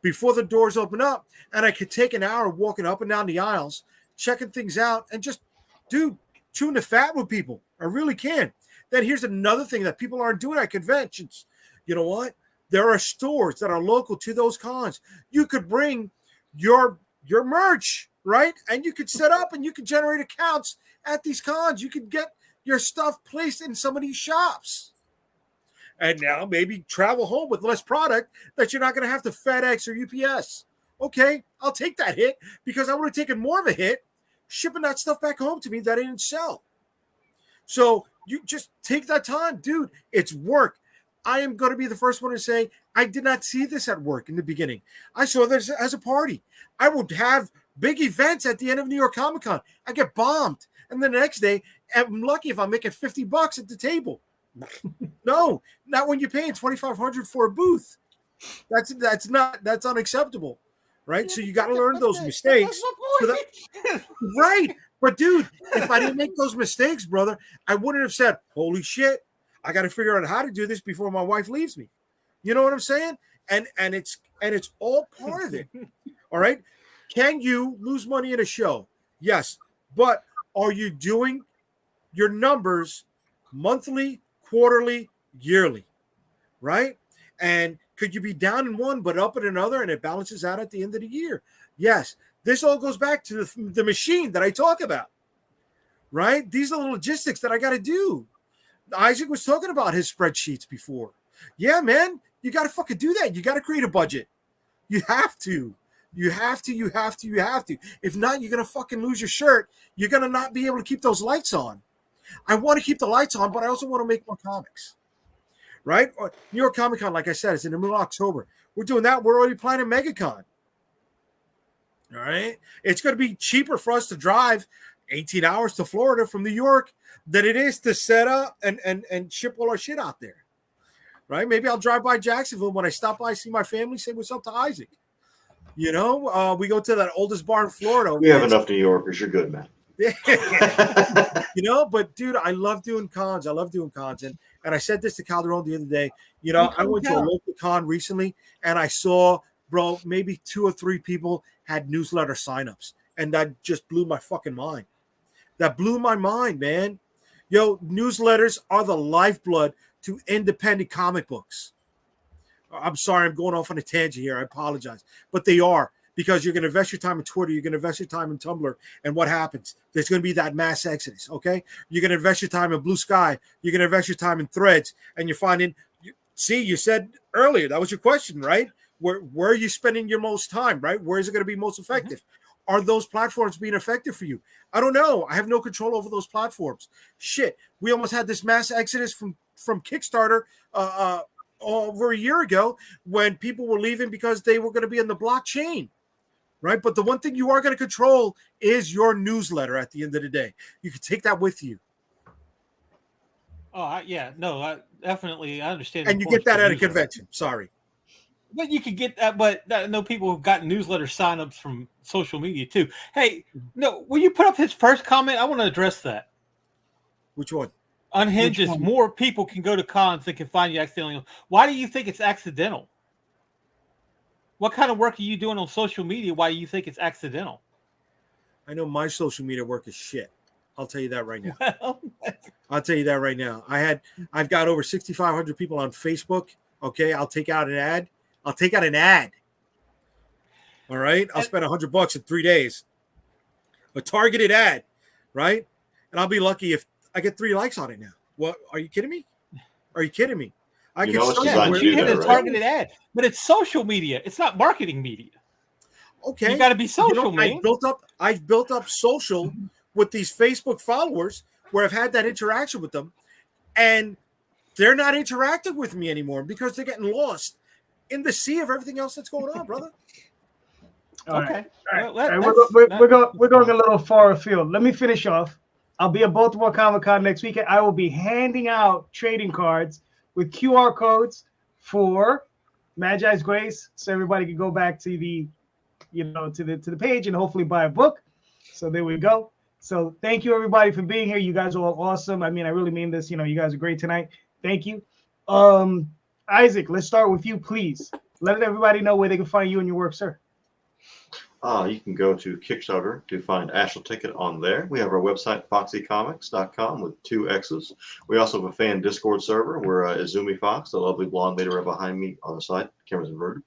before the doors open up, and I could take an hour walking up and down the aisles, checking things out, and just, chewing the fat with people. I really can. Then here's another thing that people aren't doing at conventions. You know what? There are stores that are local to those cons. You could bring your merch, right? And you could set up and you could generate accounts at these cons. You could get your stuff placed in some of these shops. And now maybe travel home with less product that you're not going to have to FedEx or UPS. Okay, I'll take that hit because I would have taken more of a hit shipping that stuff back home to me that I didn't sell. So you just take that time, dude. It's work. I am going to be the first one to say I did not see this at work in the beginning. I saw this as a party. I would have big events at the end of New York Comic Con. I get bombed. And then the next day, I'm lucky if I'm making $50 at the table. No, not when you're paying $2,500 for a booth. That's unacceptable, right? So you got to learn those mistakes. Right. But dude, if I didn't make those mistakes, brother, I wouldn't have said, holy shit, I got to figure out how to do this before my wife leaves me. You know what I'm saying? And it's all part of it. All right. Can you lose money in a show? Yes. But are you doing your numbers monthly, quarterly, yearly? Right? And could you be down in one but up in another and it balances out at the end of the year? Yes. This all goes back to the machine that I talk about, right? These are the logistics that I got to do. Isaac was talking about his spreadsheets before. Yeah, man, you got to fucking do that. You got to create a budget. You have to. You have to. If not, you're going to fucking lose your shirt. You're going to not be able to keep those lights on. I want to keep the lights on, but I also want to make more comics, right? New York Comic Con, like I said, is in the middle of October. We're doing that. We're already planning MegaCon. All right. It's going to be cheaper for us to drive 18 hours to Florida from New York than it is to set up and ship all our shit out there. Right. Maybe I'll drive by Jacksonville when I stop by, see my family, say what's up to Isaac. You know, we go to that oldest bar in Florida. We have enough New Yorkers. You're good, man. You know, but dude, I love doing cons. And I said this to Calderon the other day. You know, I went to a local con recently and I saw, bro, maybe 2 or 3 people had newsletter signups, and that just blew my fucking mind. That blew my mind, man. Yo, newsletters are the lifeblood to independent comic books. I'm sorry, I'm going off on a tangent here. I apologize. But they are, because you're going to invest your time in Twitter. You're going to invest your time in Tumblr. And what happens? There's going to be that mass exodus, okay? You're going to invest your time in Blue Sky. You're going to invest your time in Threads. And you're finding, you said earlier, that was your question, right? Where are you spending your most time, right? Where is it going to be most effective? Mm-hmm. Are those platforms being effective for you? I don't know. I have no control over those platforms. Shit. We almost had this mass exodus from Kickstarter over a year ago when people were leaving because they were going to be in the blockchain, right? But the one thing you are going to control is your newsletter at the end of the day. You can take that with you. Oh, yeah. No, I understand. And you get that at a convention. Sorry. But you could get that, but I know people who've gotten newsletter signups from social media too. Hey, no, will you put up his first comment? I want to address that. Which one? Unhinges. More people can go to cons than can find you accidentally. Why do you think it's accidental? What kind of work are you doing on social media? Why do you think it's accidental? I know my social media work is shit. I'll tell you that right now. I'll tell you that right now. I've got over 6,500 people on Facebook. Okay, I'll take out an ad. All right. I'll spend $100 in 3 days. A targeted ad, right? And I'll be lucky if I get 3 likes on it now. What? Are you kidding me? I can you hit a targeted ad, but it's social media. It's not marketing media. Okay. You got to be social, man. I've built up social with these Facebook followers where I've had that interaction with them, and they're not interacting with me anymore because they're getting lost in the sea of everything else that's going on, brother. Okay. All right. We're going a little far afield. Let me finish off. I'll be at Baltimore Comic-Con next weekend. I will be handing out trading cards with QR codes for Magi's Grace, so everybody can go back to the page and hopefully buy a book. So there we go. So thank you everybody for being here. You guys are all awesome. I mean, I really mean this. You know, you guys are great tonight. Thank you. Isaac, let's start with you, please. Let everybody know where they can find you and your work, sir. You can go to Kickstarter to find Astral Ticket on there. We have our website, foxycomics.com, with 2 X's. We also have a fan Discord server where Izumi Fox, the lovely blonde lady right behind me on the side, camera's inverted,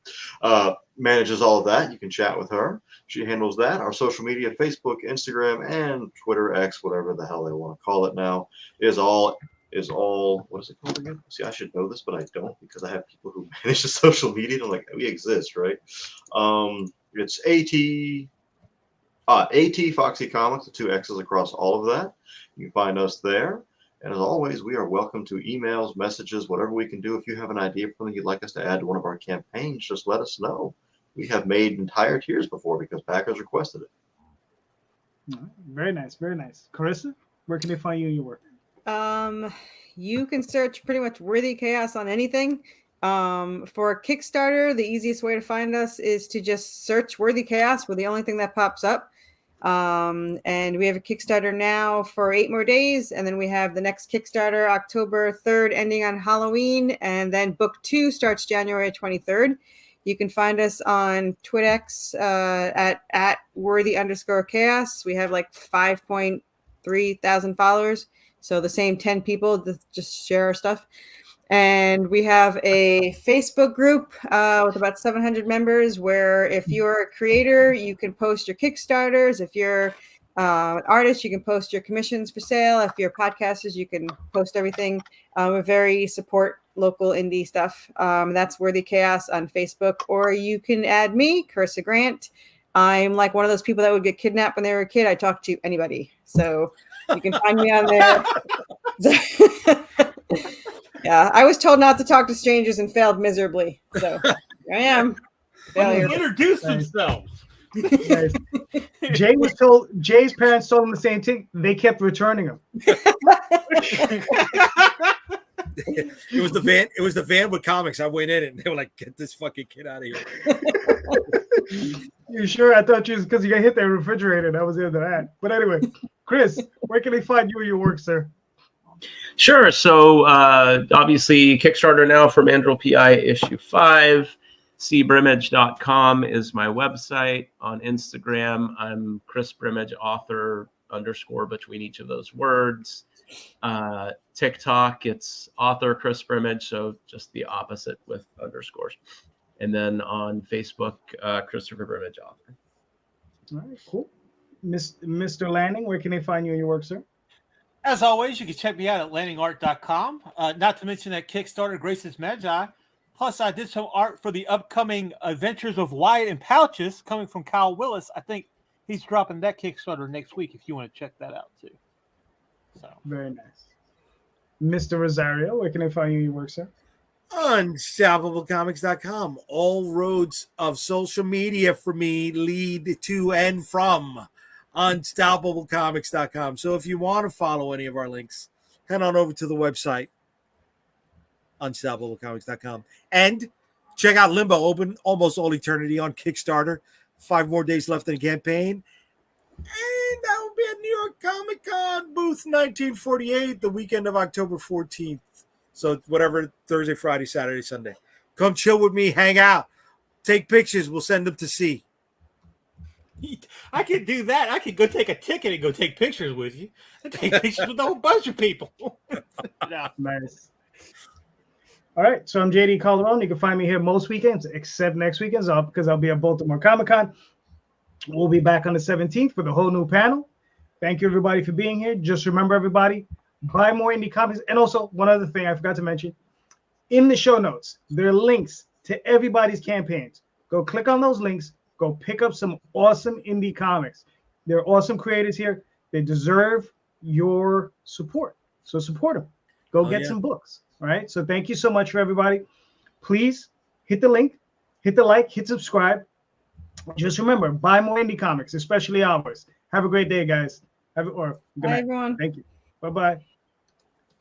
manages all of that. You can chat with her. She handles that. Our social media, Facebook, Instagram, and Twitter, X, whatever the hell they want to call it now, is all, what is it called again? See, I should know this, but I don't, because I have people who manage the social media. I'm like, we exist, right? It's AT Foxy Comics, the 2 X's across all of that. You can find us there. And as always, we are welcome to emails, messages, whatever we can do. If you have an idea for something you'd like us to add to one of our campaigns, just let us know. We have made entire tiers before because backers requested it. Very nice, very nice. Corissa, where can they find you and your work? You can search pretty much Worthy Chaos on anything. For Kickstarter, the easiest way to find us is to just search Worthy Chaos. We're the only thing that pops up. And we have a Kickstarter now for 8 more days. And then we have the next Kickstarter October 3rd, ending on Halloween. And then book 2 starts January 23rd. You can find us on TwitX at worthy_chaos. We have like 5.3 thousand followers. So the same 10 people that just share our stuff. And we have a Facebook group with about 700 members where if you're a creator, you can post your Kickstarters. If you're an artist, you can post your commissions for sale. If you're podcasters, you can post everything. We very support local indie stuff. That's Worthy Chaos on Facebook. Or you can add me, Corissa Grant. I'm like one of those people that would get kidnapped when they were a kid. I talk to anybody. So you can find me on there. Yeah, I was told not to talk to strangers and failed miserably. So here I am. Failure. Introduce themselves. Nice. Jay's parents told him the same thing. They kept returning him. It was the van with comics. I went in and they were like, "Get this fucking kid out of here." You sure? I thought you was because you got hit that refrigerator. That was the end of that. But anyway, Chris, where can they find you and your work, sir? Sure. So obviously Kickstarter now for Mandrill PI issue 5. Brimmage.com is my website. On Instagram, I'm Chris Brimmage, author _ between each of those words. TikTok, it's author Chris Brimmage, so just the opposite with underscores. And then on Facebook, Christopher Brimmage, author. All right, cool. Mr. Lanning, where can they find you and your work, sir? As always, you can check me out at landingart.com. Not to mention that Kickstarter, Grace's Magi. Plus, I did some art for the upcoming Adventures of Wyatt and Pouches coming from Kyle Willis. I think he's dropping that Kickstarter next week if you want to check that out, too. So very nice. Mr. Rosario, where can they find you and your work, sir? UnstoppableComics.com. All roads of social media for me lead to and from UnstoppableComics.com. So if you want to follow any of our links, head on over to the website, UnstoppableComics.com. And check out Limbo, open almost all eternity on Kickstarter. 5 more days left in the campaign. And that will be at New York Comic Con, booth 1948, the weekend of October 14th. So whatever, Thursday, Friday, Saturday, Sunday. Come chill with me, hang out, take pictures. We'll send them to C. I could do that. I could go take a ticket and go take pictures with you. I take pictures with a whole bunch of people. No. Nice. All right, so I'm JD Calderon. You can find me here most weekends, except next weekend's up because I'll be at Baltimore Comic Con. We'll be back on the 17th with a whole new panel. Thank you, everybody, for being here. Just remember, everybody, buy more indie comics. And also, one other thing I forgot to mention. In the show notes, there are links to everybody's campaigns. Go click on those links. Go pick up some awesome indie comics. There are awesome creators here. They deserve your support. So support them. Go get some books. All right. So thank you so much for everybody. Please hit the link, hit the like, hit subscribe. Just remember, buy more indie comics, especially ours. Have a great day, guys. Bye, everyone. Thank you. Bye-bye.